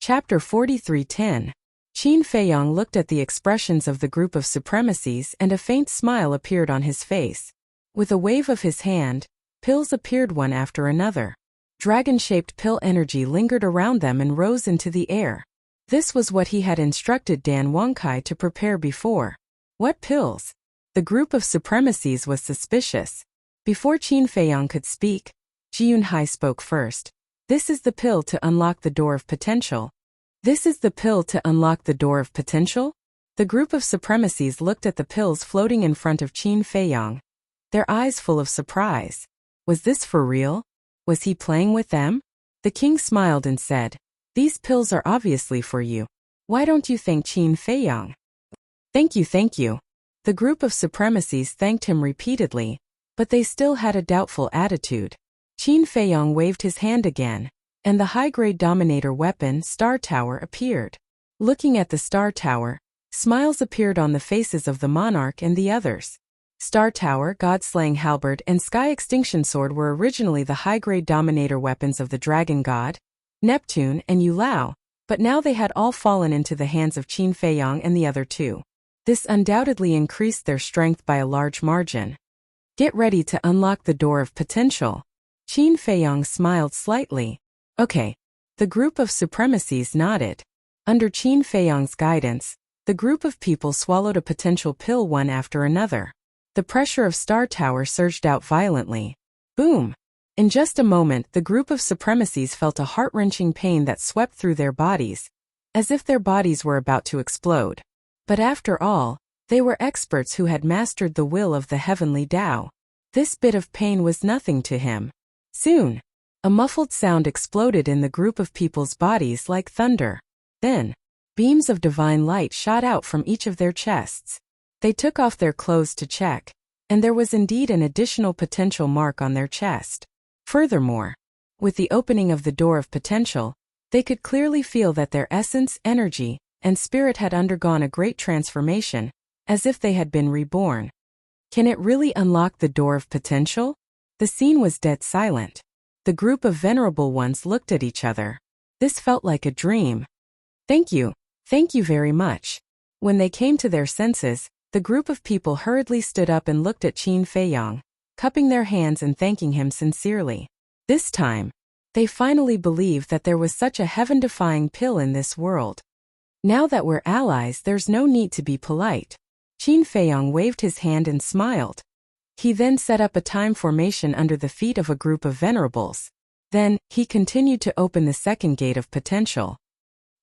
Chapter 43:10. Qin Feiyang looked at the expressions of the group of supremacies and a faint smile appeared on his face. With a wave of his hand, pills appeared one after another. Dragon-shaped pill energy lingered around them and rose into the air. This was what he had instructed Dan Wangkai to prepare before. What pills? The group of supremacies was suspicious. Before Qin Feiyang could speak, Ji Yunhai spoke first. This is the pill to unlock the door of potential. This is the pill to unlock the door of potential? The group of supremacies looked at the pills floating in front of Qin Feiyang, their eyes full of surprise. Was this for real? Was he playing with them? The king smiled and said, "These pills are obviously for you. Why don't you thank Qin Feiyang?" Thank you, thank you." The group of supremacies thanked him repeatedly, but they still had a doubtful attitude. Qin Feiyang waved his hand again, and the high-grade dominator weapon, Star Tower, appeared. Looking at the Star Tower, smiles appeared on the faces of the monarch and the others. Star Tower, God-slaying halberd, and Sky Extinction Sword were originally the high-grade dominator weapons of the Dragon God, Neptune, and Yulao, but now they had all fallen into the hands of Qin Feiyang and the other two. This undoubtedly increased their strength by a large margin. Get ready to unlock the door of potential. Qin Feiyang smiled slightly. Okay. The group of supremacies nodded. Under Qin Feiyang's guidance, the group of people swallowed a potential pill one after another. The pressure of Star Tower surged out violently. Boom! In just a moment, the group of supremacies felt a heart-wrenching pain that swept through their bodies, as if their bodies were about to explode. But after all, they were experts who had mastered the will of the heavenly Tao. This bit of pain was nothing to him. Soon, a muffled sound exploded in the group of people's bodies like thunder. Then, beams of divine light shot out from each of their chests. They took off their clothes to check, and there was indeed an additional potential mark on their chest. Furthermore, with the opening of the door of potential, they could clearly feel that their essence, energy, and spirit had undergone a great transformation, as if they had been reborn. Can it really unlock the door of potential? The scene was dead silent. The group of venerable ones looked at each other. This felt like a dream. Thank you very much. When they came to their senses, the group of people hurriedly stood up and looked at Qin Feiyang, cupping their hands and thanking him sincerely. This time, they finally believed that there was such a heaven-defying pill in this world. Now that we're allies, there's no need to be polite. Qin Feiyang waved his hand and smiled. He then set up a time formation under the feet of a group of venerables. Then, he continued to open the second gate of potential.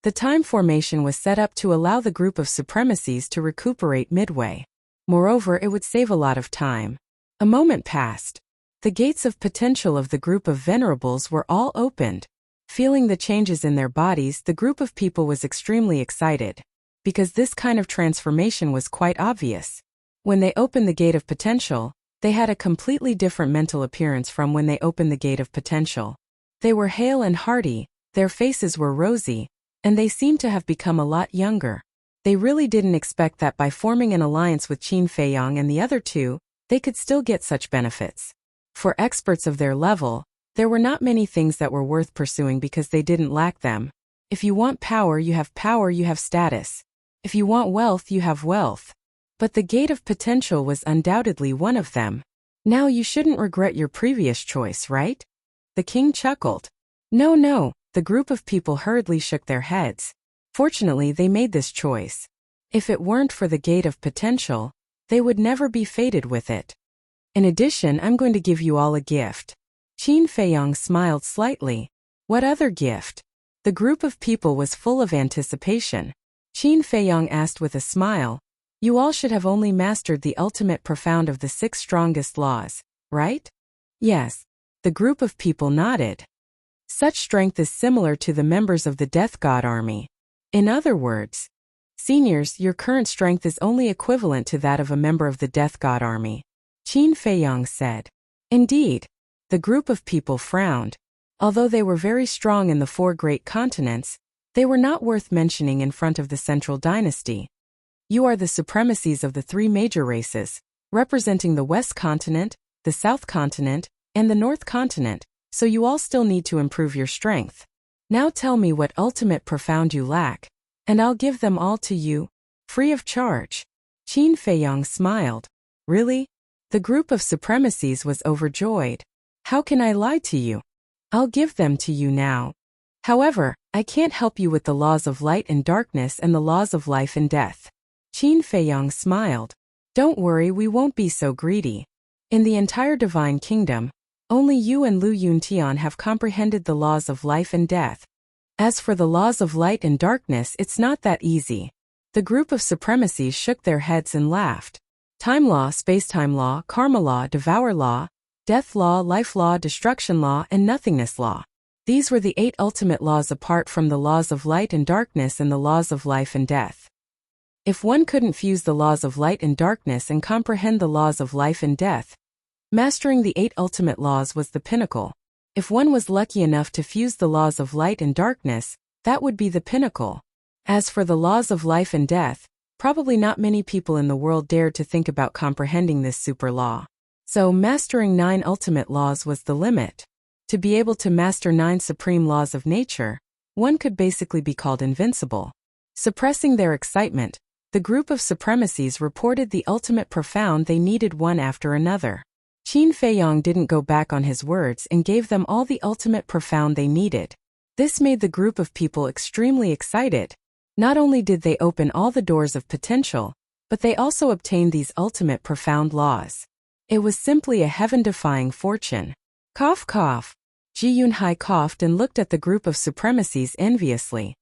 The time formation was set up to allow the group of supremacies to recuperate midway. Moreover, it would save a lot of time. A moment passed. The gates of potential of the group of venerables were all opened. Feeling the changes in their bodies, the group of people was extremely excited, because this kind of transformation was quite obvious. When they opened the gate of potential, they had a completely different mental appearance from when they opened the gate of potential. They were hale and hearty, their faces were rosy, and they seemed to have become a lot younger. They really didn't expect that by forming an alliance with Qin Feiyang and the other two, they could still get such benefits. For experts of their level, there were not many things that were worth pursuing because they didn't lack them. If you want power, you have status. If you want wealth, you have wealth. But the gate of potential was undoubtedly one of them. Now you shouldn't regret your previous choice, right? The king chuckled. No, the group of people hurriedly shook their heads. Fortunately, they made this choice. If it weren't for the gate of potential, they would never be fated with it. In addition, I'm going to give you all a gift. Qin Feiyang smiled slightly. What other gift? The group of people was full of anticipation. Qin Feiyang asked with a smile, "You all should have only mastered the ultimate profound of the 6 strongest laws, right?" Yes. The group of people nodded. Such strength is similar to the members of the Death God army. In other words, seniors, your current strength is only equivalent to that of a member of the Death God army. Qin Feiyang said. Indeed. The group of people frowned. Although they were very strong in the 4 great continents, they were not worth mentioning in front of the Central Dynasty. You are the supremacies of the 3 major races, representing the West Continent, the South Continent, and the North Continent, so you all still need to improve your strength. Now tell me what ultimate profound you lack, and I'll give them all to you, free of charge. Qin Feiyong smiled. Really? The group of supremacies was overjoyed. How can I lie to you? I'll give them to you now. However, I can't help you with the laws of light and darkness and the laws of life and death. Qin Feiyong smiled. Don't worry, we won't be so greedy. In the entire divine kingdom, only you and Lu Yuntian have comprehended the laws of life and death. As for the laws of light and darkness, it's not that easy. The group of supremacies shook their heads and laughed. Time law, space-time law, karma law, devour law, death law, life law, destruction law, and nothingness law. These were the 8 ultimate laws apart from the laws of light and darkness and the laws of life and death. If one couldn't fuse the laws of light and darkness and comprehend the laws of life and death, mastering the 8 ultimate laws was the pinnacle. If one was lucky enough to fuse the laws of light and darkness, that would be the pinnacle. As for the laws of life and death, probably not many people in the world dared to think about comprehending this super law. So mastering 9 ultimate laws was the limit. To be able to master 9 supreme laws of nature, one could basically be called invincible. Suppressing their excitement, the group of supremacies reported the ultimate profound they needed one after another. Qin Feiyong didn't go back on his words and gave them all the ultimate profound they needed. This made the group of people extremely excited. Not only did they open all the doors of potential, but they also obtained these ultimate profound laws. It was simply a heaven-defying fortune. Cough cough. Ji Yunhai coughed and looked at the group of supremacies enviously.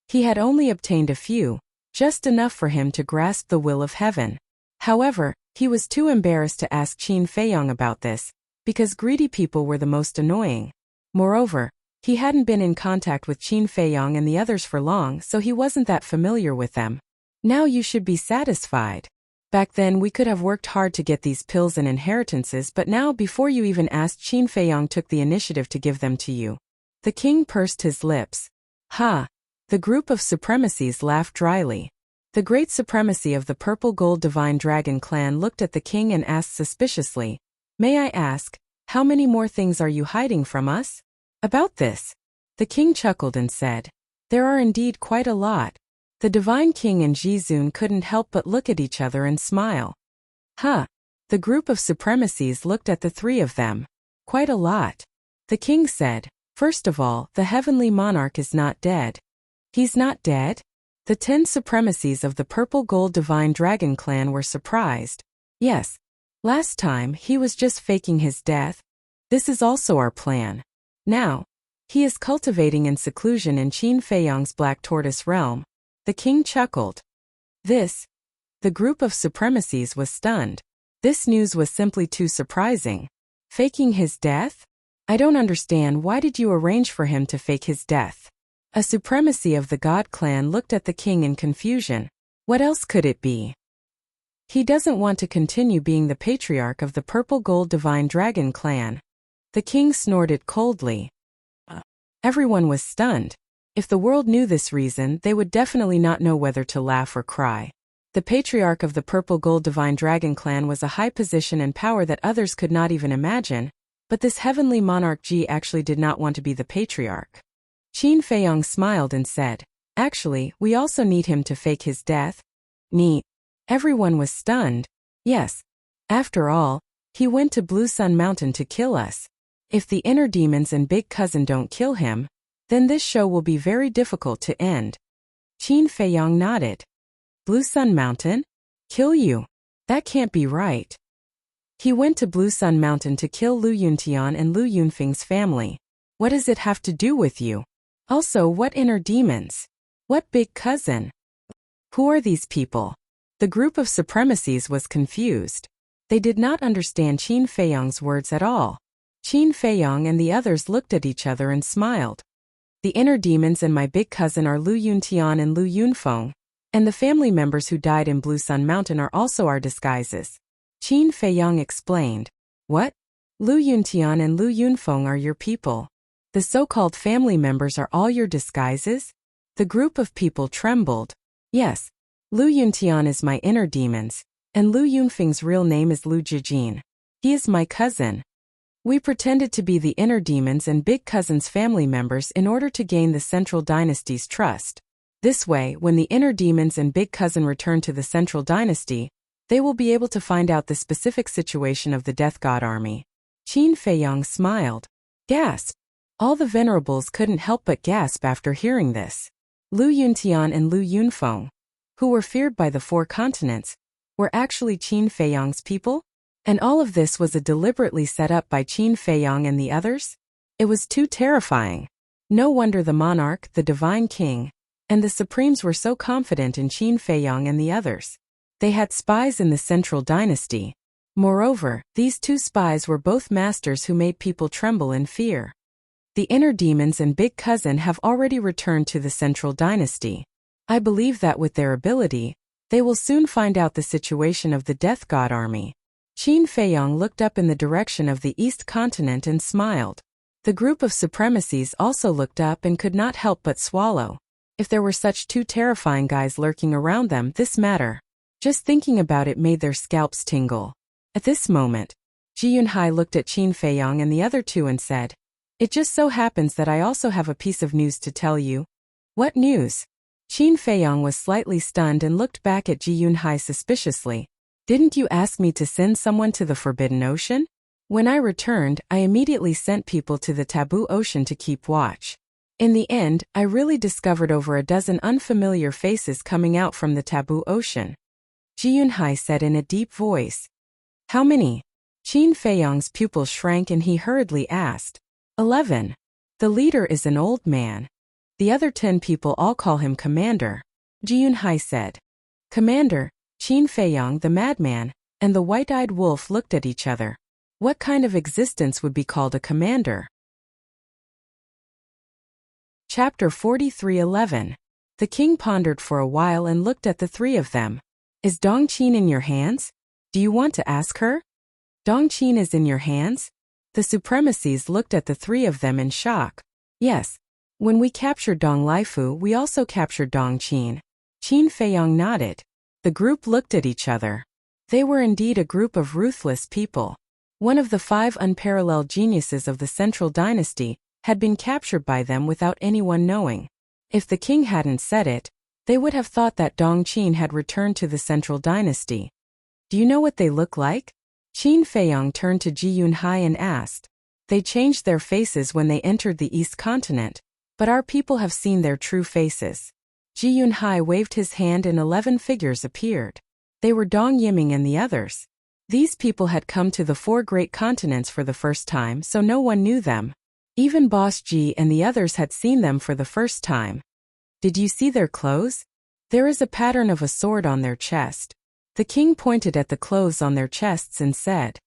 He had only obtained a few, just enough for him to grasp the will of heaven. However, he was too embarrassed to ask Qin Feiyong about this, because greedy people were the most annoying. Moreover, he hadn't been in contact with Qin Feiyong and the others for long, so he wasn't that familiar with them. Now you should be satisfied. Back then we could have worked hard to get these pills and inheritances, but now before you even asked, Qin Feiyong took the initiative to give them to you. The king pursed his lips. Ha! The group of supremacies laughed dryly. The great supremacy of the purple gold divine dragon clan looked at the king and asked suspiciously, "May I ask, how many more things are you hiding from us?" About this, the king chuckled and said, "There are indeed quite a lot." The divine king and Jizun couldn't help but look at each other and smile. Huh. The group of supremacies looked at the 3 of them. Quite a lot. The king said, "First of all, the heavenly monarch is not dead." He's not dead? The 10 supremacies of the purple gold divine dragon clan were surprised. Yes. Last time, he was just faking his death. This is also our plan. Now, he is cultivating in seclusion in Qin Feiyong's Black Tortoise realm. The king chuckled. The group of supremacies was stunned. This news was simply too surprising. Faking his death? I don't understand, why did you arrange for him to fake his death? A supremacy of the God clan looked at the king in confusion. What else could it be? He doesn't want to continue being the patriarch of the purple gold divine dragon clan. The king snorted coldly. Everyone was stunned. If the world knew this reason, they would definitely not know whether to laugh or cry. The patriarch of the purple gold divine dragon clan was a high position and power that others could not even imagine, but this heavenly monarch Ji actually did not want to be the patriarch. Qin Feiyong smiled and said, "Actually, we also need him to fake his death." Neat. Everyone was stunned. Yes. After all, he went to Blue Sun Mountain to kill us. If the inner demons and big cousin don't kill him, then this show will be very difficult to end. Qin Feiyong nodded. Blue Sun Mountain? Kill you? That can't be right. He went to Blue Sun Mountain to kill Lu Yuntian and Lu Yunfeng's family. What does it have to do with you? Also, what inner demons? What big cousin? Who are these people? The group of supremacies was confused. They did not understand Qin Feiyong's words at all. Qin Feiyong and the others looked at each other and smiled. The inner demons and my big cousin are Lu Yuntian and Lu Yunfeng, and the family members who died in Blue Sun Mountain are also our disguises. Qin Feiyong explained. What? Lu Yuntian and Lu Yunfeng are your people. The so-called family members are all your disguises? The group of people trembled. Yes. Lu Yuntian is my inner demons, and Lu Yunfeng's real name is Lu Jijin. He is my cousin. We pretended to be the inner demons and big cousin's family members in order to gain the central dynasty's trust. This way, when the inner demons and big cousin return to the central dynasty, they will be able to find out the specific situation of the death god army. Qin Feiyang smiled. Gasp! All the venerables couldn't help but gasp after hearing this. Lu Yuntian and Lu Yunfeng, who were feared by the 4 continents, were actually Qin Feiyang's people? And all of this was deliberately set up by Qin Feiyang and the others? It was too terrifying. No wonder the monarch, the divine king, and the supremes were so confident in Qin Feiyang and the others. They had spies in the central dynasty. Moreover, these 2 spies were both masters who made people tremble in fear. The inner demons and big cousin have already returned to the central dynasty. I believe that with their ability, they will soon find out the situation of the death god army. Qin Feiyang looked up in the direction of the East continent and smiled. The group of supremacies also looked up and could not help but swallow. If there were such 2 terrifying guys lurking around them, this matter. Just thinking about it made their scalps tingle. At this moment, Ji Yunhai looked at Qin Feiyang and the other 2 and said, "It just so happens that I also have a piece of news to tell you." "What news?" Qin Feiyang was slightly stunned and looked back at Ji Yunhai suspiciously. "Didn't you ask me to send someone to the Forbidden Ocean?" "When I returned, I immediately sent people to the Taboo Ocean to keep watch. In the end, I really discovered over a dozen unfamiliar faces coming out from the Taboo Ocean." Ji Yunhai said in a deep voice. "How many?" Qin Feiyang's pupils shrank and he hurriedly asked. 11. The leader is an old man. The other 10 people all call him Commander. Ji Yunhai said. "Commander?" Qin Feiyang, the madman, and the white-eyed wolf looked at each other. What kind of existence would be called a commander? Chapter 43:11. The king pondered for a while and looked at the 3 of them. "Is Dongqin in your hands? Do you want to ask her?" "Dongqin is in your hands?" The supremacies looked at the 3 of them in shock. "Yes. When we captured Dong Laifu, we also captured Dongqin." Qin Feiyang nodded. The group looked at each other. They were indeed a group of ruthless people. One of the 5 unparalleled geniuses of the central dynasty had been captured by them without anyone knowing. If the king hadn't said it, they would have thought that Dongqin had returned to the central dynasty. "Do you know what they look like?" Qin Feiyang turned to Ji Yunhai and asked. "They changed their faces when they entered the East continent, but our people have seen their true faces." Ji Yunhai waved his hand and 11 figures appeared. They were Dong Yiming and the others. These people had come to the 4 great continents for the first time, so no one knew them. Even Boss Ji and the others had seen them for the first time. "Did you see their clothes? There is a pattern of a sword on their chest." The king pointed at the clothes on their chests and said,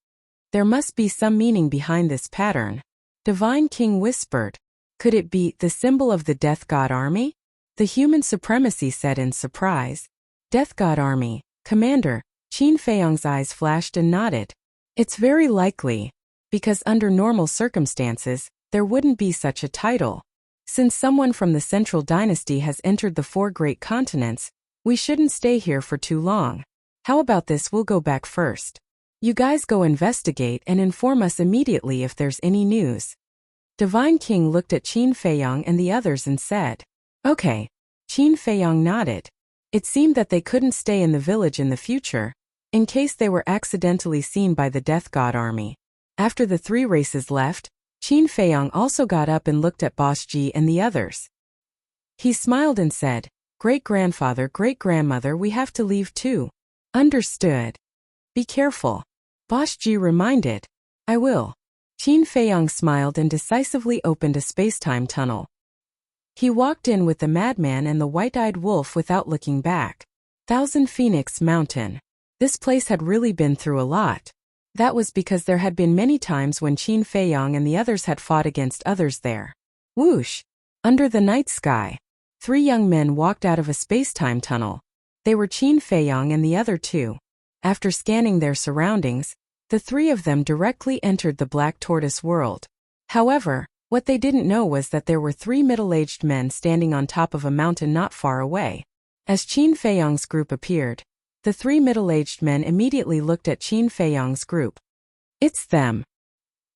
"There must be some meaning behind this pattern." Divine King whispered, "Could it be the symbol of the Death God Army?" The human supremacy said in surprise. "Death God Army, Commander." Qin Feiyang's eyes flashed and nodded. "It's very likely, because under normal circumstances, there wouldn't be such a title. Since someone from the central dynasty has entered the 4 great continents, we shouldn't stay here for too long. How about this, we'll go back first. You guys go investigate and inform us immediately if there's any news." Divine King looked at Qin Feiyang and the others and said, "Okay." Qin Feiyang nodded. It seemed that they couldn't stay in the village in the future, in case they were accidentally seen by the Death God Army. After the 3 races left, Qin Feiyang also got up and looked at Boss Ji and the others. He smiled and said, "Great-grandfather, great-grandmother, we have to leave too." "Understood. Be careful." Boss Ji reminded. "I will." Qin Feiyang smiled and decisively opened a space-time tunnel. He walked in with the madman and the white-eyed wolf without looking back. Thousand Phoenix Mountain. This place had really been through a lot. That was because there had been many times when Qin Feiyang and the others had fought against others there. Whoosh! Under the night sky, 3 young men walked out of a space-time tunnel. They were Qin Feiyang and the other 2. After scanning their surroundings, the 3 of them directly entered the Black Tortoise world. However, what they didn't know was that there were 3 middle-aged men standing on top of a mountain not far away. As Qin Feiyang's group appeared, the 3 middle-aged men immediately looked at Qin Feiyang's group. "It's them."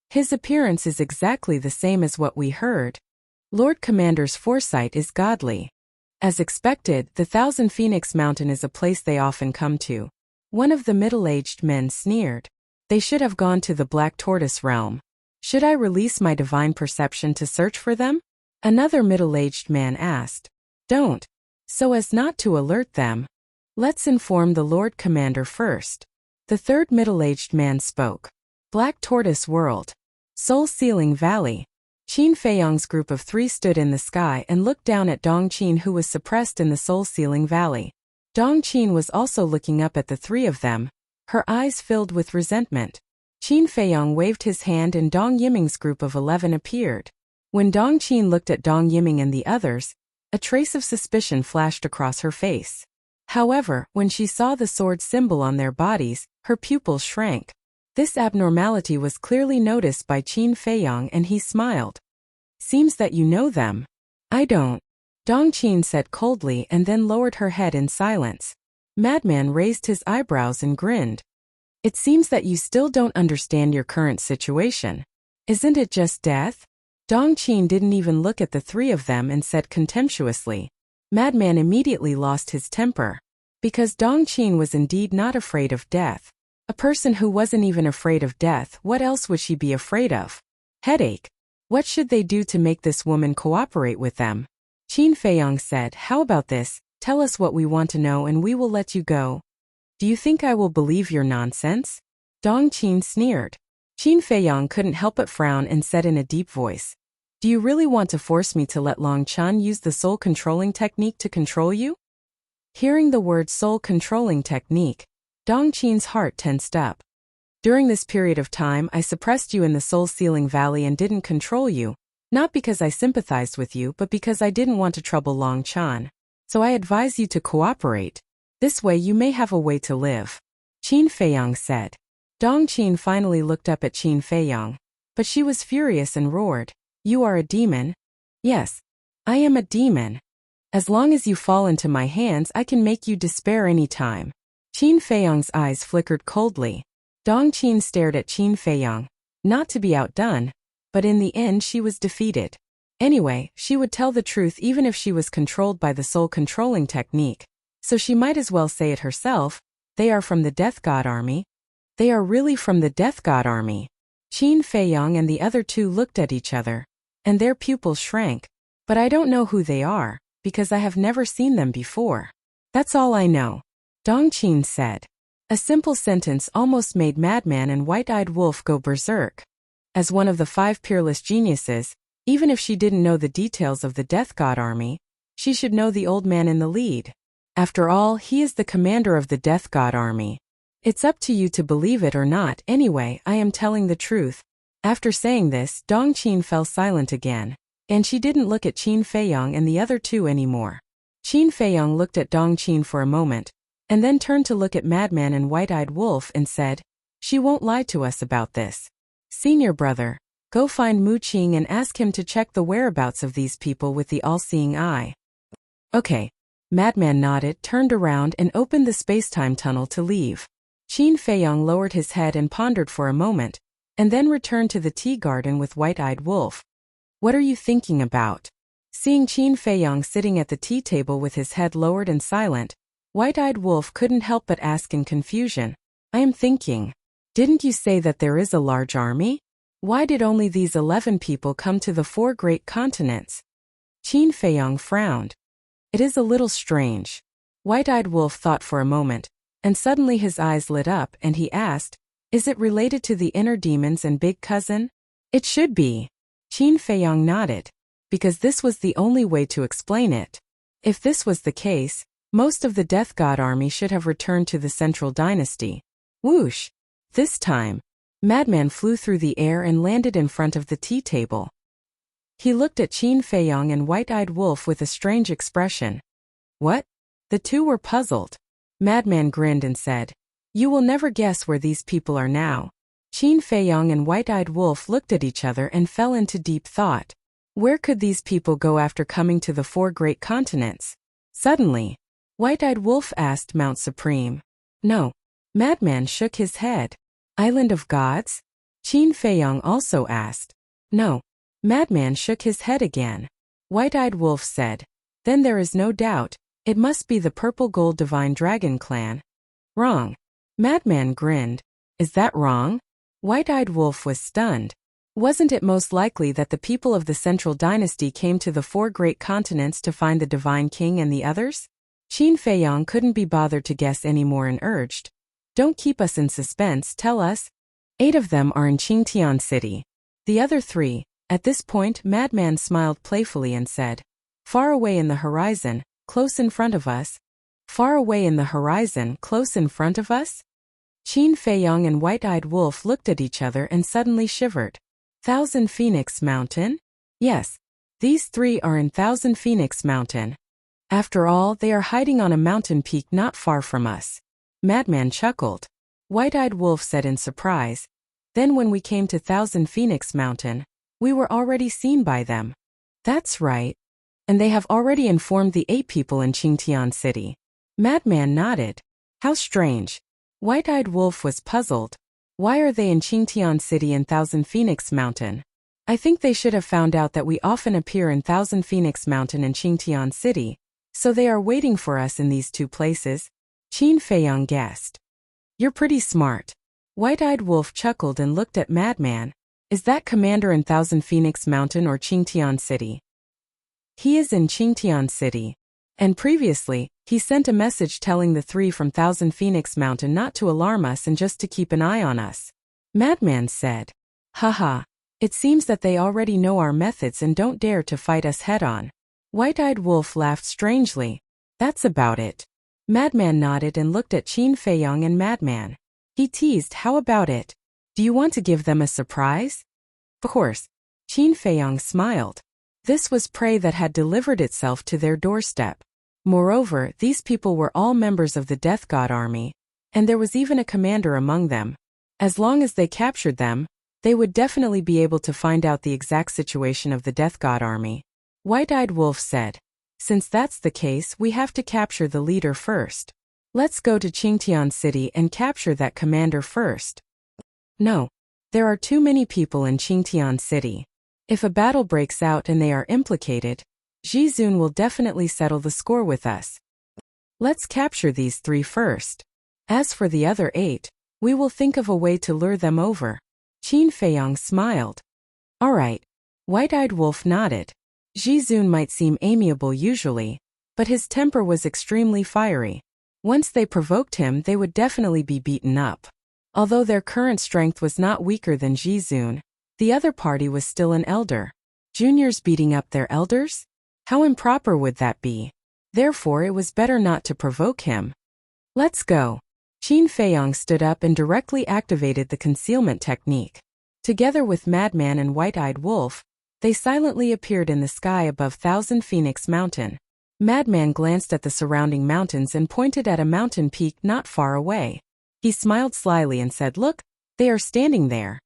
His appearance is exactly the same as what we heard. Lord Commander's foresight is godly. As expected, the Thousand Phoenix Mountain is a place they often come to. One of the middle-aged men sneered. They should have gone to the Black Tortoise realm. Should I release my divine perception to search for them? Another middle-aged man asked. Don't. So as not to alert them. Let's inform the Lord Commander first. The third middle-aged man spoke. Black Tortoise World. Soul Ceiling Valley. Qin Feiyong's group of 3 stood in the sky and looked down at Dong Qin, who was suppressed in the Soul Ceiling Valley. Dong Qin was also looking up at the 3 of them, her eyes filled with resentment. Qin Feiyong waved his hand and Dong Yiming's group of 11 appeared. When Dong Qin looked at Dong Yiming and the others, a trace of suspicion flashed across her face. However, when she saw the sword symbol on their bodies, her pupils shrank. This abnormality was clearly noticed by Qin Feiyong and he smiled. Seems that you know them. I don't. Dong Qin said coldly and then lowered her head in silence. Madman raised his eyebrows and grinned. It seems that you still don't understand your current situation. Isn't it just death? Dong Qin didn't even look at the 3 of them and said contemptuously. Madman immediately lost his temper. Because Dong Qin was indeed not afraid of death. A person who wasn't even afraid of death, what else would she be afraid of? Headache. What should they do to make this woman cooperate with them? Qin Feiyong said, how about this? Tell us what we want to know and we will let you go. Do you think I will believe your nonsense? Dong Qin sneered. Qin Feiyong couldn't help but frown and said in a deep voice. Do you really want to force me to let Long Chan use the soul controlling technique to control you? Hearing the word soul controlling technique, Dong Qin's heart tensed up. During this period of time I suppressed you in the Soul Ceiling Valley and didn't control you, not because I sympathized with you but because I didn't want to trouble Long Chan. So I advise you to cooperate. This way you may have a way to live. Qin Feiyong said. Dong Qin finally looked up at Qin Feiyong. But she was furious and roared. You are a demon? Yes. I am a demon. As long as you fall into my hands I can make you despair any time. Qin Feiyong's eyes flickered coldly. Dong Qin stared at Qin Feiyong. Not to be outdone, but in the end she was defeated. Anyway, she would tell the truth even if she was controlled by the soul controlling technique. So she might as well say it herself. They are from the Death God Army. They are really from the Death God Army. Qin Feiyong and the other 2 looked at each other, and their pupils shrank. But I don't know who they are, because I have never seen them before. That's all I know. Dong Qin said. A simple sentence almost made Madman and White-Eyed Wolf go berserk. As one of the 5 peerless geniuses, even if she didn't know the details of the Death God Army, she should know the old man in the lead. After all, he is the commander of the Death God Army. It's up to you to believe it or not. Anyway, I am telling the truth. After saying this, Dong Qin fell silent again, and she didn't look at Qin Feiyong and the other 2 anymore. Qin Feiyong looked at Dong Qin for a moment, and then turned to look at Madman and White-Eyed Wolf and said, she won't lie to us about this. Senior brother, go find Mu Qing and ask him to check the whereabouts of these people with the all-seeing eye. Okay. Madman nodded, turned around and opened the space-time tunnel to leave. Qin Feiyong lowered his head and pondered for a moment, and then returned to the tea garden with White-Eyed Wolf. What are you thinking about? Seeing Qin Feiyong sitting at the tea table with his head lowered and silent, White-Eyed Wolf couldn't help but ask in confusion. I am thinking. Didn't you say that there is a large army? Why did only these 11 people come to the 4 great continents? Qin Feiyong frowned. It is a little strange. White-Eyed Wolf thought for a moment, and suddenly his eyes lit up and he asked, is it related to the inner demons and big cousin? It should be. Qin Feiyong nodded, because this was the only way to explain it. If this was the case, most of the Death God Army should have returned to the Central Dynasty. Whoosh! This time, Madman flew through the air and landed in front of the tea table. He looked at Qin Feiyong and White-Eyed Wolf with a strange expression. What? The 2 were puzzled. Madman grinned and said, you will never guess where these people are now. Qin Feiyong and White-Eyed Wolf looked at each other and fell into deep thought. Where could these people go after coming to the 4 great continents? Suddenly, White-Eyed Wolf asked Mount Supreme. No. Madman shook his head. Island of Gods? Qin Feiyong also asked. No. Madman shook his head again. White-Eyed Wolf said. Then there is no doubt, it must be the Purple Gold Divine Dragon clan. Wrong. Madman grinned. Is that wrong? White-Eyed Wolf was stunned. Wasn't it most likely that the people of the Central Dynasty came to the 4 great continents to find the Divine King and the others? Qin Feiyong couldn't be bothered to guess anymore and urged. Don't keep us in suspense, tell us. 8 of them are in Qingtian City. The other 3, at this point Madman smiled playfully and said, far away in the horizon, close in front of us. Far away in the horizon, close in front of us? Qin Feiyong and White-Eyed Wolf looked at each other and suddenly shivered. Thousand Phoenix Mountain? Yes. These 3 are in Thousand Phoenix Mountain. After all, they are hiding on a mountain peak not far from us. Madman chuckled. White-Eyed Wolf said in surprise. Then when we came to Thousand Phoenix Mountain, we were already seen by them. That's right. And they have already informed the 8 people in Qingtian City. Madman nodded. How strange. White-Eyed Wolf was puzzled. Why are they in Qingtian City and Thousand Phoenix Mountain? I think they should have found out that we often appear in Thousand Phoenix Mountain and Qingtian City, so they are waiting for us in these 2 places. Qin Feiyong guessed. You're pretty smart. White-Eyed Wolf chuckled and looked at Madman. Is that commander in Thousand Phoenix Mountain or Qingtian City? He is in Qingtian City. And previously, he sent a message telling the 3 from Thousand Phoenix Mountain not to alarm us and just to keep an eye on us. Madman said. Haha. It seems that they already know our methods and don't dare to fight us head-on. White-Eyed Wolf laughed strangely. That's about it. Madman nodded and looked at Qin Feiyong and Madman. He teased, how about it? Do you want to give them a surprise? Of course. Qin Feiyong smiled. This was prey that had delivered itself to their doorstep. Moreover, these people were all members of the Death God army, and there was even a commander among them. As long as they captured them, they would definitely be able to find out the exact situation of the Death God army. White-Eyed Wolf said. Since that's the case, we have to capture the leader first. Let's go to Qingtian City and capture that commander first. No. There are too many people in Qingtian City. If a battle breaks out and they are implicated, Jizun will definitely settle the score with us. Let's capture these 3 first. As for the other 8, we will think of a way to lure them over. Qin Feiyong smiled. All right. White-Eyed Wolf nodded. Jizun might seem amiable usually, but his temper was extremely fiery. Once they provoked him, they would definitely be beaten up. Although their current strength was not weaker than Jizun, the other party was still an elder. Juniors beating up their elders? How improper would that be? Therefore it was better not to provoke him. Let's go. Qin Feiyong stood up and directly activated the concealment technique. Together with Madman and White-Eyed Wolf, they silently appeared in the sky above Thousand Phoenix Mountain. Madman glanced at the surrounding mountains and pointed at a mountain peak not far away. He smiled slyly and said, Look, they are standing there.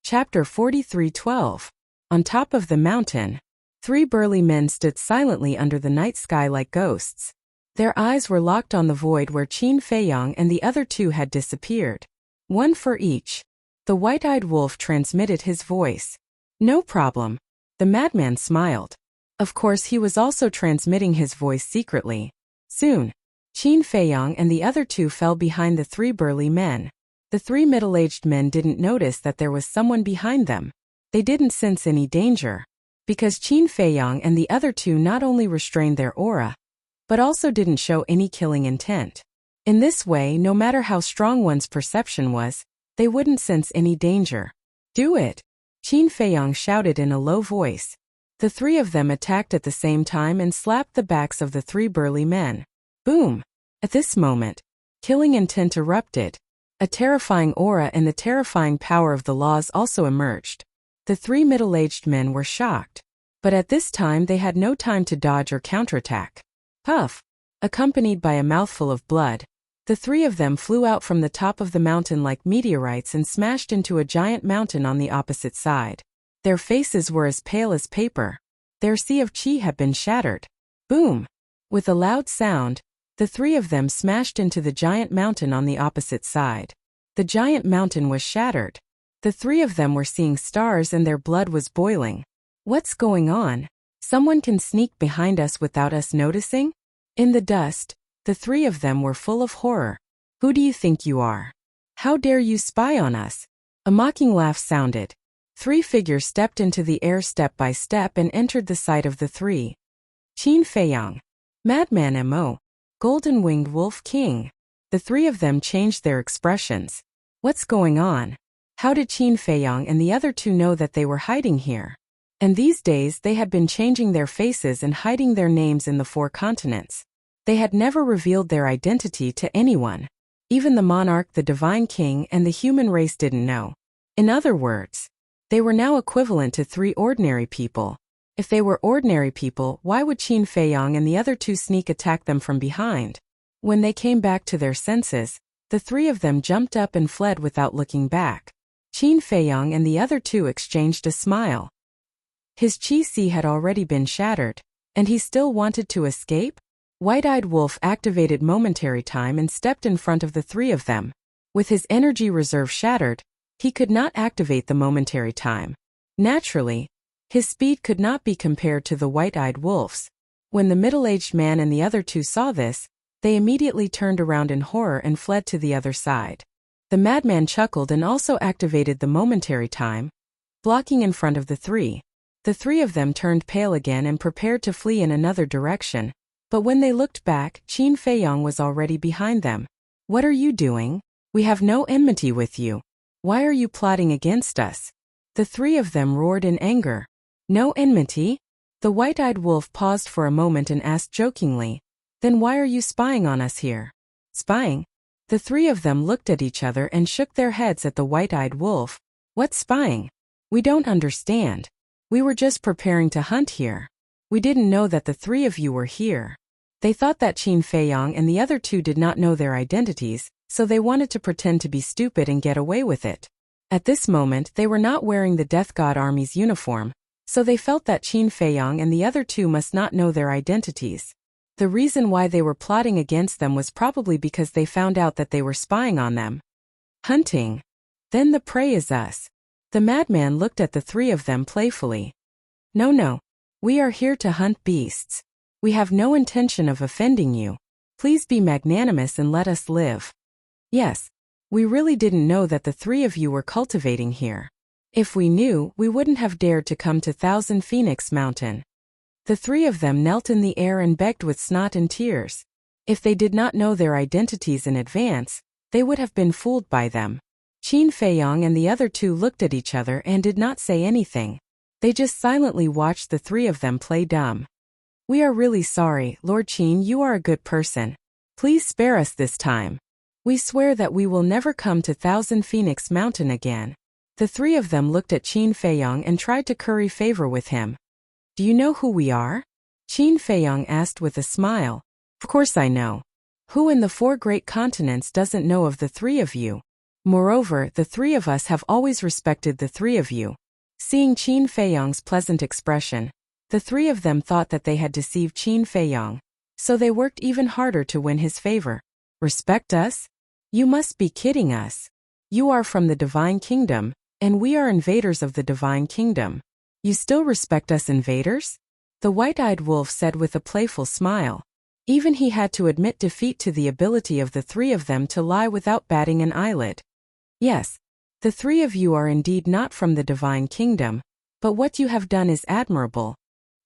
Chapter 43:12. On top of the mountain, 3 burly men stood silently under the night sky like ghosts. Their eyes were locked on the void where Qin Feiyong and the other 2 had disappeared. 1 for each. The White-Eyed Wolf transmitted his voice. No problem. The Madman smiled. Of course he was also transmitting his voice secretly. Soon, Qin Feiyong and the other 2 fell behind the 3 burly men. The 3 middle-aged men didn't notice that there was someone behind them. They didn't sense any danger, because Qin Feiyong and the other 2 not only restrained their aura, but also didn't show any killing intent. In this way, no matter how strong one's perception was, they wouldn't sense any danger. Do it! Qin Feiyong shouted in a low voice. The 3 of them attacked at the same time and slapped the backs of the 3 burly men. Boom! At this moment, killing intent erupted. A terrifying aura and the terrifying power of the laws also emerged. The 3 middle-aged men were shocked. But at this time they had no time to dodge or counterattack. Puff! Accompanied by a mouthful of blood, the 3 of them flew out from the top of the mountain like meteorites and smashed into a giant mountain on the opposite side. Their faces were as pale as paper. Their sea of chi had been shattered. Boom! With a loud sound, the 3 of them smashed into the giant mountain on the opposite side. The giant mountain was shattered. The three of them were seeing stars and their blood was boiling. What's going on? Someone can sneak behind us without us noticing? In the dust, the three of them were full of horror. Who do you think you are? How dare you spy on us? A mocking laugh sounded. Three figures stepped into the air step by step and entered the sight of the three. Qin Feiyang, Madman Mo, Golden-Winged Wolf King. The three of them changed their expressions. What's going on? How did Qin Feiyang and the other two know that they were hiding here? And these days they had been changing their faces and hiding their names in the 4 continents. They had never revealed their identity to anyone. Even the monarch, the divine king, and the human race didn't know. In other words, they were now equivalent to 3 ordinary people. If they were ordinary people, why would Qin Feiyang and the other two sneak attack them from behind? When they came back to their senses, the 3 of them jumped up and fled without looking back. Qin Feiyang and the other two exchanged a smile. His chi-si had already been shattered, and he still wanted to escape? White-eyed Wolf activated momentary time and stepped in front of the 3 of them. With his energy reserve shattered, he could not activate the momentary time. Naturally, his speed could not be compared to the white-eyed wolf's. When the middle-aged man and the other two saw this, they immediately turned around in horror and fled to the other side. The madman chuckled and also activated the momentary time, blocking in front of the 3. The 3 of them turned pale again and prepared to flee in another direction. But when they looked back, Qin Feiyang was already behind them. What are you doing? We have no enmity with you. Why are you plotting against us? The 3 of them roared in anger. No enmity? The white-eyed wolf paused for a moment and asked jokingly, then why are you spying on us here? Spying? The 3 of them looked at each other and shook their heads at the white-eyed wolf. What spying? We don't understand. We were just preparing to hunt here. We didn't know that the 3 of you were here. They thought that Qin Feiyang and the other two did not know their identities, so they wanted to pretend to be stupid and get away with it. At this moment they were not wearing the Death God Army's uniform, so they felt that Qin Feiyang and the other two must not know their identities. The reason why they were plotting against them was probably because they found out that they were spying on them. Hunting. Then the prey is us. The madman looked at the 3 of them playfully. No. We are here to hunt beasts. We have no intention of offending you. Please be magnanimous and let us live. Yes, we really didn't know that the 3 of you were cultivating here. If we knew, we wouldn't have dared to come to Thousand Phoenix Mountain. The 3 of them knelt in the air and begged with snot and tears. If they did not know their identities in advance, they would have been fooled by them. Qin Feiyang and the other two looked at each other and did not say anything. They just silently watched the 3 of them play dumb. We are really sorry, Lord Qin, you are a good person. Please spare us this time. We swear that we will never come to Thousand Phoenix Mountain again. The 3 of them looked at Qin Feiyang and tried to curry favor with him. Do you know who we are? Qin Feiyang asked with a smile. Of course I know. Who in the 4 great continents doesn't know of the 3 of you? Moreover, the 3 of us have always respected the 3 of you. Seeing Qin Feiyang's pleasant expression, the 3 of them thought that they had deceived Qin Feiyang, so they worked even harder to win his favor. Respect us? You must be kidding us. You are from the Divine Kingdom, and we are invaders of the Divine Kingdom. You still respect us invaders? The white-eyed wolf said with a playful smile. Even he had to admit defeat to the ability of the 3 of them to lie without batting an eyelid. Yes, the 3 of you are indeed not from the Divine Kingdom, but what you have done is admirable.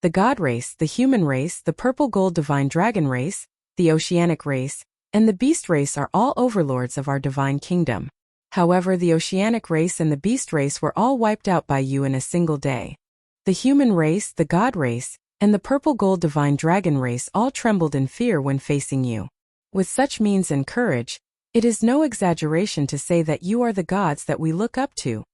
The God race, the human race, the purple gold divine dragon race, the oceanic race, and the beast race are all overlords of our Divine Kingdom. However, the oceanic race and the beast race were all wiped out by you in a single day. The human race, the God race, and the purple gold divine dragon race all trembled in fear when facing you. With such means and courage, it is no exaggeration to say that you are the gods that we look up to.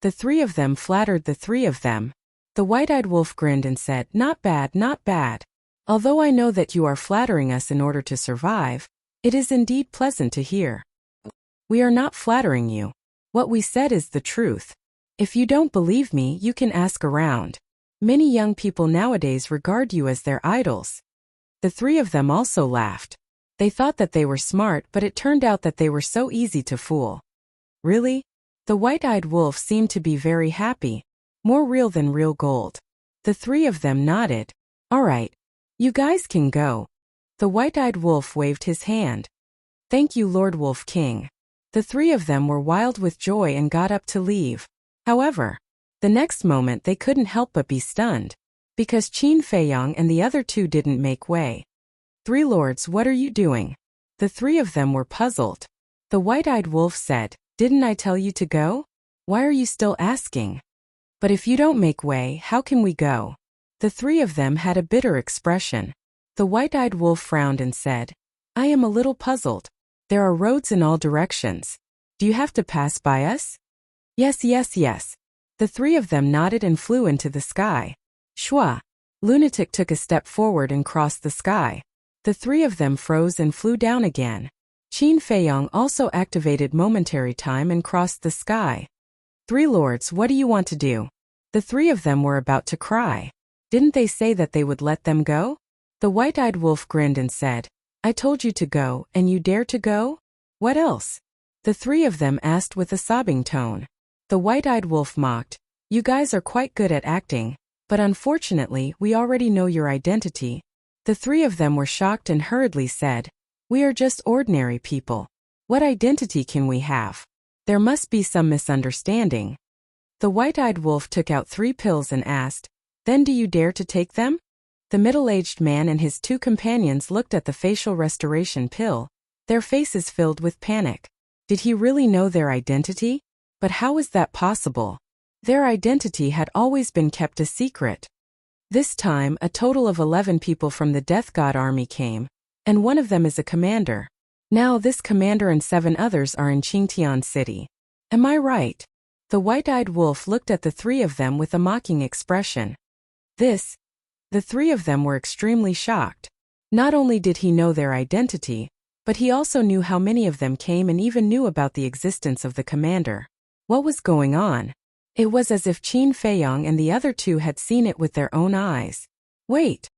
The 3 of them flattered the 3 of them. The white-eyed wolf grinned and said, Not bad, not bad. Although I know that you are flattering us in order to survive, it is indeed pleasant to hear. We are not flattering you. What we said is the truth. If you don't believe me, you can ask around. Many young people nowadays regard you as their idols. The 3 of them also laughed. They thought that they were smart, but it turned out that they were so easy to fool. Really? The white-eyed wolf seemed to be very happy. More real than real gold. The three of them nodded. All right. You guys can go. The white-eyed wolf waved his hand. Thank you, Lord Wolf King. The three of them were wild with joy and got up to leave. However, the next moment they couldn't help but be stunned, because Qin Feiyang and the other two didn't make way. Three lords, what are you doing? The three of them were puzzled. The white-eyed wolf said, Didn't I tell you to go? Why are you still asking? But if you don't make way, how can we go? The three of them had a bitter expression. The white-eyed wolf frowned and said, I am a little puzzled. There are roads in all directions. Do you have to pass by us? Yes, yes, yes. The three of them nodded and flew into the sky. Shua! Lunatic took a step forward and crossed the sky. The three of them froze and flew down again. Qin Feiyang also activated momentary time and crossed the sky. Three lords, what do you want to do? The three of them were about to cry. Didn't they say that they would let them go? The white-eyed wolf grinned and said, I told you to go, and you dare to go? What else? The three of them asked with a sobbing tone. The white-eyed wolf mocked, You guys are quite good at acting, but unfortunately we already know your identity. The three of them were shocked and hurriedly said, We are just ordinary people. What identity can we have? There must be some misunderstanding. The white-eyed wolf took out 3 pills and asked, Then do you dare to take them? The middle-aged man and his 2 companions looked at the facial restoration pill, their faces filled with panic. Did he really know their identity? But how was that possible? Their identity had always been kept a secret. This time, a total of 11 people from the Death God army came, and one of them is a commander. Now this commander and 7 others are in Qingtian City. Am I right? The white-eyed wolf looked at the 3 of them with a mocking expression. The 3 of them were extremely shocked. Not only did he know their identity, but he also knew how many of them came and even knew about the existence of the commander. What was going on? It was as if Qin Feiyang and the other 2 had seen it with their own eyes. Wait,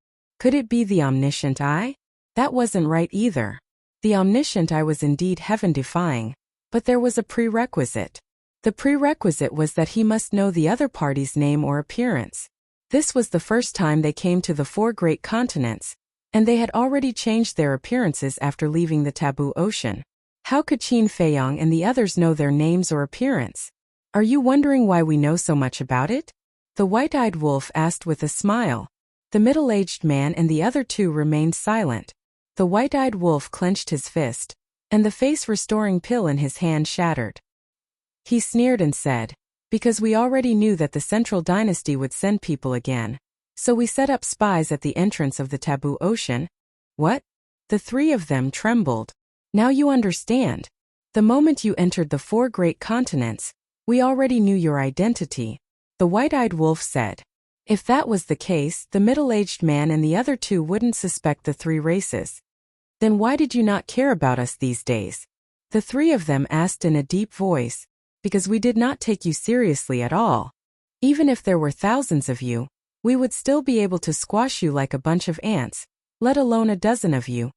could it be the omniscient eye? That wasn't right either. The omniscient eye was indeed heaven-defying, but there was a prerequisite. The prerequisite was that he must know the other party's name or appearance. This was the first time they came to the 4 great continents, and they had already changed their appearances after leaving the taboo ocean. How could Qin Feiyang and the others know their names or appearance? Are you wondering why we know so much about it? The white-eyed wolf asked with a smile. The middle-aged man and the other 2 remained silent. The white-eyed wolf clenched his fist, and the face-restoring pill in his hand shattered. He sneered and said, Because we already knew that the Central Dynasty would send people again, so we set up spies at the entrance of the taboo ocean. What? The 3 of them trembled. Now you understand. The moment you entered the 4 great continents, we already knew your identity, the white-eyed wolf said. If that was the case, the middle-aged man and the other 2 wouldn't suspect the 3 races. Then why did you not care about us these days? The 3 of them asked in a deep voice. Because we did not take you seriously at all. Even if there were thousands of you, we would still be able to squash you like a bunch of ants, let alone a dozen of you.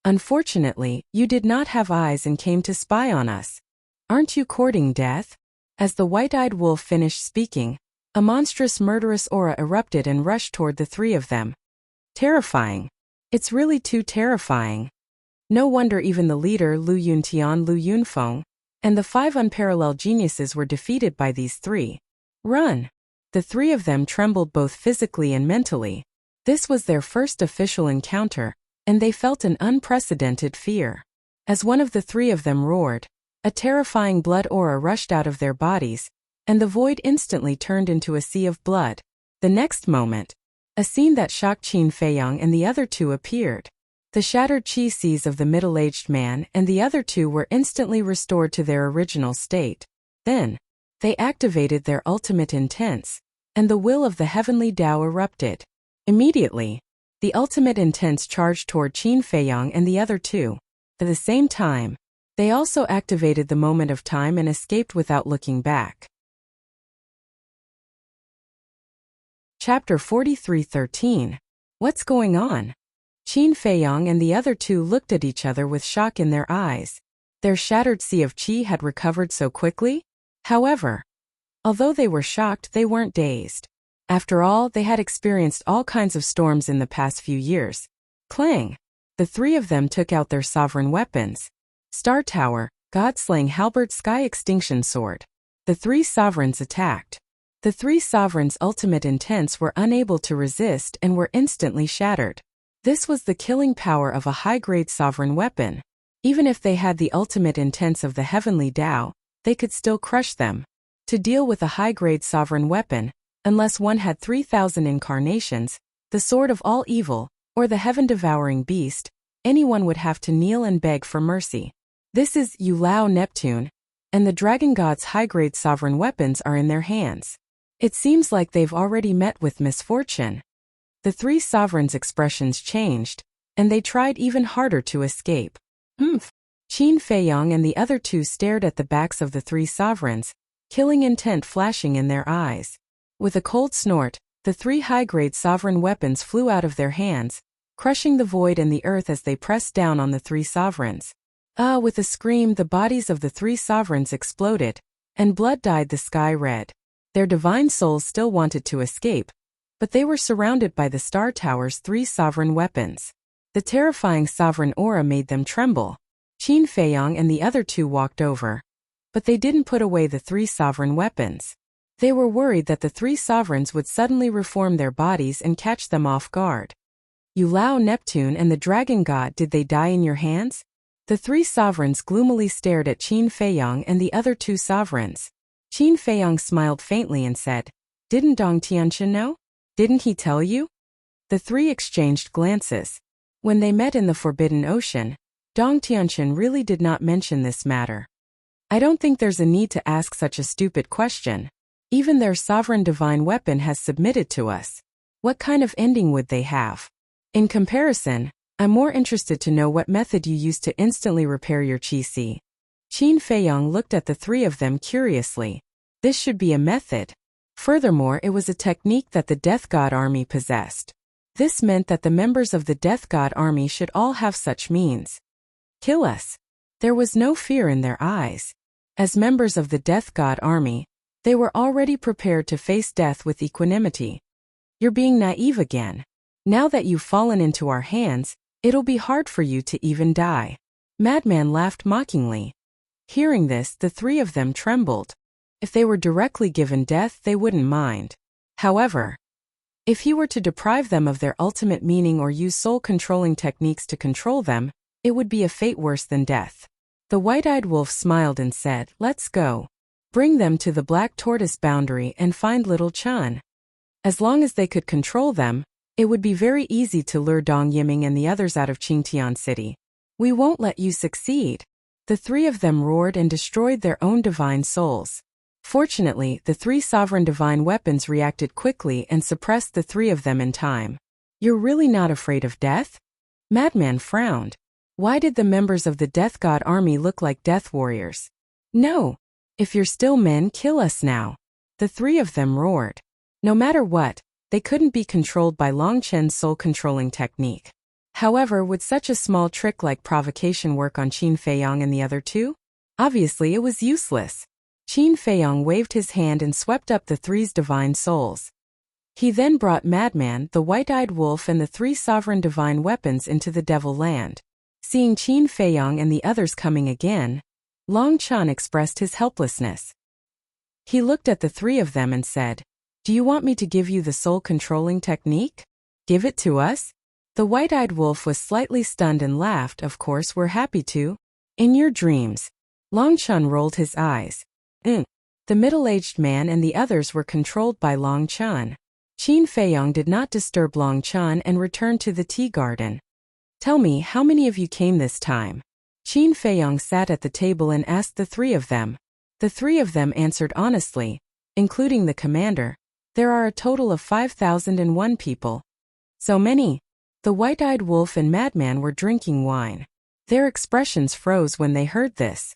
Unfortunately, you did not have eyes and came to spy on us. Aren't you courting death? As the white-eyed wolf finished speaking, a monstrous murderous aura erupted and rushed toward the 3 of them. Terrifying. It's really too terrifying. No wonder even the leader Lu Yuntian Lu Yunfeng and the 5 unparalleled geniuses were defeated by these 3. Run! The 3 of them trembled both physically and mentally. This was their first official encounter, and they felt an unprecedented fear. As one of the 3 of them roared, a terrifying blood aura rushed out of their bodies, and the void instantly turned into a sea of blood. The next moment, a scene that shocked Qin Feiyang and the other 2 appeared. The shattered chi seas of the middle-aged man and the other 2 were instantly restored to their original state. Then, they activated their ultimate intents, and the will of the heavenly Tao erupted. Immediately, the ultimate intents charged toward Qin Feiyang and the other 2. At the same time, they also activated the moment of time and escaped without looking back. Chapter 43:13. What's going on? Qin Feiyang and the other 2 looked at each other with shock in their eyes. Their shattered sea of qi had recovered so quickly? However, although they were shocked, they weren't dazed. After all, they had experienced all kinds of storms in the past few years. Clang! The three of them took out their sovereign weapons. Star Tower, God-slaying halberd, sky extinction sword. The three sovereigns attacked. The three sovereigns' ultimate intents were unable to resist and were instantly shattered. This was the killing power of a high-grade sovereign weapon. Even if they had the ultimate intents of the heavenly Tao, they could still crush them. To deal with a high-grade sovereign weapon, unless one had 3,000 incarnations, the sword of all evil, or the heaven-devouring beast, anyone would have to kneel and beg for mercy. This is Yulao Neptune, and the dragon god's high-grade sovereign weapons are in their hands. It seems like they've already met with misfortune. The three sovereigns' expressions changed, and they tried even harder to escape. Qin Feiyong and the other two stared at the backs of the three sovereigns, killing intent flashing in their eyes. With a cold snort, the three high-grade sovereign weapons flew out of their hands, crushing the void and the earth as they pressed down on the three sovereigns. With a scream, the bodies of the three sovereigns exploded, and blood dyed the sky red. Their divine souls still wanted to escape, but they were surrounded by the Star Tower's three sovereign weapons. The terrifying sovereign aura made them tremble. Qin Feiyong and the other two walked over, but they didn't put away the three sovereign weapons. They were worried that the three sovereigns would suddenly reform their bodies and catch them off guard. Yulao Neptune and the dragon god, did they die in your hands? The three sovereigns gloomily stared at Qin Feiyong and the other two sovereigns. Qin Feiyong smiled faintly and said, "Didn't Dong Tianqian know? Didn't he tell you?" The three exchanged glances. When they met in the Forbidden Ocean, Dong Tianqian really did not mention this matter. I don't think there's a need to ask such a stupid question. Even their sovereign divine weapon has submitted to us. What kind of ending would they have? In comparison, I'm more interested to know what method you used to instantly repair your qi. Qin Feiyong looked at the three of them curiously. This should be a method. Furthermore, it was a technique that the Death God army possessed. This meant that the members of the Death God army should all have such means. Kill us. There was no fear in their eyes. As members of the Death God army, they were already prepared to face death with equanimity. You're being naive again. Now that you've fallen into our hands, it'll be hard for you to even die. Madman laughed mockingly. Hearing this, the three of them trembled. If they were directly given death, they wouldn't mind. However, if he were to deprive them of their ultimate meaning or use soul-controlling techniques to control them, it would be a fate worse than death. The white-eyed wolf smiled and said, "Let's go. Bring them to the Black Tortoise boundary and find little Chun." As long as they could control them, it would be very easy to lure Dong Yiming and the others out of Qingtian City. "We won't let you succeed." The three of them roared and destroyed their own divine souls. Fortunately, the three sovereign divine weapons reacted quickly and suppressed the three of them in time. "You're really not afraid of death?" Madman frowned. Why did the members of the Death God army look like death warriors? "No. If you're still men, kill us now." The three of them roared. No matter what, they couldn't be controlled by Long Chen's soul-controlling technique. However, would such a small trick like provocation work on Qin Feiyong and the other two? Obviously, it was useless. Qin Feiyong waved his hand and swept up the three's divine souls. He then brought Madman, the white-eyed wolf and the three sovereign divine weapons into the Devil Land. Seeing Qin Feiyong and the others coming again, Long Chan expressed his helplessness. He looked at the three of them and said, "Do you want me to give you the soul-controlling technique? Give it to us?" The white-eyed wolf was slightly stunned and laughed. "Of course, we're happy to. In your dreams." Long Chan rolled his eyes. The middle-aged man and the others were controlled by Long Chan. Qin Feiyong did not disturb Long Chan and returned to the tea garden. "Tell me, how many of you came this time?" Qin Feiyong sat at the table and asked the three of them. The three of them answered honestly, including the commander. "There are a total of 5,001 people." "So many?" The white-eyed wolf and Madman were drinking wine. Their expressions froze when they heard this.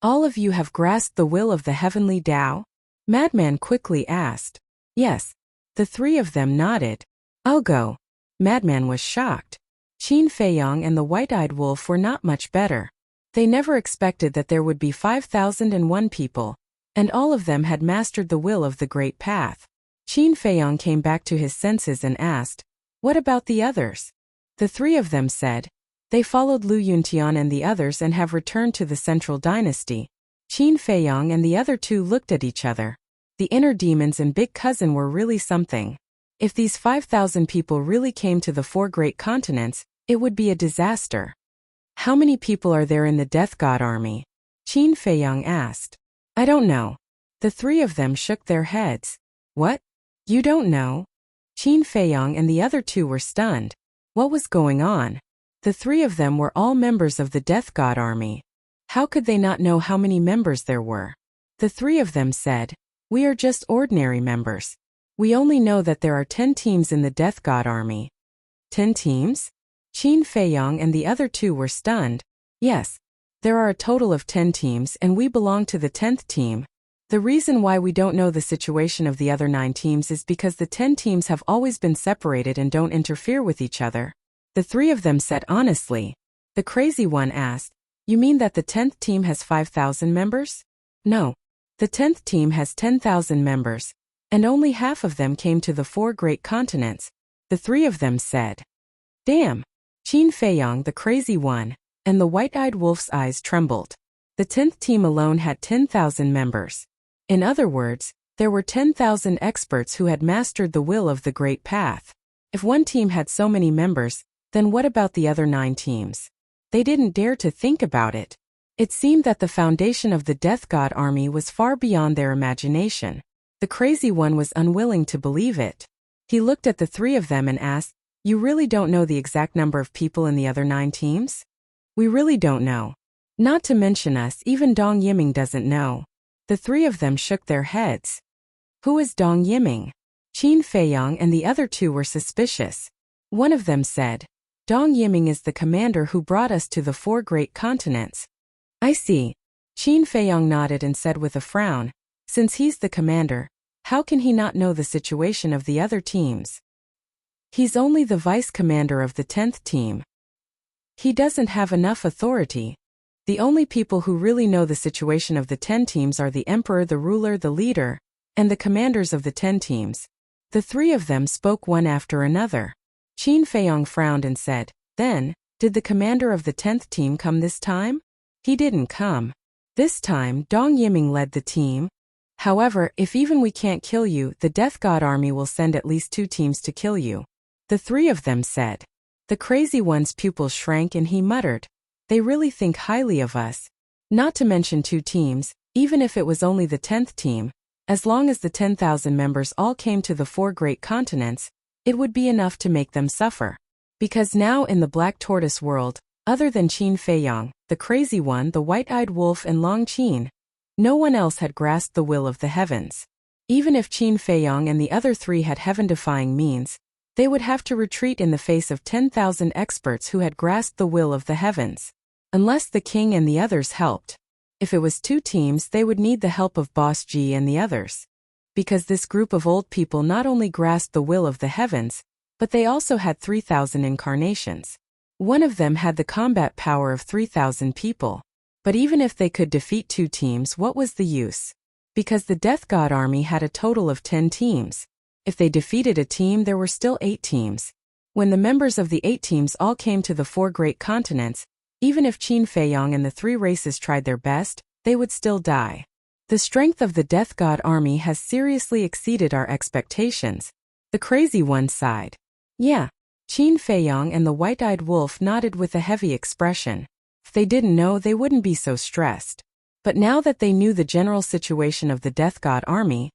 "All of you have grasped the will of the heavenly Tao?" Madman quickly asked. "Yes." The three of them nodded. "I'll go." Madman was shocked. Qin Feiyong and the white-eyed wolf were not much better. They never expected that there would be 5,001 people, and all of them had mastered the will of the Great Path. Qin Feiyong came back to his senses and asked, "What about the others?" The three of them said, "They followed Lu Yuntian and the others and have returned to the central dynasty." Qin Feiyong and the other two looked at each other. The inner demons and big cousin were really something. If these 5,000 people really came to the four great continents, it would be a disaster. "How many people are there in the Death God army?" Qin Feiyong asked. "I don't know." The three of them shook their heads. "What? You don't know?" Qin Feiyong and the other two were stunned. What was going on? The three of them were all members of the Death God army. How could they not know how many members there were? The three of them said, "We are just ordinary members. We only know that there are 10 teams in the Death God army." 10 teams? Qin Feiyong and the other two were stunned. "Yes. There are a total of 10 teams and we belong to the 10th team. The reason why we don't know the situation of the other 9 teams is because the 10 teams have always been separated and don't interfere with each other." The three of them said honestly. The crazy one asked, "You mean that the 10th team has 5,000 members?" "No. The 10th team has 10,000 members, and only half of them came to the four great continents," the three of them said. "Damn!" Qin Feiyong, the crazy one, and the white-eyed wolf's eyes trembled. The 10th team alone had 10,000 members. In other words, there were 10,000 experts who had mastered the will of the Great Path. If one team had so many members, then what about the other 9 teams? They didn't dare to think about it. It seemed that the foundation of the Death God army was far beyond their imagination. The crazy one was unwilling to believe it. He looked at the three of them and asked, "You really don't know the exact number of people in the other 9 teams?" "We really don't know. Not to mention us, even Dong Yiming doesn't know." The three of them shook their heads. "Who is Dong Yiming?" Qin Feiyong and the other two were suspicious. One of them said, "Dong Yiming is the commander who brought us to the four great continents." "I see." Qin Feiyong nodded and said with a frown, "Since he's the commander, how can he not know the situation of the other teams? He's only the vice commander of the 10th team. He doesn't have enough authority. The only people who really know the situation of the 10 teams are the emperor, the ruler, the leader, and the commanders of the 10 teams." The three of them spoke one after another. Qin Feiyong frowned and said, "Then, did the commander of the 10th team come this time?" "He didn't come. This time, Dong Yiming led the team. However, if even we can't kill you, the Death God army will send at least 2 teams to kill you," the three of them said. The crazy one's pupils shrank and he muttered, "They really think highly of us. Not to mention 2 teams, even if it was only the 10th team, as long as the 10,000 members all came to the four great continents, it would be enough to make them suffer." Because now in the Black Tortoise world, other than Qin Feiyong, the crazy one, the white-eyed wolf and Long Qin, no one else had grasped the will of the heavens. Even if Qin Feiyong and the other 3 had heaven-defying means, they would have to retreat in the face of 10,000 experts who had grasped the will of the heavens. Unless the king and the others helped. If it was 2 teams, they would need the help of Boss Ji and the others. Because this group of old people not only grasped the will of the heavens, but they also had 3,000 incarnations. One of them had the combat power of 3,000 people. But even if they could defeat 2 teams, what was the use? Because the Death God army had a total of 10 teams. If they defeated a team, there were still 8 teams. When the members of the 8 teams all came to the four great continents, even if Qin Feiyong and the 3 races tried their best, they would still die. The strength of the Death God army has seriously exceeded our expectations. The crazy one sighed. Yeah. Qin Feiyong and the white-eyed wolf nodded with a heavy expression. If they didn't know, they wouldn't be so stressed. But now that they knew the general situation of the Death God army,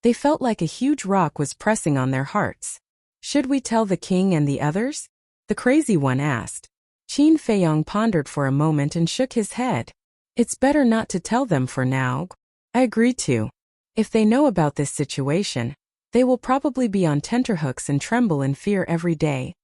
they felt like a huge rock was pressing on their hearts. "Should we tell the king and the others?" the crazy one asked. Qin Feiyong pondered for a moment and shook his head. "It's better not to tell them for now." "I agree to. If they know about this situation, they will probably be on tenterhooks and tremble in fear every day.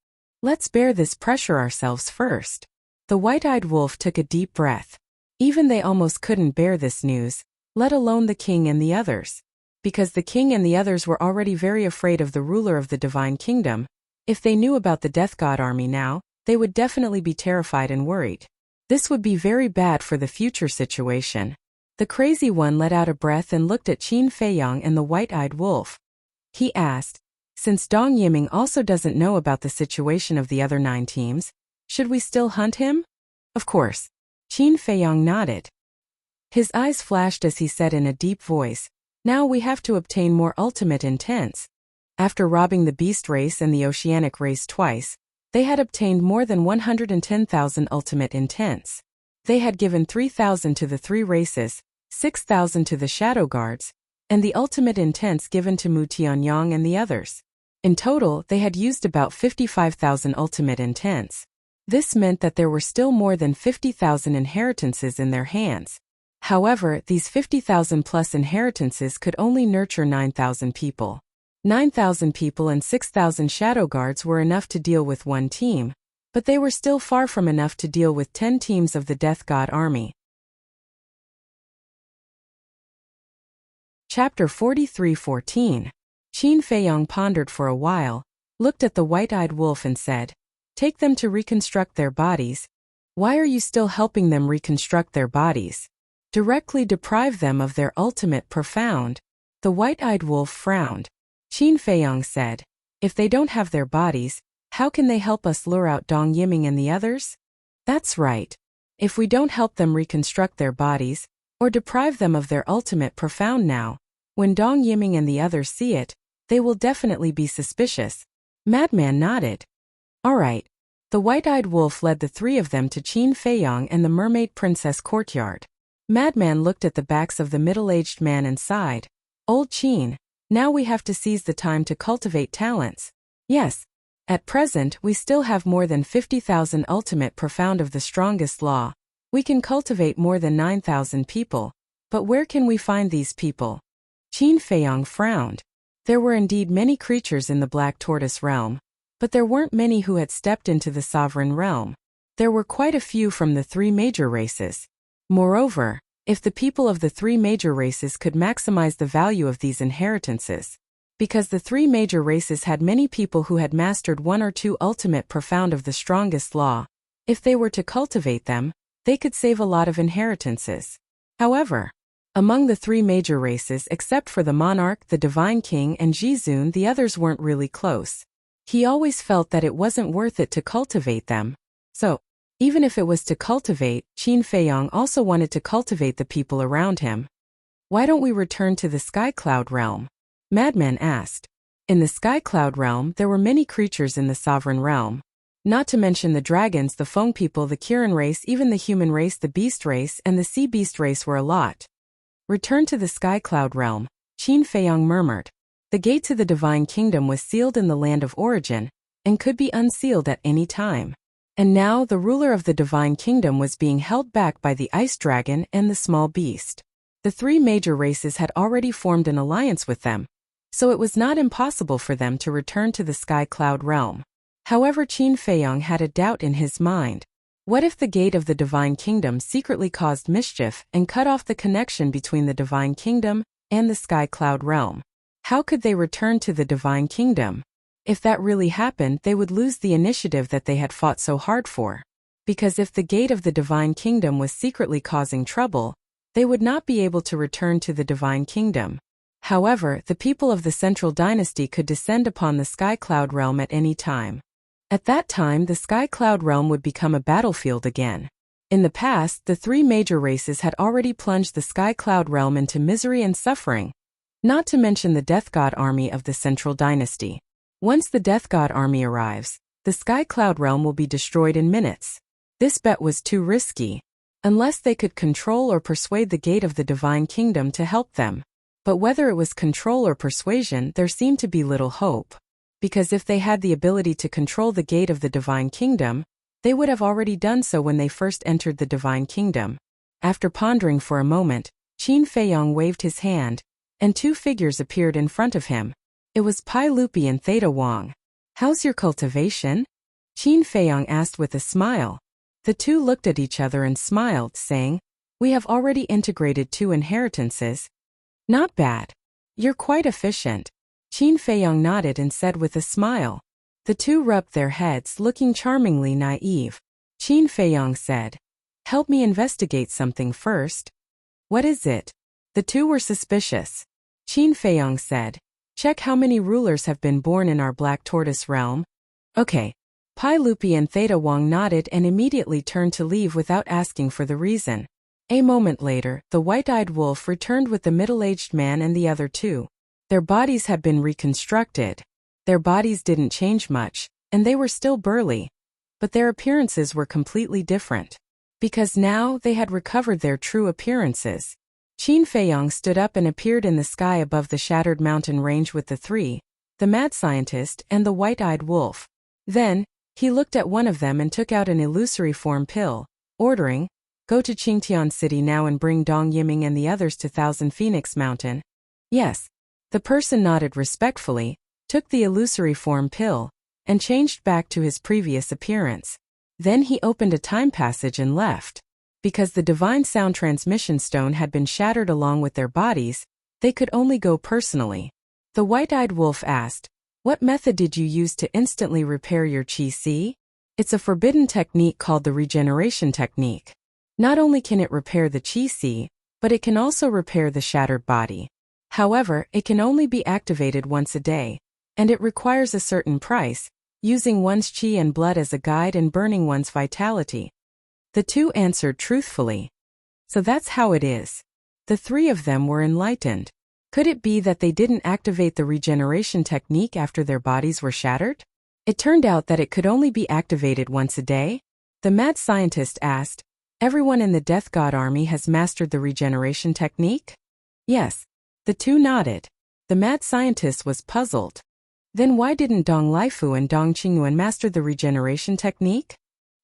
Let's bear this pressure ourselves first." The white-eyed wolf took a deep breath. Even they almost couldn't bear this news, let alone the king and the others. Because the king and the others were already very afraid of the ruler of the divine kingdom. If they knew about the Death God army now, they would definitely be terrified and worried. This would be very bad for the future situation. The crazy one let out a breath and looked at Qin Feiyang and the white-eyed wolf. He asked, since Dong Yiming also doesn't know about the situation of the other 9 teams, should we still hunt him? Of course. Qin Feiyang nodded. His eyes flashed as he said in a deep voice, now we have to obtain more ultimate intents. After robbing the beast race and the oceanic race twice, they had obtained more than 110,000 ultimate intents. They had given 3,000 to the 3 races, 6,000 to the Shadow Guards, and the ultimate intents given to Mu Tianyang and the others. In total, they had used about 55,000 ultimate intents. This meant that there were still more than 50,000 inheritances in their hands. However, these 50,000 plus inheritances could only nurture 9,000 people. 9,000 people and 6,000 Shadow Guards were enough to deal with 1 team, but they were still far from enough to deal with 10 teams of the Death God Army. Chapter 43:14. Qin Feiyang pondered for a while, looked at the white-eyed wolf and said, take them to reconstruct their bodies. Why are you still helping them reconstruct their bodies? Directly deprive them of their ultimate profound. The white-eyed wolf frowned. Qin Feiyang said, if they don't have their bodies, how can they help us lure out Dong Yiming and the others? That's right. If we don't help them reconstruct their bodies, or deprive them of their ultimate profound now, when Dong Yiming and the others see it, they will definitely be suspicious. Madman nodded. All right. The white-eyed wolf led the 3 of them to Qin Feiyang and the mermaid princess courtyard. Madman looked at the backs of the middle-aged man and sighed. Old Qin, now we have to seize the time to cultivate talents. Yes. At present, we still have more than 50,000 ultimate profound of the strongest law. We can cultivate more than 9,000 people. But where can we find these people? Qin Feiyang frowned. There were indeed many creatures in the Black Tortoise realm, but there weren't many who had stepped into the sovereign realm. There were quite a few from the 3 major races. Moreover, if the people of the 3 major races could maximize the value of these inheritances, because the 3 major races had many people who had mastered 1 or 2 ultimate profound of the strongest law, if they were to cultivate them, they could save a lot of inheritances. However, among the 3 major races except for the monarch, the divine king and Jizun, the others weren't really close. He always felt that it wasn't worth it to cultivate them. So, even if it was to cultivate, Qin Feiyang also wanted to cultivate the people around him. Why don't we return to the Sky Cloud realm? Madman asked. In the Sky Cloud realm there were many creatures in the sovereign realm. Not to mention the dragons, the Feng people, the Kirin race, even the human race, the beast race, and the sea beast race were a lot. Return to the Sky Cloud realm, Qin Feiyang murmured. The gate to the divine kingdom was sealed in the land of origin, and could be unsealed at any time. And now the ruler of the divine kingdom was being held back by the ice dragon and the small beast. The 3 major races had already formed an alliance with them, so it was not impossible for them to return to the Sky Cloud realm. However, Qin Feiyang had a doubt in his mind. What if the gate of the divine kingdom secretly caused mischief and cut off the connection between the divine kingdom and the Sky Cloud realm? How could they return to the divine kingdom? If that really happened, they would lose the initiative that they had fought so hard for. Because if the gate of the divine kingdom was secretly causing trouble, they would not be able to return to the divine kingdom. However, the people of the Central Dynasty could descend upon the Sky Cloud realm at any time. At that time, the Sky Cloud realm would become a battlefield again. In the past, the 3 major races had already plunged the Sky Cloud realm into misery and suffering, not to mention the Death God army of the Central Dynasty. Once the Death God army arrives, the Sky Cloud realm will be destroyed in minutes. This bet was too risky, unless they could control or persuade the gate of the divine kingdom to help them. But whether it was control or persuasion, there seemed to be little hope. Because if they had the ability to control the gate of the divine kingdom, they would have already done so when they first entered the divine kingdom. After pondering for a moment, Qin Feiyang waved his hand, and 2 figures appeared in front of him. It was Pai Lupi and Theta Wang. How's your cultivation? Qin Feiyang asked with a smile. The 2 looked at each other and smiled, saying, we have already integrated 2 inheritances. Not bad. You're quite efficient. Qin Feiyang nodded and said with a smile. The 2 rubbed their heads, looking charmingly naive. Qin Feiyang said, Help me investigate something first. What is it? The two were suspicious. Qin Feiyong said, check how many rulers have been born in our Black Tortoise realm. Okay. Pai Lupi and Theta Wang nodded and immediately turned to leave without asking for the reason. A moment later, the white-eyed wolf returned with the middle-aged man and the other two. Their bodies had been reconstructed. Their bodies didn't change much, and they were still burly. But their appearances were completely different. Because now they had recovered their true appearances. Qin Feiyong stood up and appeared in the sky above the shattered mountain range with the three, the mad scientist and the white-eyed wolf. Then, he looked at one of them and took out an illusory form pill, ordering, go to Qingtian City now and bring Dong Yiming and the others to Thousand Phoenix Mountain. Yes. The person nodded respectfully, took the illusory form pill, and changed back to his previous appearance. Then he opened a time passage and left. Because the divine sound transmission stone had been shattered along with their bodies, they could only go personally. The white-eyed wolf asked, what method did you use to instantly repair your qi? It's a forbidden technique called the regeneration technique. Not only can it repair the qi, but it can also repair the shattered body. However, it can only be activated once a day, and it requires a certain price, using one's qi and blood as a guide and burning one's vitality. The two answered truthfully. So that's how it is. The three of them were enlightened. Could it be that they didn't activate the regeneration technique after their bodies were shattered? It turned out that it could only be activated once a day? The mad scientist asked, everyone in the Death God army has mastered the regeneration technique? Yes. The two nodded. The mad scientist was puzzled. Then why didn't Dong Laifu and Dong Qingyuan master the regeneration technique?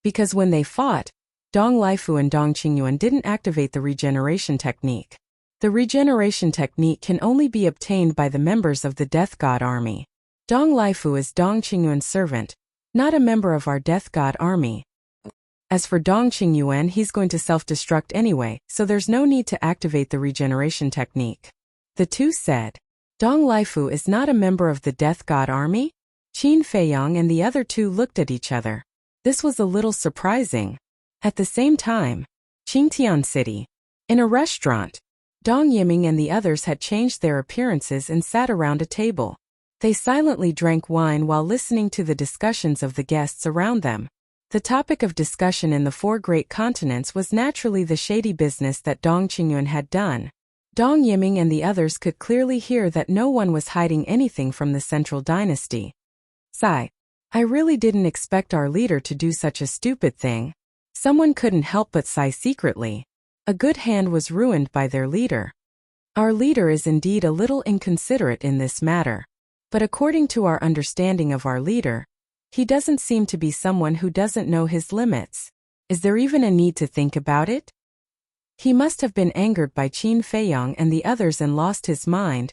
Because when they fought, Dong Laifu and Dong Qingyuan didn't activate the regeneration technique. The regeneration technique can only be obtained by the members of the Death God army. Dong Laifu is Dong Qingyuan's servant, not a member of our Death God army. As for Dong Qingyuan, he's going to self-destruct anyway, so there's no need to activate the regeneration technique. The two said, Dong Laifu is not a member of the Death God army? Qin Feiyong and the other two looked at each other. This was a little surprising. At the same time, Qingtian City. In a restaurant, Dong Yiming and the others had changed their appearances and sat around a table. They silently drank wine while listening to the discussions of the guests around them. The topic of discussion in the four great continents was naturally the shady business that Dong Qingyuan had done. Dong Yiming and the others could clearly hear that no one was hiding anything from the central dynasty. Sigh. I really didn't expect our leader to do such a stupid thing. Someone couldn't help but sigh secretly. A good hand was ruined by their leader. Our leader is indeed a little inconsiderate in this matter. But according to our understanding of our leader, he doesn't seem to be someone who doesn't know his limits. Is there even a need to think about it? He must have been angered by Qin Feiyong and the others and lost his mind.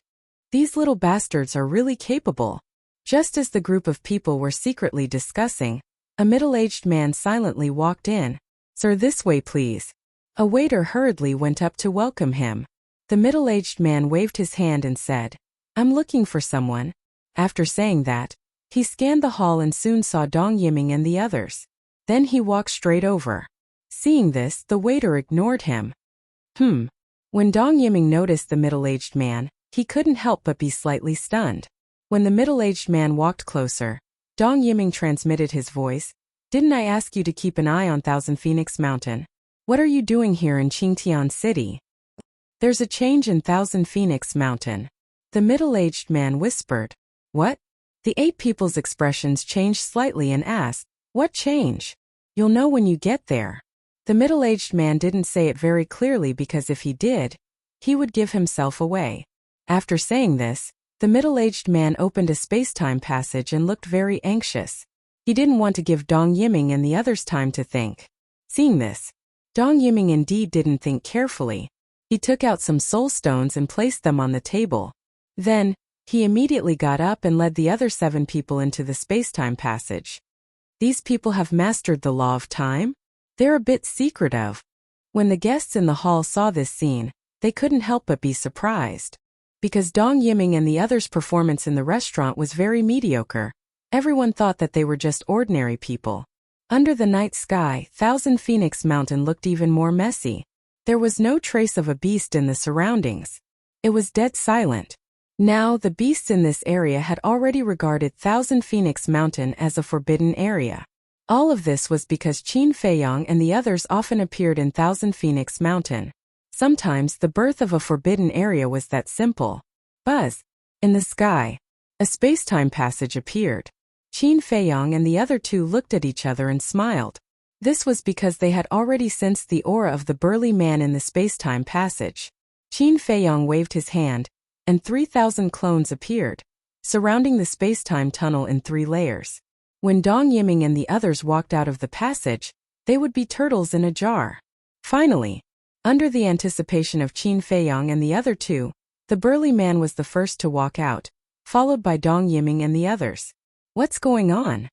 These little bastards are really capable. Just as the group of people were secretly discussing, a middle-aged man silently walked in. Sir, this way please. A waiter hurriedly went up to welcome him. The middle-aged man waved his hand and said, I'm looking for someone. After saying that, he scanned the hall and soon saw Dong Yiming and the others. Then he walked straight over. Seeing this, the waiter ignored him. When Dong Yiming noticed the middle-aged man, he couldn't help but be slightly stunned. When the middle-aged man walked closer, Dong Yiming transmitted his voice. Didn't I ask you to keep an eye on Thousand Phoenix Mountain? What are you doing here in Qingtian City? There's a change in Thousand Phoenix Mountain. The middle-aged man whispered. What? The eight people's expressions changed slightly and asked, what change? You'll know when you get there. The middle-aged man didn't say it very clearly because if he did, he would give himself away. After saying this, the middle-aged man opened a space-time passage and looked very anxious. He didn't want to give Dong Yiming and the others time to think. Seeing this, Dong Yiming indeed didn't think carefully. He took out some soul stones and placed them on the table. Then, he immediately got up and led the other 7 people into the space-time passage. These people have mastered the law of time? They're a bit secretive. When the guests in the hall saw this scene, they couldn't help but be surprised. Because Dong Yiming and the others' performance in the restaurant was very mediocre, everyone thought that they were just ordinary people. Under the night sky, Thousand Phoenix Mountain looked even more messy. There was no trace of a beast in the surroundings. It was dead silent. Now, the beasts in this area had already regarded Thousand Phoenix Mountain as a forbidden area. All of this was because Qin Feiyang and the others often appeared in Thousand Phoenix Mountain. Sometimes the birth of a forbidden area was that simple. Buzz. In the sky, a spacetime passage appeared. Qin Feiyang and the other two looked at each other and smiled. This was because they had already sensed the aura of the burly man in the spacetime passage. Qin Feiyang waved his hand, and 3,000 clones appeared, surrounding the spacetime tunnel in 3 layers. When Dong Yiming and the others walked out of the passage, they would be turtles in a jar. Finally, under the anticipation of Qin Feiyang and the other two, the burly man was the first to walk out, followed by Dong Yiming and the others. What's going on?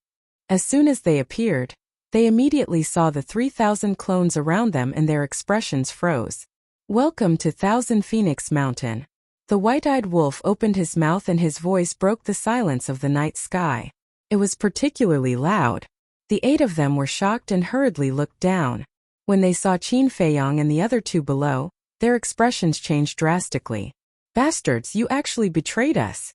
As soon as they appeared, they immediately saw the 3,000 clones around them and their expressions froze. Welcome to Thousand Phoenix Mountain. The white-eyed wolf opened his mouth and his voice broke the silence of the night sky. It was particularly loud. The 8 of them were shocked and hurriedly looked down. When they saw Qin Feiyang and the other two below, their expressions changed drastically. Bastards, you actually betrayed us.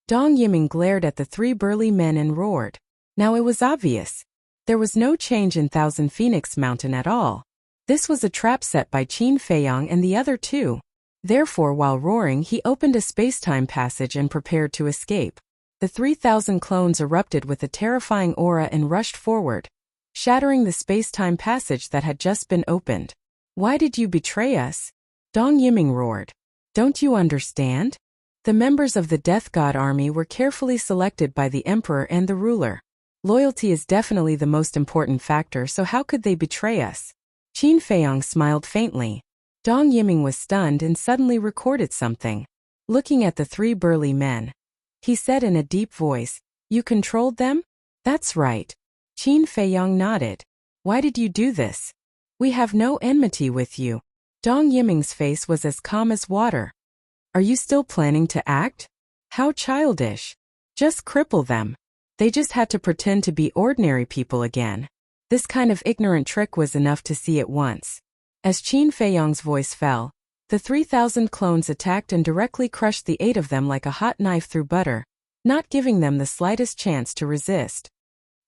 Dong Yiming glared at the 3 burly men and roared. Now it was obvious. There was no change in Thousand Phoenix Mountain at all. This was a trap set by Qin Feiyang and the other two. Therefore, while roaring, he opened a spacetime passage and prepared to escape. The 3,000 clones erupted with a terrifying aura and rushed forward, shattering the spacetime passage that had just been opened. Why did you betray us? Dong Yiming roared. Don't you understand? The members of the Death God army were carefully selected by the Emperor and the ruler. Loyalty is definitely the most important factor, so how could they betray us? Qin Feiyang smiled faintly. Dong Yiming was stunned and suddenly recorded something. Looking at the 3 burly men, he said in a deep voice, "You controlled them?" "That's right." Qin Feiyang nodded. "Why did you do this?" "We have no enmity with you." Dong Yiming's face was as calm as water. "Are you still planning to act? How childish. Just cripple them." They just had to pretend to be ordinary people again. This kind of ignorant trick was enough to see at once. As Qin Feiyang's voice fell, the 3,000 clones attacked and directly crushed the 8 of them like a hot knife through butter, not giving them the slightest chance to resist.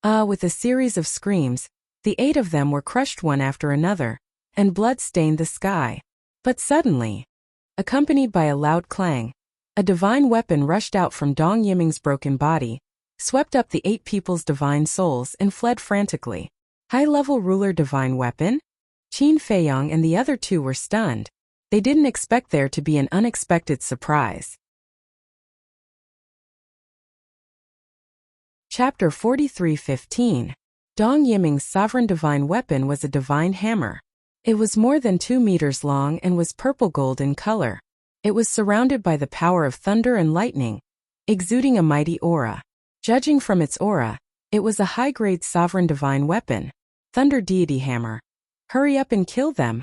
With a series of screams, the 8 of them were crushed one after another, and blood stained the sky. But suddenly, accompanied by a loud clang, a divine weapon rushed out from Dong Yiming's broken body, swept up the 8 people's divine souls and fled frantically. High-level ruler divine weapon? Qin Feiyang and the other two were stunned. They didn't expect there to be an unexpected surprise. Chapter 43:15. Dong Yiming's sovereign divine weapon was a divine hammer. It was more than 2 meters long and was purple-gold in color. It was surrounded by the power of thunder and lightning, exuding a mighty aura. Judging from its aura, it was a high-grade sovereign divine weapon. Thunder Deity Hammer. Hurry up and kill them.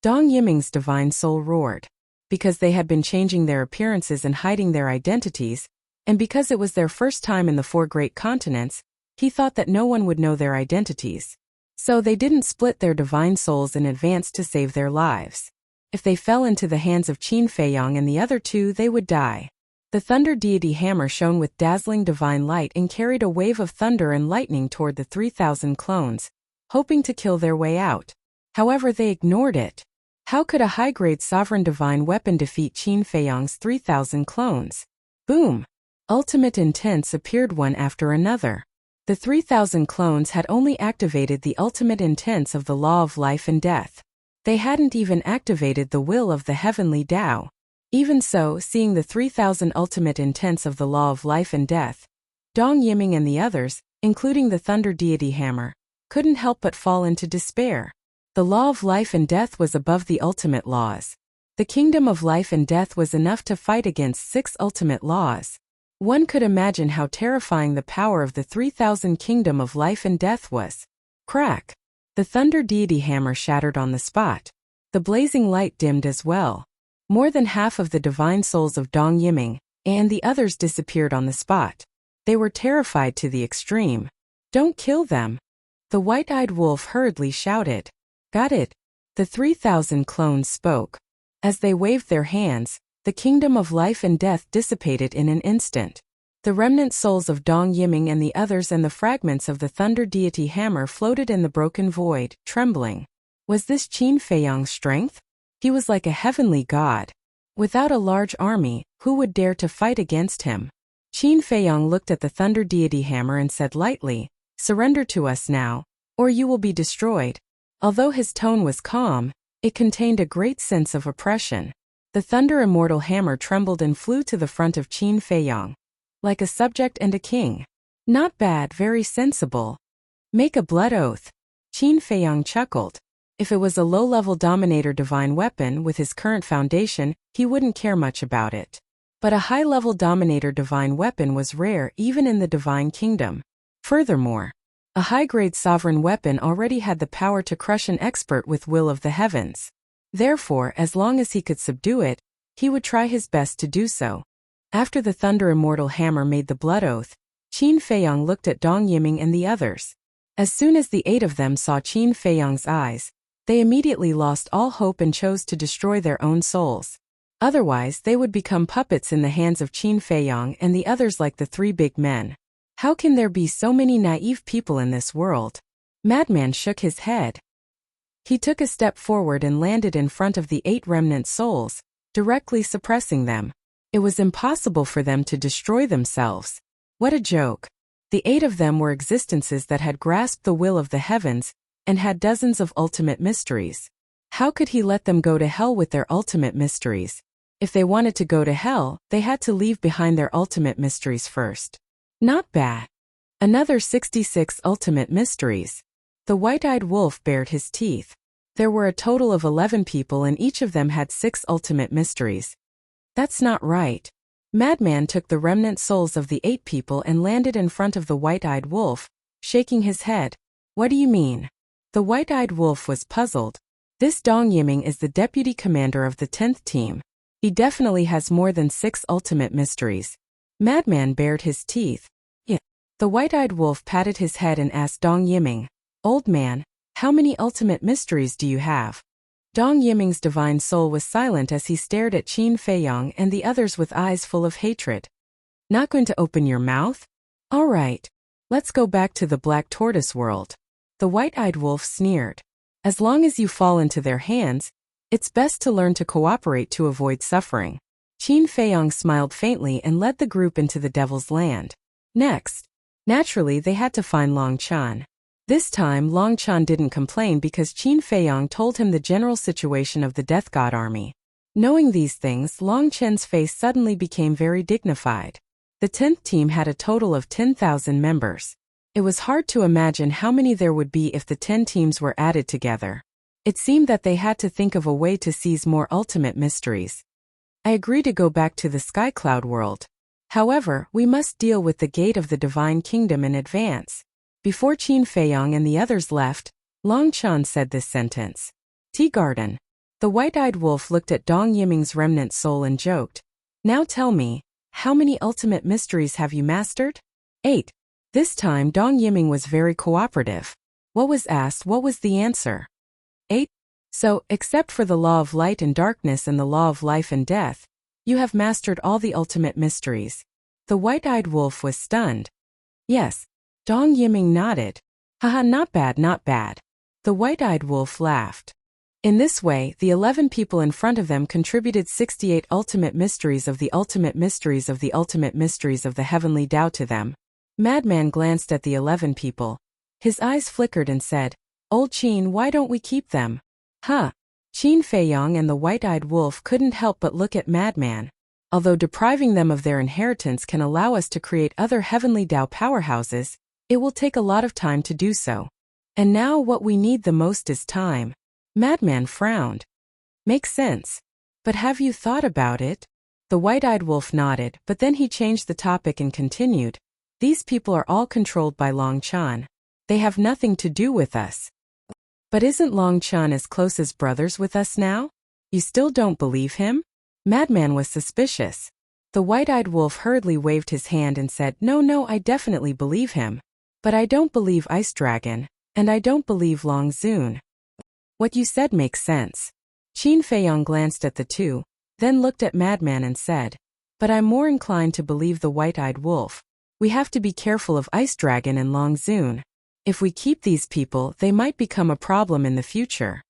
Dong Yiming's divine soul roared. Because they had been changing their appearances and hiding their identities, and because it was their first time in the 4 great continents, he thought that no one would know their identities. So they didn't split their divine souls in advance to save their lives. If they fell into the hands of Qin Feiyang and the other two, they would die. The Thunder Deity Hammer shone with dazzling divine light and carried a wave of thunder and lightning toward the 3,000 clones, hoping to kill their way out. However, they ignored it. How could a high-grade sovereign divine weapon defeat Qin Feiyang's 3,000 clones? Boom! Ultimate intents appeared one after another. The 3,000 clones had only activated the ultimate intents of the law of life and death. They hadn't even activated the will of the heavenly Tao. Even so, seeing the 3,000 ultimate intents of the law of life and death, Dong Yiming and the others, including the Thunder Deity Hammer, couldn't help but fall into despair. The law of life and death was above the ultimate laws. The kingdom of life and death was enough to fight against 6 ultimate laws. One could imagine how terrifying the power of the 3,000 kingdom of life and death was. Crack! The Thunder Deity Hammer shattered on the spot. The blazing light dimmed as well. More than half of the divine souls of Dong Yiming and the others disappeared on the spot. They were terrified to the extreme. Don't kill them. The white-eyed wolf hurriedly shouted. Got it. The 3,000 clones spoke. As they waved their hands, the kingdom of life and death dissipated in an instant. The remnant souls of Dong Yiming and the others and the fragments of the thunder deity hammer floated in the broken void, trembling. Was this Qin Feiyang's strength? He was like a heavenly god. Without a large army, who would dare to fight against him? Qin Feiyang looked at the thunder deity hammer and said lightly, "Surrender to us now, or you will be destroyed." Although his tone was calm, it contained a great sense of oppression. The thunder immortal hammer trembled and flew to the front of Qin Feiyang. Like a subject and a king. Not bad, very sensible. Make a blood oath. Qin Feiyang chuckled. If it was a low-level dominator divine weapon with his current foundation, he wouldn't care much about it. But a high-level dominator divine weapon was rare even in the divine kingdom. Furthermore, a high-grade sovereign weapon already had the power to crush an expert with will of the heavens. Therefore, as long as he could subdue it, he would try his best to do so. After the thunder immortal hammer made the blood oath, Qin Feiyang looked at Dong Yiming and the others. As soon as the 8 of them saw Qin Feiyang's eyes, they immediately lost all hope and chose to destroy their own souls. Otherwise, they would become puppets in the hands of Qin Feiyang and the others like the 3 big men. How can there be so many naive people in this world? Madman shook his head. He took a step forward and landed in front of the 8 remnant souls, directly suppressing them. It was impossible for them to destroy themselves. What a joke. The 8 of them were existences that had grasped the will of the heavens and had dozens of ultimate mysteries. How could he let them go to hell with their ultimate mysteries? If they wanted to go to hell, they had to leave behind their ultimate mysteries first. Not bad. Another 66 ultimate mysteries. The white-eyed wolf bared his teeth. There were a total of 11 people and each of them had 6 ultimate mysteries. That's not right. Madman took the remnant souls of the 8 people and landed in front of the white-eyed wolf, shaking his head. What do you mean? The white-eyed wolf was puzzled. This Dong Yiming is the deputy commander of the 10th team. He definitely has more than 6 ultimate mysteries. Madman bared his teeth. Yeah. The white-eyed wolf patted his head and asked Dong Yiming, "Old man, how many ultimate mysteries do you have?" Dong Yiming's divine soul was silent as he stared at Qin Feiyang and the others with eyes full of hatred. Not going to open your mouth? All right. Let's go back to the black tortoise world. The white-eyed wolf sneered. As long as you fall into their hands, it's best to learn to cooperate to avoid suffering. Qin Feiyang smiled faintly and led the group into the Devil's Land. Next, naturally they had to find Long Chan. This time Long Chan didn't complain because Qin Feiyang told him the general situation of the Death God army. Knowing these things, Long Chen's face suddenly became very dignified. The 10th team had a total of 10,000 members. It was hard to imagine how many there would be if the 10 teams were added together. It seemed that they had to think of a way to seize more ultimate mysteries. I agree to go back to the Sky Cloud world. However, we must deal with the gate of the Divine Kingdom in advance. Before Qin Feiyang and the others left, Long Chan said this sentence. Tea Garden. The white-eyed wolf looked at Dong Yiming's remnant soul and joked. Now tell me, how many ultimate mysteries have you mastered? 8. This time Dong Yiming was very cooperative. What was asked, what was the answer? 8. So, except for the law of light and darkness and the law of life and death, you have mastered all the ultimate mysteries. The white-eyed wolf was stunned. Yes. Dong Yiming nodded. Haha, not bad, not bad. The white-eyed wolf laughed. In this way, the 11 people in front of them contributed 68 ultimate mysteries of the ultimate mysteries of the ultimate mysteries of the heavenly Tao to them. Madman glanced at the 11 people. His eyes flickered and said, Old Qin, why don't we keep them? Huh. Qin Feiyang and the white-eyed wolf couldn't help but look at Madman. Although depriving them of their inheritance can allow us to create other heavenly Tao powerhouses, it will take a lot of time to do so. And now what we need the most is time. Madman frowned. Makes sense. But have you thought about it? The white-eyed wolf nodded, but then he changed the topic and continued. These people are all controlled by Long Chan. They have nothing to do with us. But isn't Long Chan as close as brothers with us now? You still don't believe him? Madman was suspicious. The white-eyed wolf hurriedly waved his hand and said, No, I definitely believe him. But I don't believe Ice Dragon, And I don't believe Long Zun. What you said makes sense. Qin Feiyong glanced at the two, then looked at Madman and said, but I'm more inclined to believe the white-eyed wolf. We have to be careful of Ice Dragon and Long Zun. If we keep these people, they might become a problem in the future.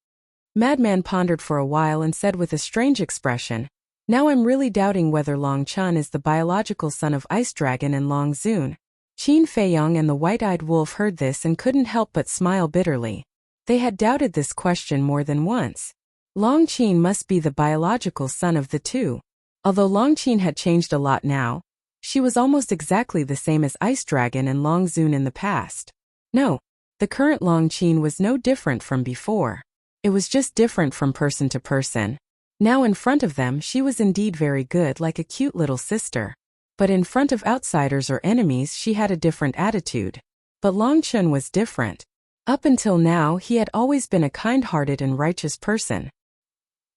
Madman pondered for a while and said with a strange expression, now I'm really doubting whether Long Chun is the biological son of Ice Dragon and Long Zun. Qin Feiyong and the white-eyed wolf heard this and couldn't help but smile bitterly. They had doubted this question more than once. Long Qin must be the biological son of the two. Although Long Qin had changed a lot now, she was almost exactly the same as Ice Dragon and Long Zun in the past. No, the current Long Qin was no different from before. It was just different from person to person. Now in front of them she was indeed very good, like a cute little sister. But in front of outsiders or enemies she had a different attitude. But Long Chun was different. Up until now he had always been a kind-hearted and righteous person.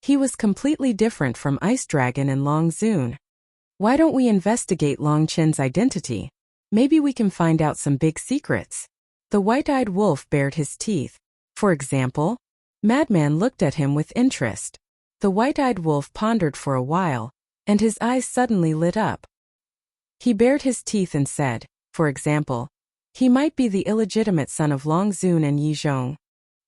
He was completely different from Ice Dragon and Long Zun. Why don't we investigate Long Chin's identity? Maybe we can find out some big secrets. The white-eyed wolf bared his teeth. For example, Madman looked at him with interest. The white-eyed wolf pondered for a while, and his eyes suddenly lit up. He bared his teeth and said, for example, he might be the illegitimate son of Long Zun and Yi Zhong.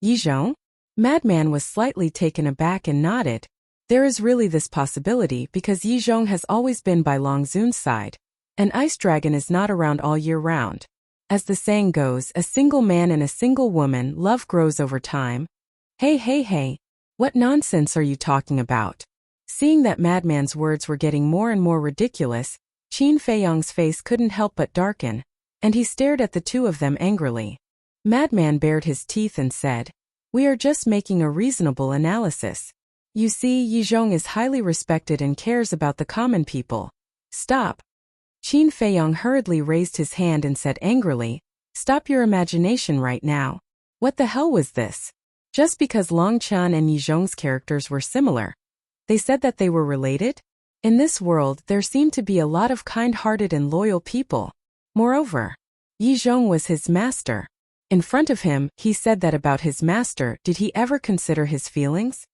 Yi Zhong? Madman was slightly taken aback and nodded. There is really this possibility because Yi Zhong has always been by Long Zun's side, and Ice Dragon is not around all year round. As the saying goes, a single man and a single woman, love grows over time. Hey, what nonsense are you talking about? Seeing that Madman's words were getting more and more ridiculous, Qin Feiyong's face couldn't help but darken, and he stared at the two of them angrily. Madman bared his teeth and said, we are just making a reasonable analysis. You see, Yi Zhong is highly respected and cares about the common people. Stop. Qin Feiyong hurriedly raised his hand and said angrily, stop your imagination right now. What the hell was this? Just because Long Chun and Yi Zhong's characters were similar, they said that they were related? In this world, there seemed to be a lot of kind-hearted and loyal people. Moreover, Yi Zhong was his master. In front of him, he said that about his master. Did he ever consider his feelings?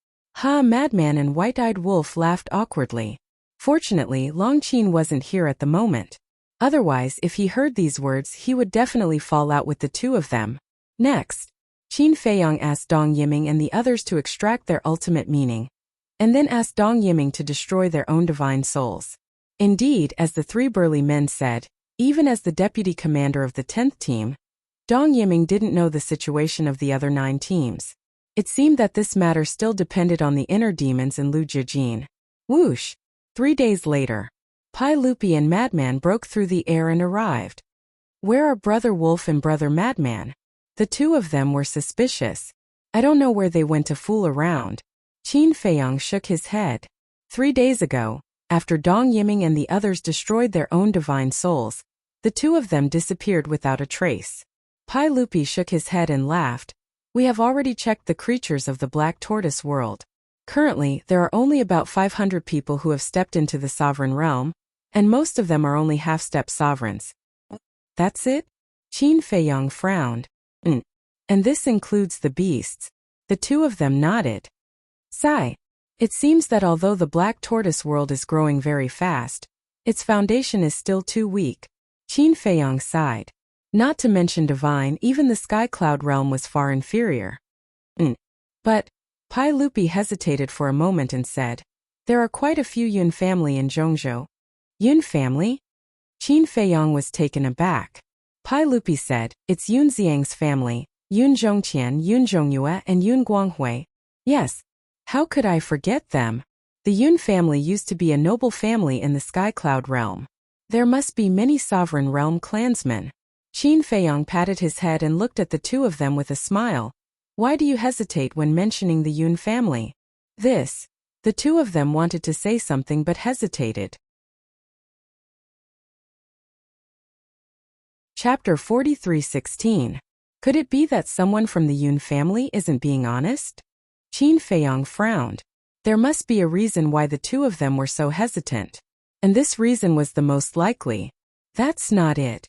Madman and white-eyed wolf laughed awkwardly. Fortunately, Long Qin wasn't here at the moment. Otherwise, if he heard these words, he would definitely fall out with the two of them. Next, Qin Feiyong asked Dong Yiming and the others to extract their ultimate meaning, and then asked Dong Yiming to destroy their own divine souls. Indeed, as the three burly men said, even as the deputy commander of the 10th team, Dong Yiming didn't know the situation of the other 9 teams. It seemed that this matter still depended on the inner demons in Lu Jijin. Whoosh! 3 days later, Pai Lupi and Madman broke through the air and arrived. Where are Brother Wolf and Brother Madman? The two of them were suspicious. I don't know where they went to fool around. Qin Feiyong shook his head. 3 days ago, after Dong Yiming and the others destroyed their own divine souls, the two of them disappeared without a trace. Pai Lupi shook his head and laughed. We have already checked the creatures of the Black Tortoise world. Currently, there are only about 500 people who have stepped into the sovereign realm, and most of them are only half-step sovereigns. That's it? Qin Feiyong frowned. And this includes the beasts. The two of them nodded. Sigh. It seems that although the Black Tortoise world is growing very fast, its foundation is still too weak. Qin Feiyong sighed. Not to mention divine, even the Sky Cloud realm was far inferior. But, Pai Lupi hesitated for a moment and said, there are quite a few Yun family in Zhongzhou. Yun family? Qin Feiyong was taken aback. Pai Lupi said, it's Yun Xiang's family, Yun Zhongqian, Yun Zhongyue, and Yun Guanghui. Yes. How could I forget them? The Yun family used to be a noble family in the Sky Cloud realm. There must be many sovereign realm clansmen. Qin Feiyong patted his head and looked at the two of them with a smile. Why do you hesitate when mentioning the Yun family? The two of them wanted to say something but hesitated. Chapter 43:16. Could it be that someone from the Yun family isn't being honest? Qin Feiyong frowned. There must be a reason why the two of them were so hesitant. And this reason was the most likely. That's not it.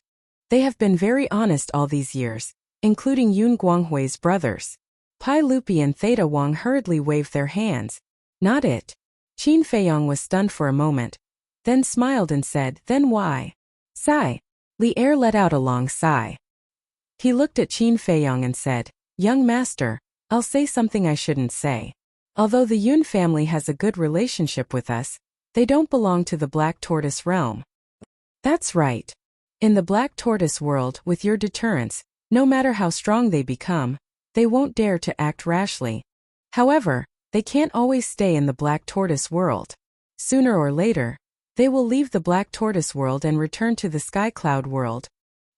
They have been very honest all these years. including Yun Guanghui's brothers. Pai Lupi and Theta Wang hurriedly waved their hands. Not it. Qin Feiyong was stunned for a moment, then smiled and said, then why? Sigh. Li Er let out a long sigh. He looked at Qin Feiyong and said, young master, I'll say something I shouldn't say. Although the Yun family has a good relationship with us, they don't belong to the Black Tortoise realm. That's right. In the Black Tortoise world, with your deterrence, no matter how strong they become, they won't dare to act rashly. However, they can't always stay in the Black Tortoise world. Sooner or later, they will leave the Black Tortoise world and return to the Sky Cloud world.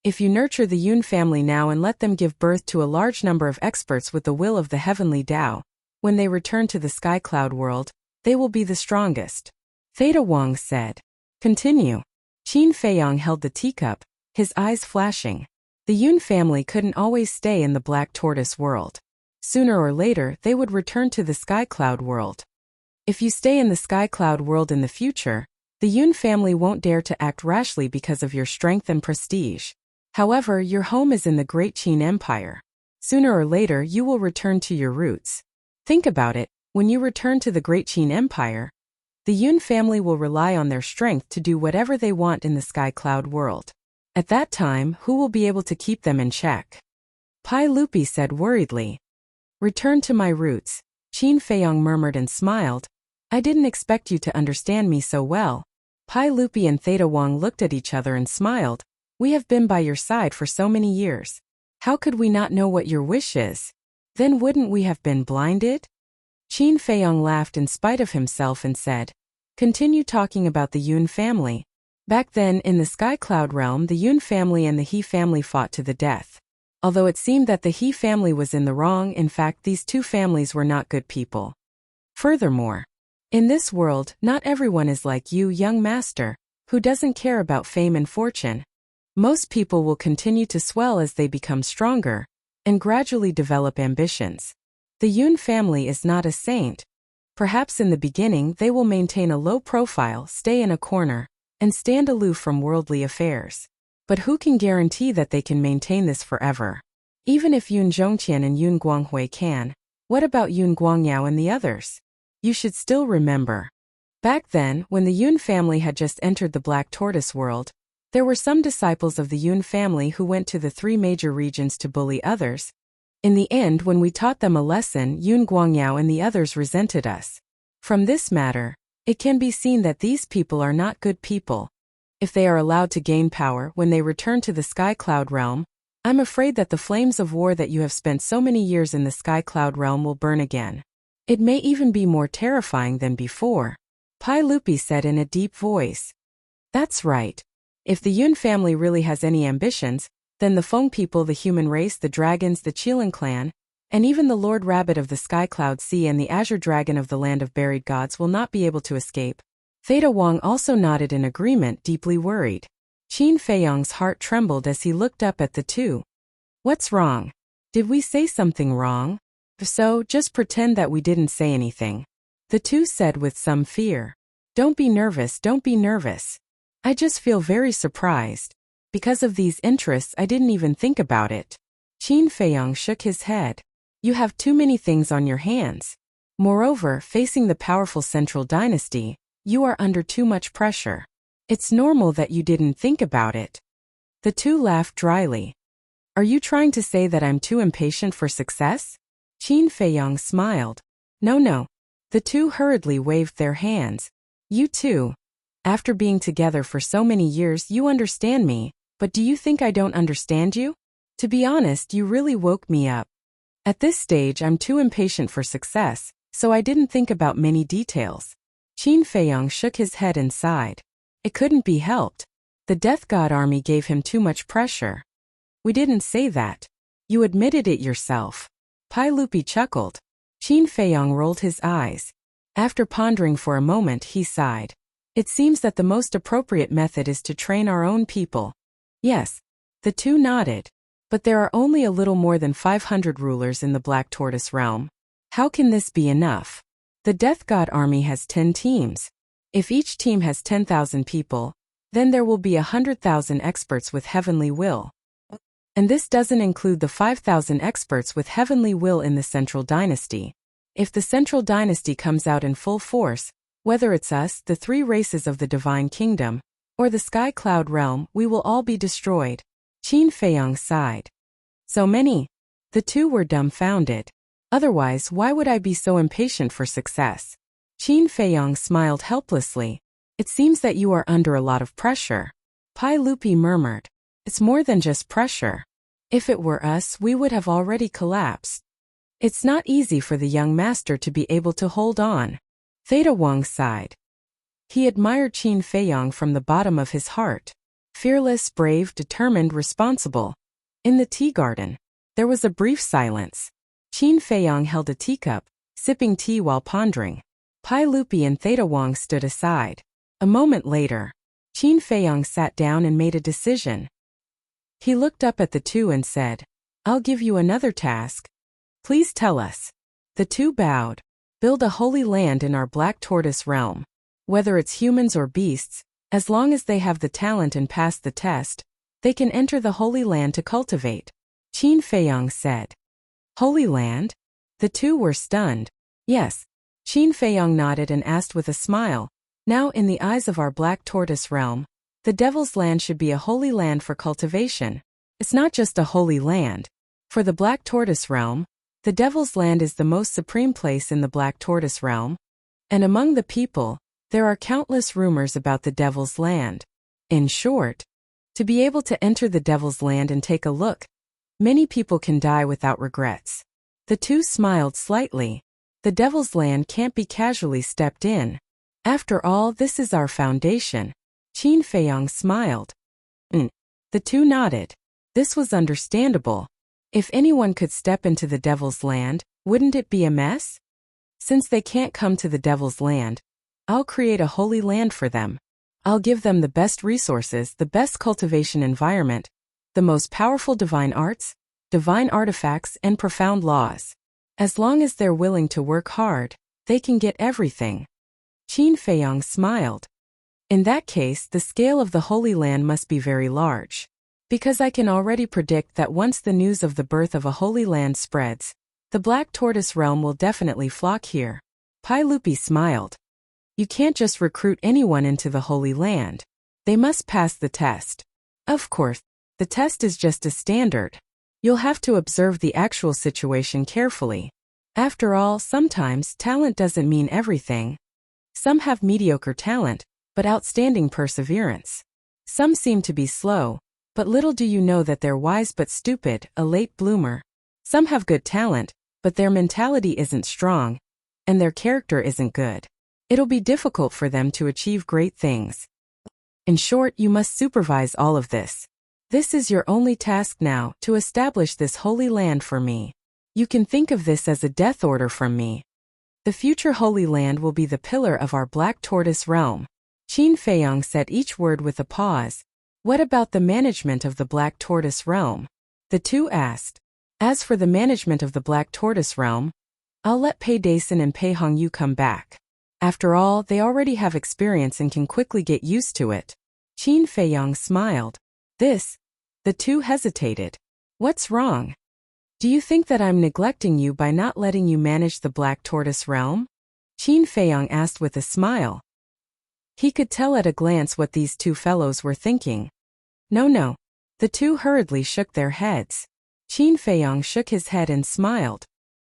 If you nurture the Yun family now and let them give birth to a large number of experts with the will of the heavenly Tao, when they return to the Sky Cloud world, they will be the strongest. Theta Wang said. Continue. Qin Feiyong held the teacup, his eyes flashing. The Yun family couldn't always stay in the Black Tortoise world. Sooner or later, they would return to the Sky Cloud world. If you stay in the Sky Cloud world in the future, the Yun family won't dare to act rashly because of your strength and prestige. However, your home is in the Great Qin Empire. Sooner or later, you will return to your roots. Think about it, when you return to the Great Qin Empire, the Yun family will rely on their strength to do whatever they want in the Sky Cloud world. At that time, who will be able to keep them in check? Pai Lupi said worriedly. Return to my roots, Qin Feiyong murmured and smiled. I didn't expect you to understand me so well. Pai Lupi and Theta Wang looked at each other and smiled. We have been by your side for so many years. How could we not know what your wish is? Then wouldn't we have been blinded? Qin Feiyong laughed in spite of himself and said, continue talking about the Yun family. Back then, in the Sky Cloud realm, the Yun family and the He family fought to the death. Although it seemed that the He family was in the wrong, in fact these two families were not good people. Furthermore, in this world, not everyone is like you, young master, who doesn't care about fame and fortune. Most people will continue to swell as they become stronger, and gradually develop ambitions. The Yun family is not a saint. Perhaps in the beginning they will maintain a low profile, stay in a corner, and stand aloof from worldly affairs. But who can guarantee that they can maintain this forever? Even if Yun Zhongqian and Yun Guanghui can, what about Yun Guangyao and the others? You should still remember. Back then, when the Yun family had just entered the Black Tortoise world, there were some disciples of the Yun family who went to the 3 major regions to bully others. In the end, when we taught them a lesson, Yun Guangyao and the others resented us. From this matter, it can be seen that these people are not good people. If they are allowed to gain power when they return to the Sky Cloud realm, I'm afraid that the flames of war that you have spent so many years in the Sky Cloud realm will burn again. It may even be more terrifying than before. Pai Lupi said in a deep voice. That's right. If the Yun family really has any ambitions, then the Feng people, the human race, the dragons, the Qilin clan, and even the Lord Rabbit of the Sky Cloud Sea and the Azure Dragon of the Land of Buried Gods will not be able to escape. Theta Wang also nodded in agreement, deeply worried. Qin Feiyong's heart trembled as he looked up at the two. What's wrong? Did we say something wrong? If so, just pretend that we didn't say anything. The two said with some fear. Don't be nervous, don't be nervous. I just feel very surprised. Because of these interests, I didn't even think about it. Qin Feiyong shook his head. You have too many things on your hands. Moreover, facing the powerful central dynasty, you are under too much pressure. It's normal that you didn't think about it. The two laughed dryly. Are you trying to say that I'm too impatient for success? Qin Feiyong smiled. No. The two hurriedly waved their hands. You too. After being together for so many years, you understand me, but do you think I don't understand you? To be honest, you really woke me up. At this stage, I'm too impatient for success, so I didn't think about many details. Qin Feiyong shook his head and sighed. It couldn't be helped. The Death God army gave him too much pressure. We didn't say that. You admitted it yourself. Pai Lupi chuckled. Qin Feiyong rolled his eyes. After pondering for a moment, he sighed. It seems that the most appropriate method is to train our own people. Yes. The two nodded. But there are only a little more than 500 rulers in the Black Tortoise realm. How can this be enough? The Death God army has 10 teams. If each team has 10,000 people, then there will be 100,000 experts with heavenly will. And this doesn't include the 5,000 experts with heavenly will in the Central Dynasty. If the Central Dynasty comes out in full force, whether it's us, the three races of the Divine Kingdom, or the Sky Cloud Realm, we will all be destroyed. Qin Feiyong sighed. So many? The two were dumbfounded. Otherwise, why would I be so impatient for success? Qin Feiyong smiled helplessly. It seems that you are under a lot of pressure. Pai Lupi murmured. It's more than just pressure. If it were us, we would have already collapsed. It's not easy for the young master to be able to hold on. Theta Wang sighed. He admired Qin Feiyong from the bottom of his heart. Fearless, brave, determined, responsible. In the tea garden, there was a brief silence. Qin Feiyong held a teacup, sipping tea while pondering. Pai Lupi and Theta Wang stood aside. A moment later, Qin Feiyong sat down and made a decision. He looked up at the two and said, I'll give you another task. Please tell us. The two bowed. Build a holy land in our Black Tortoise realm. Whether it's humans or beasts, as long as they have the talent and pass the test, they can enter the Holy Land to cultivate. Qin Feiyong said. Holy Land? The two were stunned. Yes. Qin Feiyong nodded and asked with a smile, Now in the eyes of our Black Tortoise realm, the Devil's Land should be a holy land for cultivation. It's not just a holy land. For the Black Tortoise realm, the Devil's Land is the most supreme place in the Black Tortoise realm. And among the people, there are countless rumors about the Devil's Land. In short, to be able to enter the Devil's Land and take a look, many people can die without regrets. The two smiled slightly. The Devil's Land can't be casually stepped in. After all, this is our foundation. Qin Feiyong smiled. The two nodded. This was understandable. If anyone could step into the Devil's Land, wouldn't it be a mess? Since they can't come to the Devil's Land, I'll create a holy land for them. I'll give them the best resources, the best cultivation environment, the most powerful divine arts, divine artifacts, and profound laws. As long as they're willing to work hard, they can get everything. Qin Feiyong smiled. In that case, the scale of the Holy Land must be very large. Because I can already predict that once the news of the birth of a Holy Land spreads, the Black Tortoise realm will definitely flock here. Pai Lupi smiled. You can't just recruit anyone into the Holy Land. They must pass the test. Of course, the test is just a standard. You'll have to observe the actual situation carefully. After all, sometimes talent doesn't mean everything. Some have mediocre talent, but outstanding perseverance. Some seem to be slow, but little do you know that they're wise but stupid, a late bloomer. Some have good talent, but their mentality isn't strong, and their character isn't good. It'll be difficult for them to achieve great things. In short, you must supervise all of this. This is your only task now, to establish this holy land for me. You can think of this as a death order from me. The future Holy Land will be the pillar of our Black Tortoise realm. Qin Feiyong said each word with a pause. What about the management of the Black Tortoise realm? The two asked. As for the management of the Black Tortoise realm, I'll let Pei Dason and Pei Hongyu come back. After all, they already have experience and can quickly get used to it. Qin Feiyong smiled. The two hesitated. What's wrong? Do you think that I'm neglecting you by not letting you manage the Black Tortoise realm? Qin Feiyong asked with a smile. He could tell at a glance what these two fellows were thinking. No. The two hurriedly shook their heads. Qin Feiyong shook his head and smiled.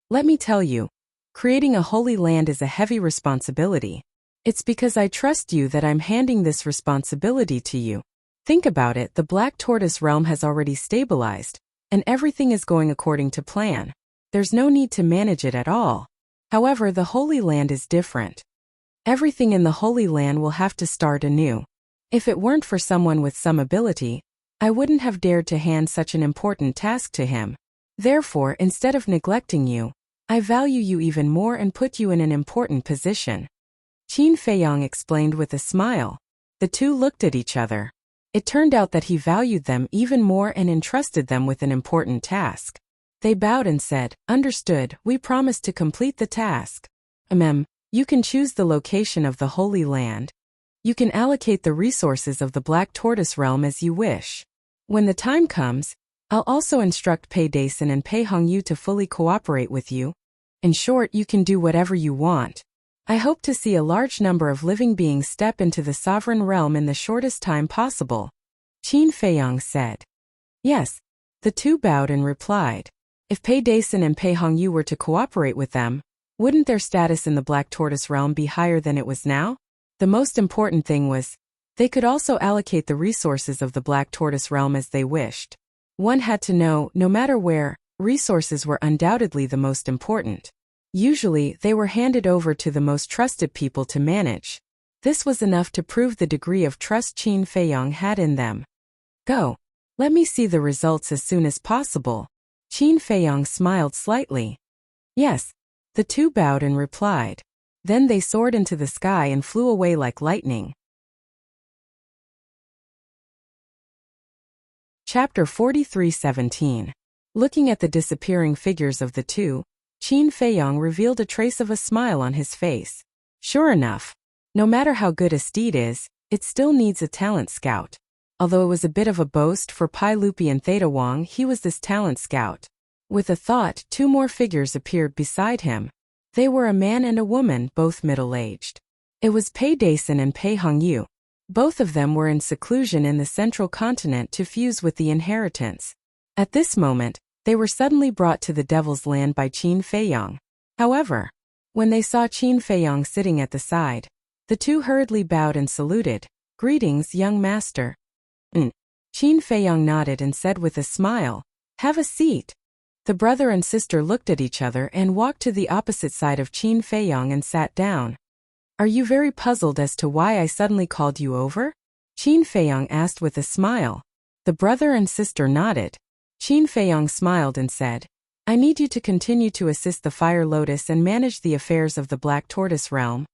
Let me tell you, creating a holy land is a heavy responsibility. It's because I trust you that I'm handing this responsibility to you. Think about it, the Black Tortoise realm has already stabilized, and everything is going according to plan. There's no need to manage it at all. However, the Holy Land is different. Everything in the Holy Land will have to start anew. If it weren't for someone with some ability, I wouldn't have dared to hand such an important task to him. Therefore, instead of neglecting you, I value you even more and put you in an important position. Qin Feiyong explained with a smile. The two looked at each other. It turned out that he valued them even more and entrusted them with an important task. They bowed and said, Understood, we promise to complete the task. You can choose the location of the Holy Land. You can allocate the resources of the Black Tortoise realm as you wish. When the time comes, I'll also instruct Pei Dason and Pei Hongyu to fully cooperate with you. In short, you can do whatever you want. I hope to see a large number of living beings step into the sovereign realm in the shortest time possible. Qin Feiyang said. Yes. The two bowed and replied. If Pei Dason and Pei Hongyu were to cooperate with them, wouldn't their status in the Black Tortoise realm be higher than it was now? The most important thing was, they could also allocate the resources of the Black Tortoise realm as they wished. One had to know, no matter where, resources were undoubtedly the most important. Usually, they were handed over to the most trusted people to manage. This was enough to prove the degree of trust Qin Feiyang had in them. Go. Let me see the results as soon as possible. Qin Feiyang smiled slightly. Yes. The two bowed and replied. Then they soared into the sky and flew away like lightning. Chapter 43:17. Looking at the disappearing figures of the two, Qin Feiyang revealed a trace of a smile on his face. Sure enough, no matter how good a steed is, it still needs a talent scout. Although it was a bit of a boast for Pai Lupi and Theta Wang, he was this talent scout. With a thought, two more figures appeared beside him. They were a man and a woman, both middle-aged. It was Pei Dason and Pei Hongyu. Both of them were in seclusion in the central continent to fuse with the inheritance. At this moment, they were suddenly brought to the Devil's Land by Qin Feiyang. However, when they saw Qin Feiyang sitting at the side, the two hurriedly bowed and saluted. Greetings, young master. Qin Feiyang nodded and said with a smile, have a seat. The brother and sister looked at each other and walked to the opposite side of Qin Feiyang and sat down. Are you very puzzled as to why I suddenly called you over? Qin Feiyang asked with a smile. The brother and sister nodded. Qin Feiyang smiled and said, I need you to continue to assist the Fire Lotus and manage the affairs of the Black Tortoise realm.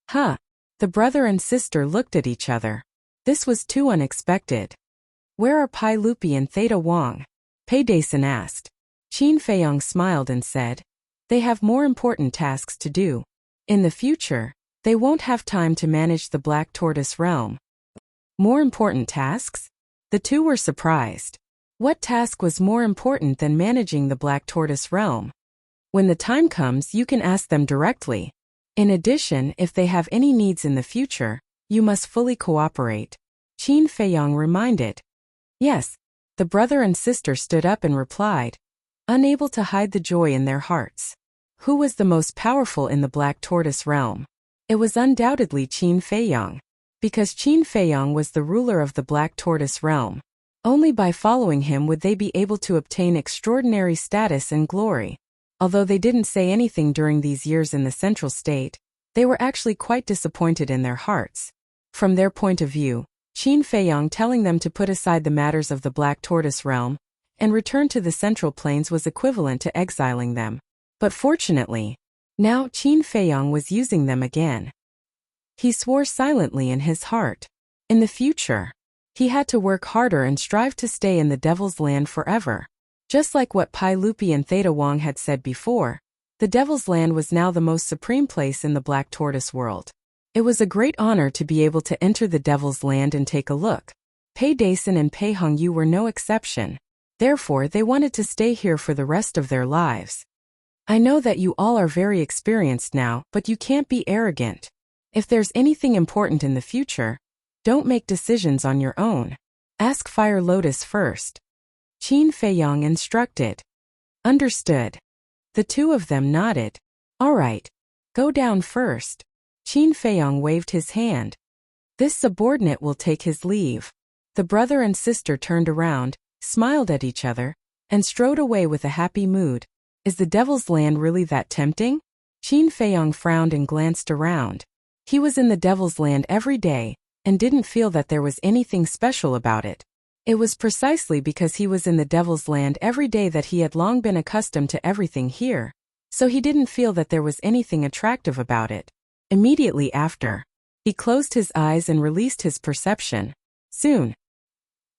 Huh. The brother and sister looked at each other. This was too unexpected. Where are Pai Lupi and Theta Wang? Pei Dason asked. Qin Feiyang smiled and said, they have more important tasks to do. In the future, they won't have time to manage the Black Tortoise realm. More important tasks? The two were surprised. What task was more important than managing the Black Tortoise realm? When the time comes, you can ask them directly. In addition, if they have any needs in the future, you must fully cooperate. Qin Feiyang reminded. Yes. The brother and sister stood up and replied, unable to hide the joy in their hearts. Who was the most powerful in the Black Tortoise realm? It was undoubtedly Qin Feiyang. Because Qin Feiyang was the ruler of the Black Tortoise realm. Only by following him would they be able to obtain extraordinary status and glory. Although they didn't say anything during these years in the central state, they were actually quite disappointed in their hearts. From their point of view, Qin Feiyang telling them to put aside the matters of the Black Tortoise realm and return to the Central Plains was equivalent to exiling them. But fortunately, now Qin Feiyang was using them again. He swore silently in his heart. In the future, he had to work harder and strive to stay in the Devil's Land forever. Just like what Pai Lupi and Theta Wang had said before, the Devil's Land was now the most supreme place in the Black Tortoise world. It was a great honor to be able to enter the Devil's Land and take a look. Pei Dason and Pei Hongyu were no exception. Therefore, they wanted to stay here for the rest of their lives. I know that you all are very experienced now, but you can't be arrogant. If there's anything important in the future, don't make decisions on your own. Ask Fire Lotus first. Qin Feiyang instructed. Understood. The two of them nodded. All right. Go down first. Qin Feiyang waved his hand. This subordinate will take his leave. The brother and sister turned around, smiled at each other, and strode away with a happy mood. Is the Devil's Land really that tempting? Qin Feiyang frowned and glanced around. He was in the Devil's Land every day, and didn't feel that there was anything special about it. It was precisely because he was in the Devil's Land every day that he had long been accustomed to everything here, so he didn't feel that there was anything attractive about it. Immediately after, he closed his eyes and released his perception. Soon,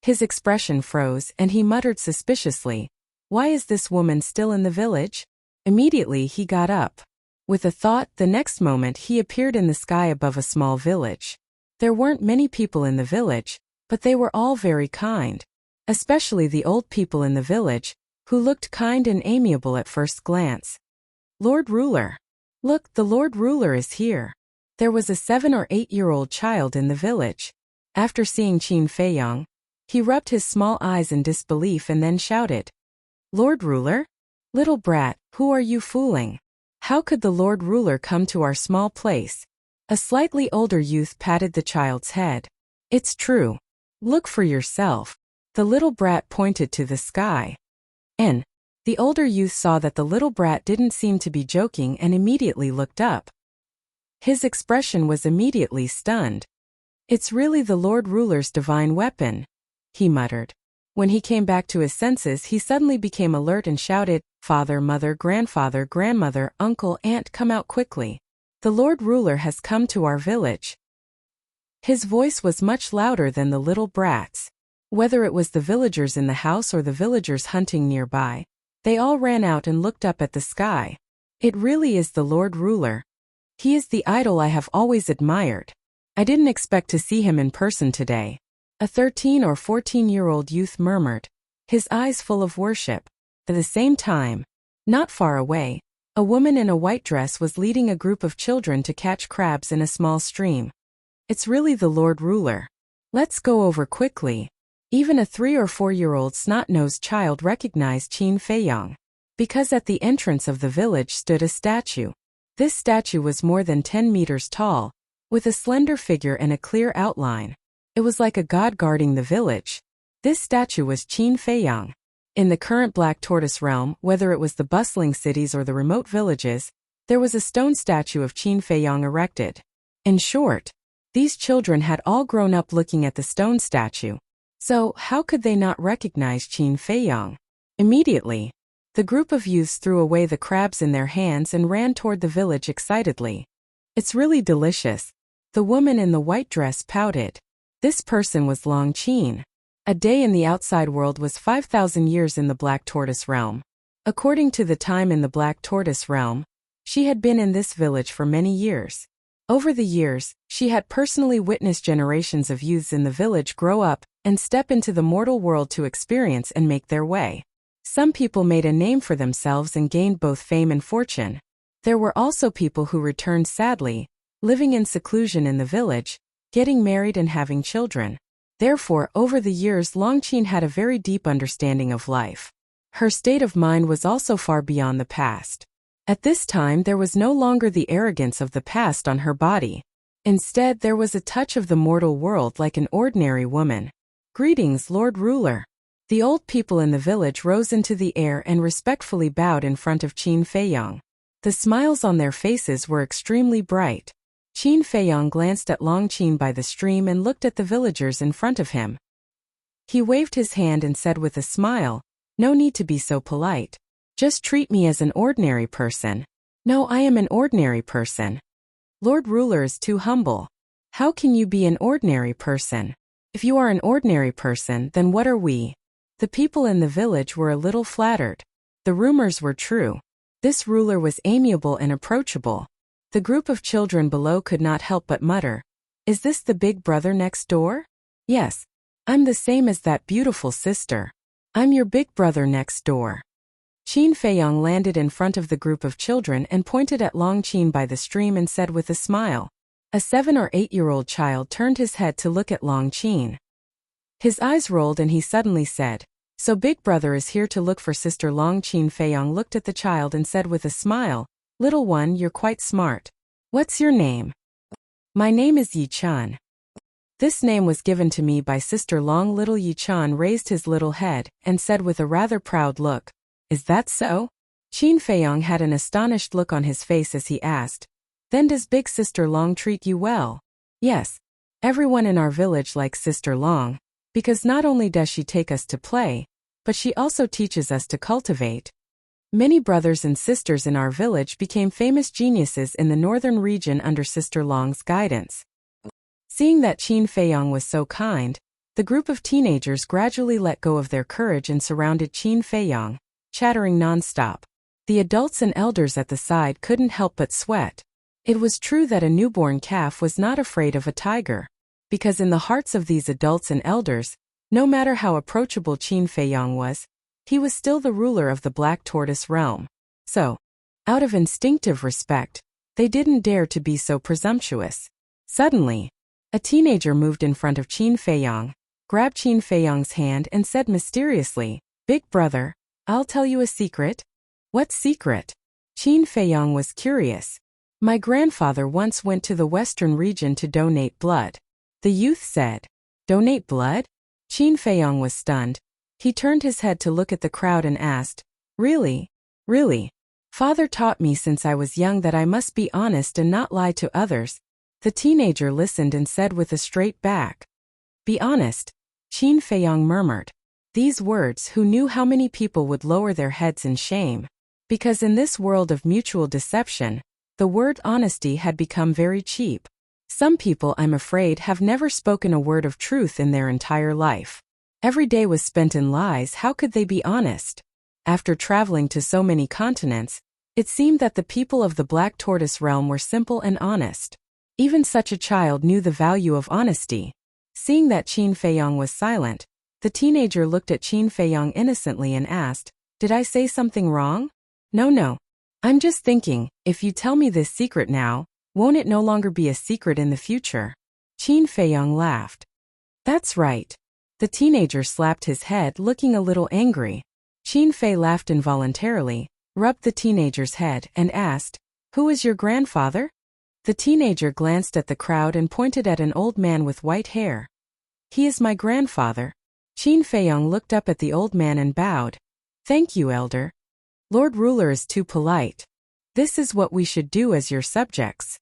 his expression froze and he muttered suspiciously, why is this woman still in the village? Immediately he got up. With a thought, the next moment he appeared in the sky above a small village. There weren't many people in the village, but they were all very kind. especially the old people in the village, who looked kind and amiable at first glance. Lord Ruler. Look, the Lord Ruler is here. There was a 7 or 8-year-old child in the village. After seeing Qin Feiyong, he rubbed his small eyes in disbelief and then shouted, Lord Ruler? Little brat, who are you fooling? How could the Lord Ruler come to our small place? A slightly older youth patted the child's head. It's true. Look for yourself. The little brat pointed to the sky. The older youth saw that the little brat didn't seem to be joking and immediately looked up. His expression was immediately stunned. It's really the Lord Ruler's divine weapon, he muttered. When he came back to his senses, he suddenly became alert and shouted, Father, mother, grandfather, grandmother, uncle, aunt, come out quickly. The Lord Ruler has come to our village. His voice was much louder than the little brat's. Whether it was the villagers in the house or the villagers hunting nearby, they all ran out and looked up at the sky. It really is the Lord Ruler. He is the idol I have always admired. I didn't expect to see him in person today. A 13 or 14-year-old youth murmured, his eyes full of worship. At the same time, not far away, a woman in a white dress was leading a group of children to catch crabs in a small stream. It's really the Lord Ruler. Let's go over quickly. Even a 3 or 4-year-old snot-nosed child recognized Qin Feiyong, because at the entrance of the village stood a statue. This statue was more than 10 meters tall, with a slender figure and a clear outline. It was like a god guarding the village. This statue was Qin Feiyong. In the current Black Tortoise realm, whether it was the bustling cities or the remote villages, there was a stone statue of Qin Feiyong erected. In short, these children had all grown up looking at the stone statue. So, how could they not recognize Qin Feiyong? Immediately, the group of youths threw away the crabs in their hands and ran toward the village excitedly. It's really delicious. The woman in the white dress pouted. This person was Long Qin. A day in the outside world was 5,000 years in the Black Tortoise realm. According to the time in the Black Tortoise realm, she had been in this village for many years. Over the years, she had personally witnessed generations of youths in the village grow up and step into the mortal world to experience and make their way. Some people made a name for themselves and gained both fame and fortune. There were also people who returned sadly, living in seclusion in the village, getting married and having children. Therefore, over the years, Long Qin had a very deep understanding of life. Her state of mind was also far beyond the past. At this time, there was no longer the arrogance of the past on her body. Instead, there was a touch of the mortal world like an ordinary woman. Greetings, Lord Ruler. The old people in the village rose into the air and respectfully bowed in front of Qin Feiyong. The smiles on their faces were extremely bright. Qin Feiyong glanced at Long Qin by the stream and looked at the villagers in front of him. He waved his hand and said with a smile, No need to be so polite. Just treat me as an ordinary person. No, I am an ordinary person. Lord Ruler is too humble. How can you be an ordinary person? If you are an ordinary person, then what are we? The people in the village were a little flattered. The rumors were true. This ruler was amiable and approachable. The group of children below could not help but mutter, Is this the big brother next door? Yes. I'm the same as that beautiful sister. I'm your big brother next door. Qin Feiyong landed in front of the group of children and pointed at Long Qin by the stream and said with a smile. A 7 or 8-year-old child turned his head to look at Long Qin. His eyes rolled and he suddenly said, So big brother is here to look for sister. Long Qin Feiyong looked at the child and said with a smile, Little one, you're quite smart. What's your name? My name is Yi Chan. This name was given to me by sister Long. Little Yi Chan raised his little head and said with a rather proud look, Is that so? Qin Feiyong had an astonished look on his face as he asked, Then does big sister Long treat you well? Yes. Everyone in our village likes sister Long, because not only does she take us to play, but she also teaches us to cultivate. Many brothers and sisters in our village became famous geniuses in the northern region under sister Long's guidance. Seeing that Qin Feiyong was so kind, the group of teenagers gradually let go of their courage and surrounded Qin Feiyong, chattering nonstop. The adults and elders at the side couldn't help but sweat. It was true that a newborn calf was not afraid of a tiger, because in the hearts of these adults and elders, No matter how approachable Qin Feiyang he was still the ruler of the Black Tortoise realm. So, out of instinctive respect, they didn't dare to be so presumptuous. Suddenly, a teenager moved in front of Qin Feiyang, grabbed Qin Feiyang's hand and said mysteriously, "Big brother, I'll tell you a secret." "What secret?" Qin Feiyang was curious. "My grandfather once went to the western region to donate blood," the youth said. "Donate blood?" Qin Feiyang was stunned. He turned his head to look at the crowd and asked, "Really? Really? Father taught me since I was young that I must be honest and not lie to others." The teenager listened and said with a straight back, "Be honest," Qin Feiyang murmured. These words, who knew how many people would lower their heads in shame? Because in this world of mutual deception, the word honesty had become very cheap. Some people, I'm afraid, have never spoken a word of truth in their entire life. Every day was spent in lies. How could they be honest? After traveling to so many continents, it seemed that the people of the Black Tortoise realm were simple and honest. Even such a child knew the value of honesty. Seeing that Qin Feiyang was silent, the teenager looked at Qin Feiyang innocently and asked, "Did I say something wrong?" No. I'm just thinking, if you tell me this secret now, won't it no longer be a secret in the future?" Qin Feiyang laughed. "That's right." The teenager slapped his head, looking a little angry. Qin Fei laughed involuntarily, rubbed the teenager's head, and asked, "Who is your grandfather?" The teenager glanced at the crowd and pointed at an old man with white hair. "He is my grandfather." Qin Feiyang looked up at the old man and bowed. "Thank you, elder. Lord Ruler is too polite. This is what we should do as your subjects.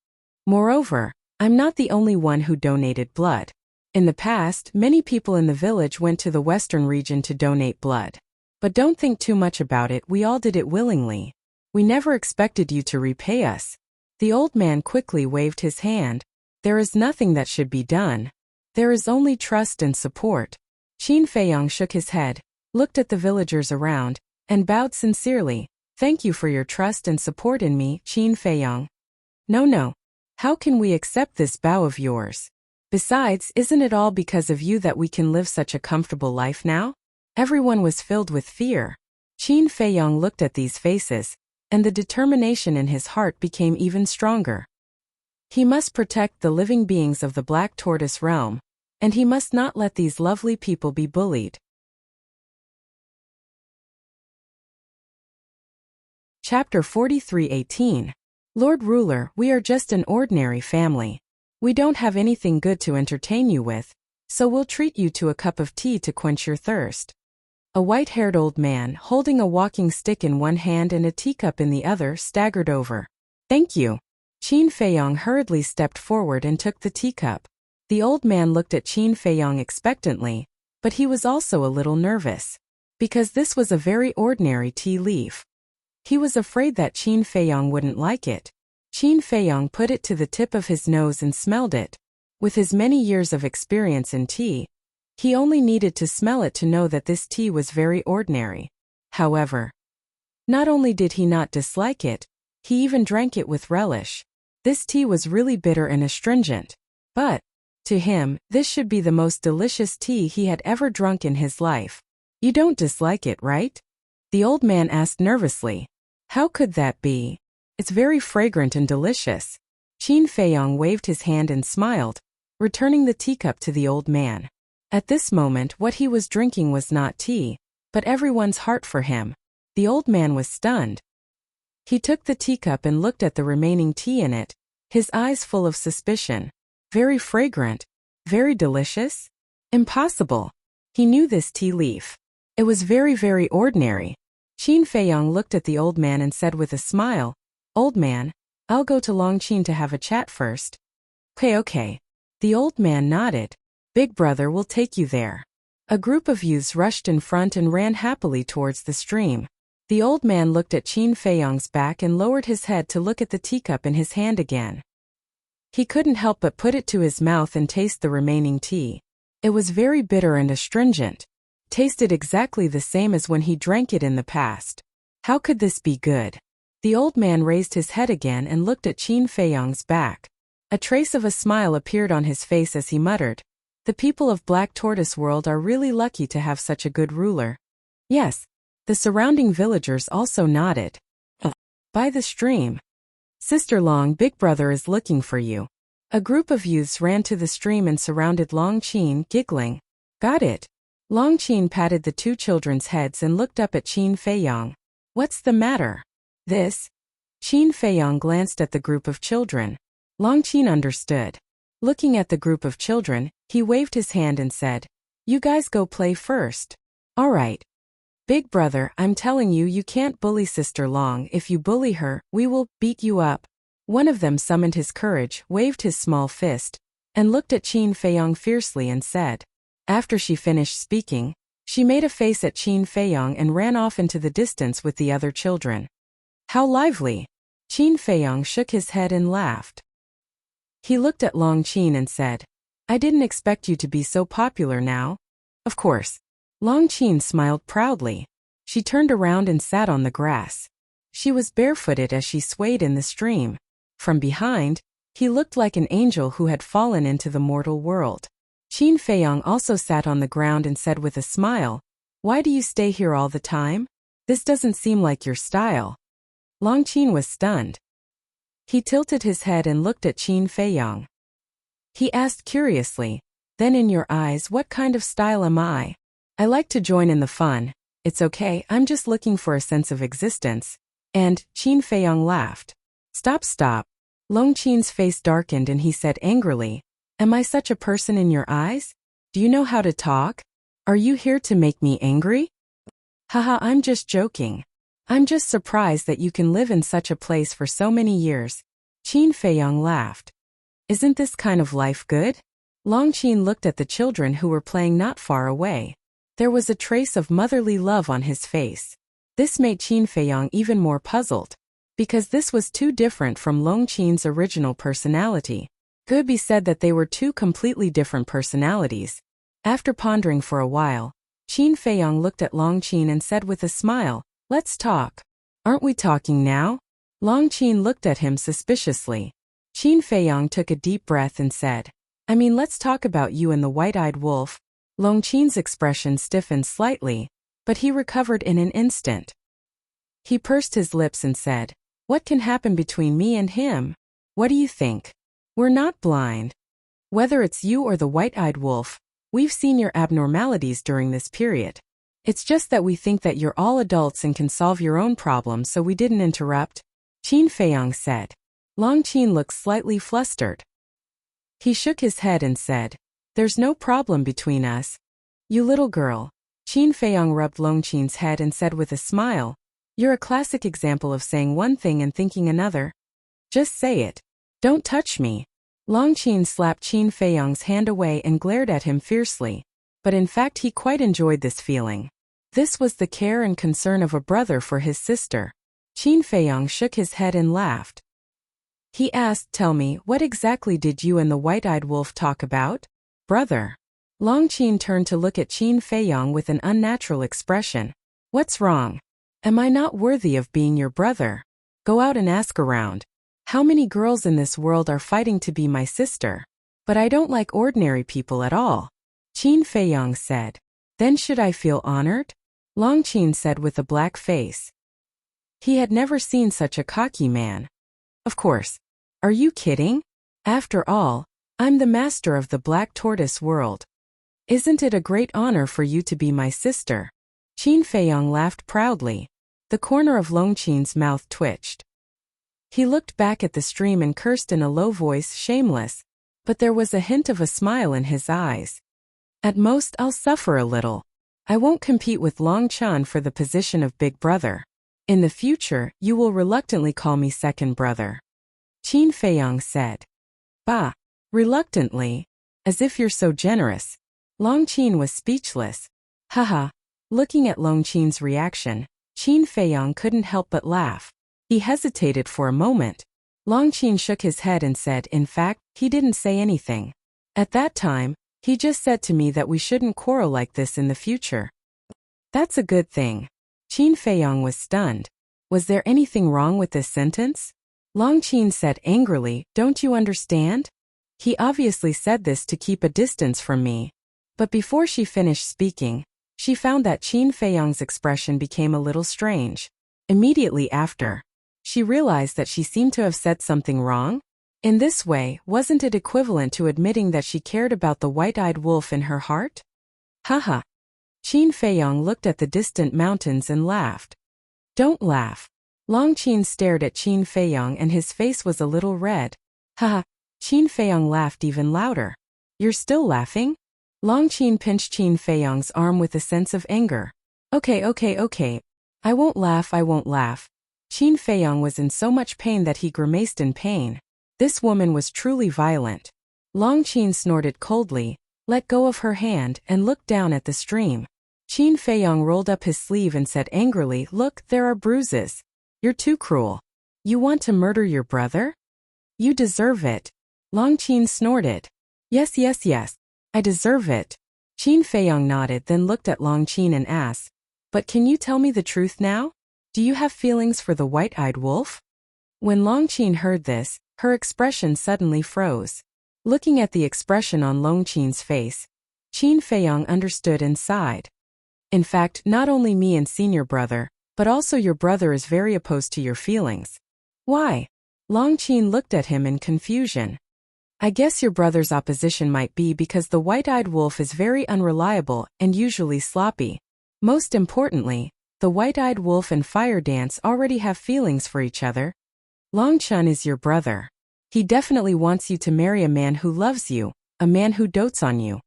Moreover, I'm not the only one who donated blood. In the past, many people in the village went to the western region to donate blood. But don't think too much about it, we all did it willingly. We never expected you to repay us." The old man quickly waved his hand. "There is nothing that should be done. There is only trust and support." Qin Feiyang shook his head, looked at the villagers around, and bowed sincerely. "Thank you for your trust and support in me, Qin Feiyang." No. How can we accept this bow of yours? Besides, isn't it all because of you that we can live such a comfortable life now?" Everyone was filled with fear. Qin Feiyang looked at these faces, and the determination in his heart became even stronger. He must protect the living beings of the Black Tortoise realm, and he must not let these lovely people be bullied. Chapter 43:18. Lord Ruler, we are just an ordinary family. We don't have anything good to entertain you with, so we'll treat you to a cup of tea to quench your thirst. A white-haired old man, holding a walking stick in one hand and a teacup in the other, staggered over. "Thank you." Qin Feiyang hurriedly stepped forward and took the teacup. The old man looked at Qin Feiyang expectantly, but he was also a little nervous. Because this was a very ordinary tea leaf. He was afraid that Qin Feiyang wouldn't like it. Qin Feiyang put it to the tip of his nose and smelled it. With his many years of experience in tea, he only needed to smell it to know that this tea was very ordinary. However, not only did he not dislike it, he even drank it with relish. This tea was really bitter and astringent. But, to him, this should be the most delicious tea he had ever drunk in his life. "You don't dislike it, right?" the old man asked nervously. "How could that be? It's very fragrant and delicious." Qin Feiyang waved his hand and smiled, returning the teacup to the old man. At this moment, what he was drinking was not tea, but everyone's heart for him. The old man was stunned. He took the teacup and looked at the remaining tea in it, his eyes full of suspicion. Very fragrant, very delicious? Impossible. He knew this tea leaf. It was very, very ordinary. Qin Feiyang looked at the old man and said with a smile, "Old man, I'll go to Longqin to have a chat first." Okay. The old man nodded. "Big brother will take you there." A group of youths rushed in front and ran happily towards the stream. The old man looked at Qin Feiyang's back and lowered his head to look at the teacup in his hand again. He couldn't help but put it to his mouth and taste the remaining tea. It was very bitter and astringent. Tasted exactly the same as when he drank it in the past. How could this be good? The old man raised his head again and looked at Qin Feiyang's back. A trace of a smile appeared on his face as he muttered, The people of Black Tortoise World are really lucky to have such a good ruler. Yes. The surrounding villagers also nodded. By the stream. Sister Long, Big Brother is looking for you. A group of youths ran to the stream and surrounded Long Qin, giggling. Got it. Long Qin patted the two children's heads and looked up at Qin Feiyang. What's the matter? This? Qin Feiyang glanced at the group of children. Long Qin understood. Looking at the group of children, he waved his hand and said, You guys go play first. All right. Big Brother, I'm telling you, you can't bully Sister Long. If you bully her, we will beat you up. One of them summoned his courage, waved his small fist, and looked at Qin Feiyang fiercely and said. After she finished speaking, she made a face at Qin Feiyang and ran off into the distance with the other children. How lively! Qin Feiyang shook his head and laughed. He looked at Long Qin and said, I didn't expect you to be so popular now. Of course. Long Qin smiled proudly. She turned around and sat on the grass. She was barefooted as she swayed in the stream. From behind, he looked like an angel who had fallen into the mortal world. Qin Feiyang also sat on the ground and said with a smile, Why do you stay here all the time? This doesn't seem like your style. Long Qin was stunned. He tilted his head and looked at Qin Feiyang. He asked curiously, Then in your eyes, what kind of style am I? I like to join in the fun. It's okay, I'm just looking for a sense of existence. And, Qin Feiyang laughed. Stop. Long Qin's face darkened and he said angrily, Am I such a person in your eyes? Do you know how to talk? Are you here to make me angry? Haha, I'm just joking. I'm just surprised that you can live in such a place for so many years. Qin Feiyang laughed. Isn't this kind of life good? Long Qin looked at the children who were playing not far away. There was a trace of motherly love on his face. This made Qin Feiyang even more puzzled, because this was too different from Long Qin's original personality. Could be said that they were two completely different personalities. After pondering for a while, Qin Feiyang looked at Long Qin and said with a smile, Let's talk. Aren't we talking now? Long Qin looked at him suspiciously. Qin Feiyang took a deep breath and said, I mean, let's talk about you and the white-eyed wolf. Long Qin's expression stiffened slightly, but he recovered in an instant. He pursed his lips and said, What can happen between me and him? What do you think? We're not blind. Whether it's you or the white-eyed wolf, we've seen your abnormalities during this period. It's just that we think that you're all adults and can solve your own problems, so we didn't interrupt. Qin Feiyang said. Long Qin looked slightly flustered. He shook his head and said, There's no problem between us. You little girl. Qin Feiyang rubbed Long Qin's head and said with a smile, You're a classic example of saying one thing and thinking another. Just say it. Don't touch me. Long Qin slapped Qin Feiyang's hand away and glared at him fiercely, but in fact he quite enjoyed this feeling. This was the care and concern of a brother for his sister. Qin Feiyang shook his head and laughed. He asked, Tell me, what exactly did you and the white-eyed wolf talk about? Brother. Long Qin turned to look at Qin Feiyang with an unnatural expression. What's wrong? Am I not worthy of being your brother? Go out and ask around. How many girls in this world are fighting to be my sister? But I don't like ordinary people at all. Qin Feiyang said. Then should I feel honored? Long Qin said with a black face. He had never seen such a cocky man. Of course. Are you kidding? After all, I'm the master of the Black Tortoise world. Isn't it a great honor for you to be my sister? Qin Feiyang laughed proudly. The corner of Long Qin's mouth twitched. He looked back at the stream and cursed in a low voice, shameless, but there was a hint of a smile in his eyes. At most, I'll suffer a little. I won't compete with Long Chan for the position of big brother. In the future, you will reluctantly call me second brother. Qin Feiyang said. Bah! Reluctantly? As if you're so generous. Long Qin was speechless. Haha. Looking at Long Qin's reaction, Qin Feiyang couldn't help but laugh. He hesitated for a moment. Long Qin shook his head and said, In fact, he didn't say anything. At that time, he just said to me that we shouldn't quarrel like this in the future. That's a good thing. Qin Feiyang was stunned. Was there anything wrong with this sentence? Long Qin said angrily, Don't you understand? He obviously said this to keep a distance from me. But before she finished speaking, she found that Qin Feiyang's expression became a little strange. Immediately after, she realized that she seemed to have said something wrong. In this way, wasn't it equivalent to admitting that she cared about the white-eyed wolf in her heart? Haha. Qin Feiyang looked at the distant mountains and laughed. Don't laugh. Long Qin stared at Qin Feiyang and his face was a little red. Haha. Qin Feiyang laughed even louder. You're still laughing? Long Qin pinched Qin Feiyang's arm with a sense of anger. Okay. I won't laugh. Qin Feiyang was in so much pain that he grimaced in pain. This woman was truly violent. Long Qin snorted coldly, let go of her hand, and looked down at the stream. Qin Feiyang rolled up his sleeve and said angrily, Look, there are bruises. You're too cruel. You want to murder your brother? You deserve it. Long Qin snorted. Yes. I deserve it. Qin Feiyang nodded, then looked at Long Qin and asked, But can you tell me the truth now? Do you have feelings for the white-eyed wolf? When Long Qin heard this, her expression suddenly froze. Looking at the expression on Long Qin's face, Qin Feiyang understood and sighed. In fact, not only me and senior brother, but also your brother is very opposed to your feelings. Why? Long Qin looked at him in confusion. I guess your brother's opposition might be because the white-eyed wolf is very unreliable and usually sloppy. Most importantly, the white-eyed wolf and Fire Dance already have feelings for each other. Long Chun is your brother. He definitely wants you to marry a man who loves you, a man who dotes on you.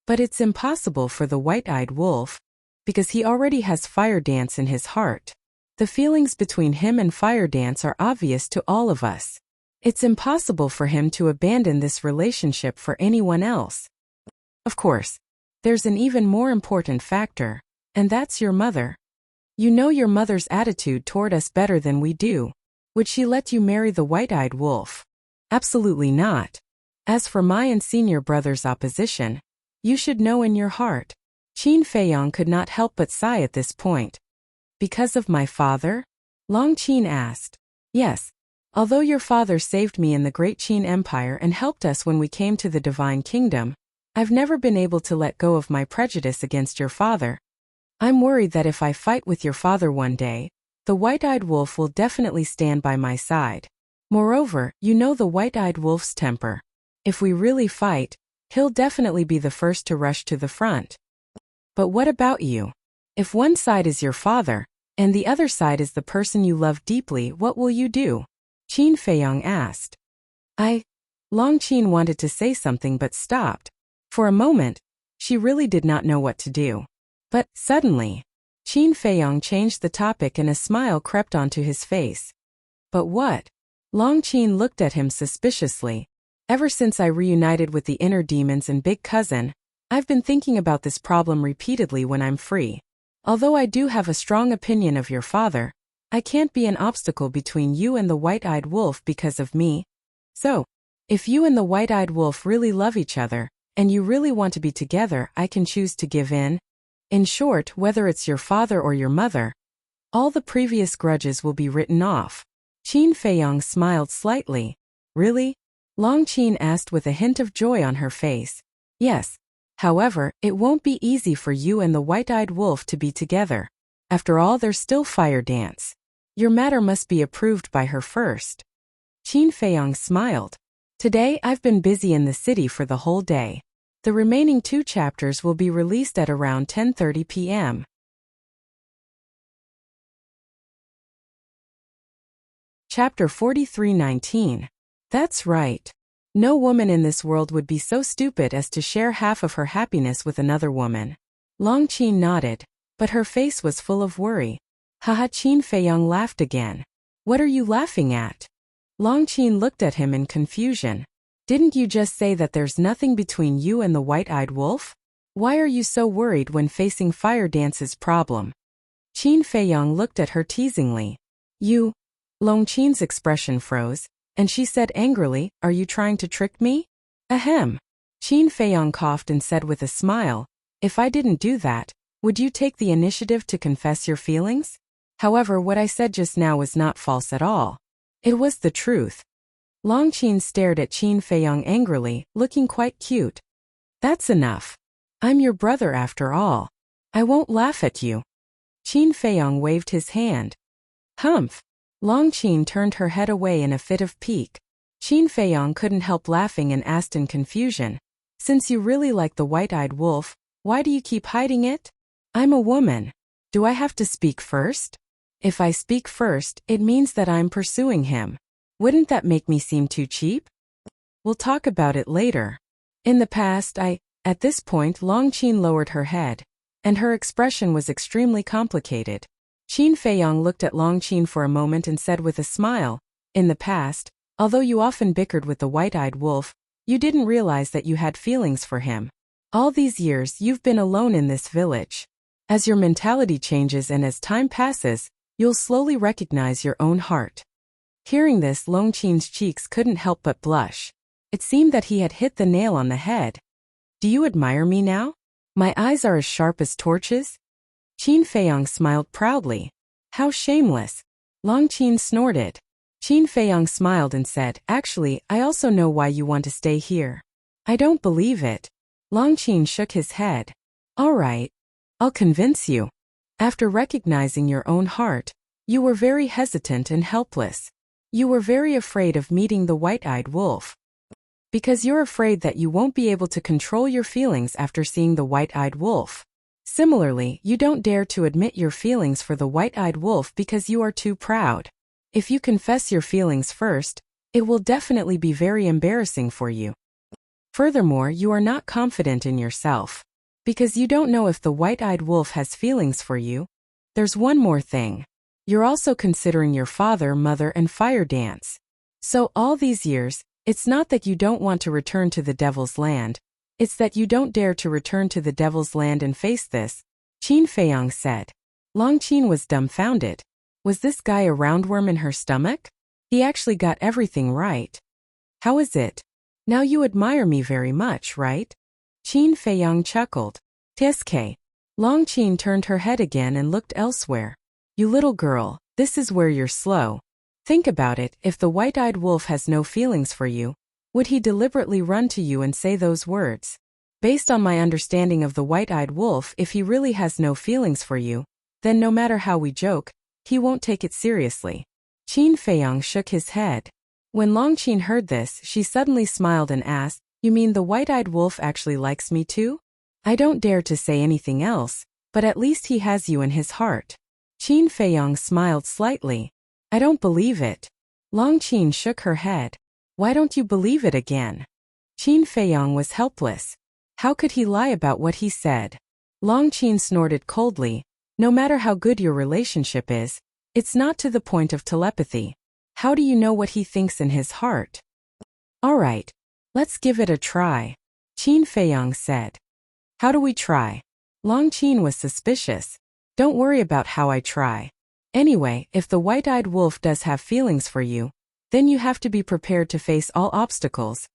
But it's impossible for the white-eyed wolf, because he already has Fire Dance in his heart. The feelings between him and Fire Dance are obvious to all of us. It's impossible for him to abandon this relationship for anyone else. Of course, there's an even more important factor, and that's your mother. You know your mother's attitude toward us better than we do. Would she let you marry the white-eyed wolf? Absolutely not. As for my and senior brother's opposition, you should know in your heart. Qin Feiyang could not help but sigh at this point. Because of my father? Long Qin asked. Yes. Although your father saved me in the Great Qin Empire and helped us when we came to the Divine Kingdom, I've never been able to let go of my prejudice against your father. I'm worried that if I fight with your father one day, the white-eyed wolf will definitely stand by my side. Moreover, you know the white-eyed wolf's temper. If we really fight, he'll definitely be the first to rush to the front. But what about you? If one side is your father, and the other side is the person you love deeply, what will you do? Qin Feiyang asked. Long Qin wanted to say something but stopped. For a moment, she really did not know what to do. But, suddenly, Qin Feiyang changed the topic and a smile crept onto his face. But what? Long Qin looked at him suspiciously. Ever since I reunited with the inner demons and big cousin, I've been thinking about this problem repeatedly when I'm free. Although I do have a strong opinion of your father, I can't be an obstacle between you and the white-eyed wolf because of me. So, if you and the white-eyed wolf really love each other, and you really want to be together, I can choose to give in. In short, whether it's your father or your mother, all the previous grudges will be written off. Qin Feiyang smiled slightly. Really? Long Qin asked with a hint of joy on her face. Yes. However, it won't be easy for you and the white-eyed wolf to be together. After all, there's still Fire Dance. Your matter must be approved by her first. Qin Feiyang smiled. Today I've been busy in the city for the whole day. The remaining 2 chapters will be released at around 10:30 p.m. Chapter 43:19. That's right. No woman in this world would be so stupid as to share half of her happiness with another woman. Long Qin nodded, but her face was full of worry. Haha, Qin Feiyang laughed again. What are you laughing at? Long Qin looked at him in confusion. Didn't you just say that there's nothing between you and the white-eyed wolf? Why are you so worried when facing Fire Dance's problem? Qin Feiyang looked at her teasingly. You? Long Qin's expression froze, and she said angrily, Are you trying to trick me? Ahem. Qin Feiyang coughed and said with a smile, If I didn't do that, would you take the initiative to confess your feelings? However, what I said just now was not false at all. It was the truth. Long Qin stared at Qin Feiyong angrily, looking quite cute. That's enough. I'm your brother after all. I won't laugh at you. Qin Feiyong waved his hand. Humph. Long Qin turned her head away in a fit of pique. Qin Feiyong couldn't help laughing and asked in confusion. Since you really like the white-eyed wolf, why do you keep hiding it? I'm a woman. Do I have to speak first? If I speak first, it means that I'm pursuing him. Wouldn't that make me seem too cheap? We'll talk about it later. In the past, At this point Long Qin lowered her head, and her expression was extremely complicated. Qin Feiyong looked at Long Qin for a moment and said with a smile, in the past, although you often bickered with the white-eyed wolf, you didn't realize that you had feelings for him. All these years you've been alone in this village. As your mentality changes and as time passes, you'll slowly recognize your own heart. Hearing this, Long Qin's cheeks couldn't help but blush. It seemed that he had hit the nail on the head. Do you admire me now? My eyes are as sharp as torches? Qin Feiyong smiled proudly. How shameless. Long Qin snorted. Qin Feiyong smiled and said, Actually, I also know why you want to stay here. I don't believe it. Long Qin shook his head. All right. I'll convince you. After recognizing your own heart, you were very hesitant and helpless. You were very afraid of meeting the white-eyed wolf. Because you're afraid that you won't be able to control your feelings after seeing the white-eyed wolf. Similarly, you don't dare to admit your feelings for the white-eyed wolf because you are too proud. If you confess your feelings first, it will definitely be very embarrassing for you. Furthermore, you are not confident in yourself. Because you don't know if the white-eyed wolf has feelings for you. There's one more thing. You're also considering your father, mother, and fire dance. So all these years, it's not that you don't want to return to the Devil's Land. It's that you don't dare to return to the Devil's Land and face this, Qin Feiyong said. Long Qin was dumbfounded. Was this guy a roundworm in her stomach? He actually got everything right. How is it? Now you admire me very much, right? Qin Feiyong chuckled. Tsk. Long Qin turned her head again and looked elsewhere. You little girl, this is where you're slow. Think about it, if the white-eyed wolf has no feelings for you, would he deliberately run to you and say those words? Based on my understanding of the white-eyed wolf, if he really has no feelings for you, then no matter how we joke, he won't take it seriously. Qin Feiyong shook his head. When Long Qin heard this, she suddenly smiled and asked, You mean the white-eyed wolf actually likes me too? I don't dare to say anything else, but at least he has you in his heart. Qin Feiyong smiled slightly. I don't believe it. Long Qin shook her head. Why don't you believe it again? Qin Feiyong was helpless. How could he lie about what he said? Long Qin snorted coldly. No matter how good your relationship is, it's not to the point of telepathy. How do you know what he thinks in his heart? All right. Let's give it a try. Qin Feiyong said. How do we try? Long Qin was suspicious. Don't worry about how I try. Anyway, if the white-eyed wolf does have feelings for you, then you have to be prepared to face all obstacles.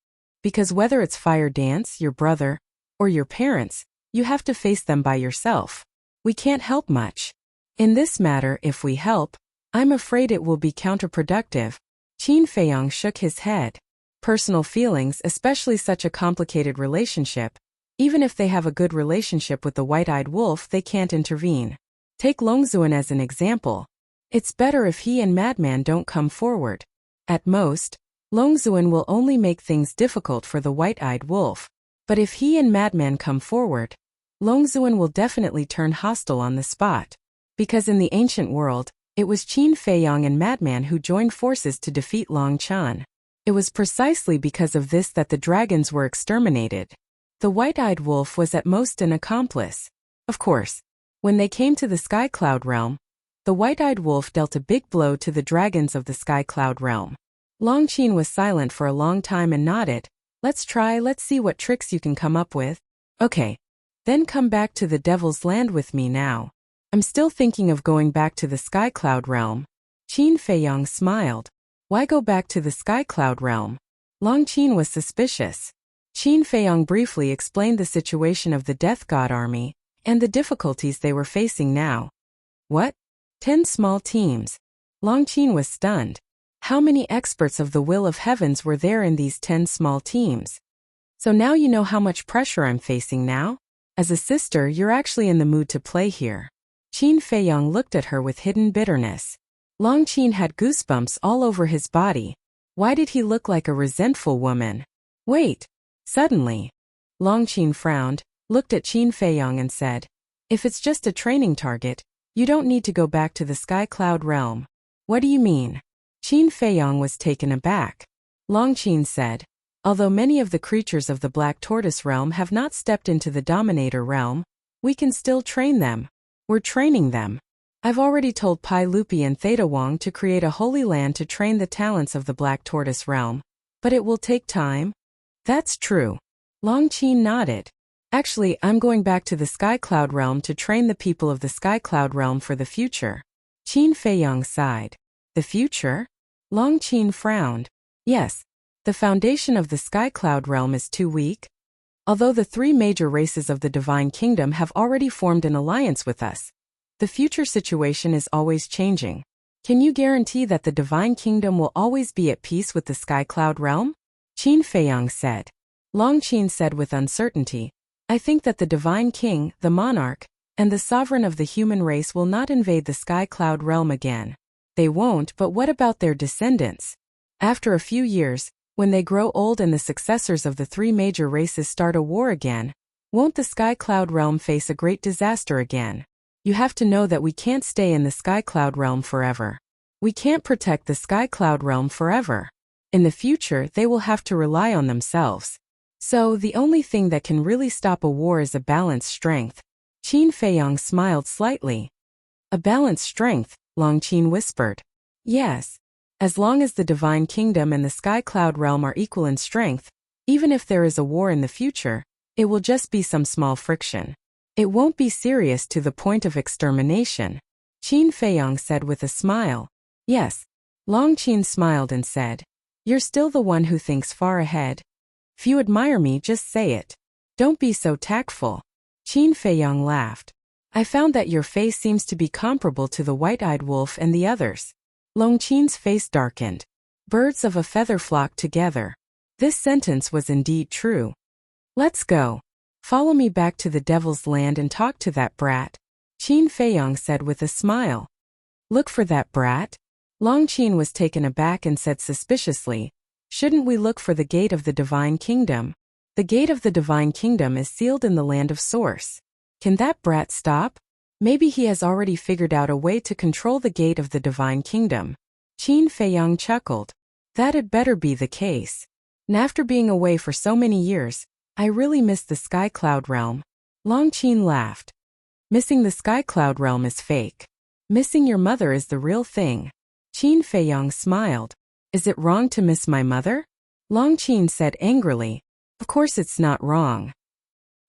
Because whether it's fire dance, your brother, or your parents, you have to face them by yourself. We can't help much. In this matter, if we help, I'm afraid it will be counterproductive. Qin Feiyong shook his head. Personal feelings, especially such a complicated relationship, even if they have a good relationship with the white-eyed wolf, they can't intervene. Take Longzuan as an example. It's better if he and Madman don't come forward. At most, Longzuan will only make things difficult for the white-eyed wolf. But if he and Madman come forward, Longzuan will definitely turn hostile on the spot. Because in the ancient world, it was Qin Feiyong and Madman who joined forces to defeat Long Chan. It was precisely because of this that the dragons were exterminated. The white-eyed wolf was at most an accomplice. Of course, when they came to the Sky Cloud realm, the white-eyed wolf dealt a big blow to the dragons of the Sky Cloud realm. Long Qin was silent for a long time and nodded. Let's see what tricks you can come up with. Okay. Then come back to the Devil's Land with me now. I'm still thinking of going back to the Sky Cloud realm. Qin Feiyong smiled. Why go back to the Sky Cloud realm? Long Qin was suspicious. Qin Feiyong briefly explained the situation of the Death God army, and the difficulties they were facing now. What? 10 small teams. Long Qin was stunned. How many experts of the will of heavens were there in these 10 small teams? So now you know how much pressure I'm facing now? As a sister, you're actually in the mood to play here. Qin Feiyong looked at her with hidden bitterness. Long Qin had goosebumps all over his body. Why did he look like a resentful woman? Wait. Suddenly, Long Qin frowned, looked at Qin Feiyong and said, if it's just a training target, you don't need to go back to the Sky Cloud realm. What do you mean? Qin Feiyong was taken aback. Long Qin said, although many of the creatures of the Black Tortoise realm have not stepped into the Dominator realm, we can still train them. We're training them. I've already told Pai Lupi and Theta Wong to create a holy land to train the talents of the Black Tortoise realm. But it will take time. That's true. Long Qin nodded. Actually, I'm going back to the Sky Cloud realm to train the people of the Sky Cloud realm for the future. Qin Feiyong sighed. The future? Long Qin frowned. Yes. The foundation of the Sky Cloud realm is too weak. Although the 3 major races of the Divine Kingdom have already formed an alliance with us, the future situation is always changing. Can you guarantee that the Divine Kingdom will always be at peace with the Sky Cloud realm? Qin Feiyong said. Long Qin said with uncertainty, I think that the Divine King, the monarch, and the sovereign of the human race will not invade the Sky Cloud realm again. They won't, but what about their descendants? After a few years, when they grow old and the successors of the 3 major races start a war again, won't the Sky Cloud realm face a great disaster again? You have to know that we can't stay in the Sky Cloud realm forever. We can't protect the Sky Cloud realm forever. In the future, they will have to rely on themselves. So, the only thing that can really stop a war is a balanced strength. Qin Feiyong smiled slightly. A balanced strength, Long Qin whispered. Yes. As long as the Divine Kingdom and the Sky Cloud realm are equal in strength, even if there is a war in the future, it will just be some small friction. It won't be serious to the point of extermination. Qin Feiyong said with a smile. Yes. Long Qin smiled and said, you're still the one who thinks far ahead. If you admire me, just say it. Don't be so tactful. Qin Feiyong laughed. I found that your face seems to be comparable to the white-eyed wolf and the others. Long Qin's face darkened. Birds of a feather flock together. This sentence was indeed true. Let's go. Follow me back to the Devil's Land and talk to that brat. Qin Feiyong said with a smile. Look for that brat? Long Qin was taken aback and said suspiciously, shouldn't we look for the gate of the Divine Kingdom? The gate of the Divine Kingdom is sealed in the land of Source. Can that brat stop? Maybe he has already figured out a way to control the gate of the Divine Kingdom. Qin Feiyong chuckled. That'd better be the case. And after being away for so many years, I really miss the Sky Cloud realm. Long Qin laughed. Missing the Sky Cloud realm is fake. Missing your mother is the real thing. Qin Feiyong smiled. Is it wrong to miss my mother? Long Qin said angrily. Of course it's not wrong.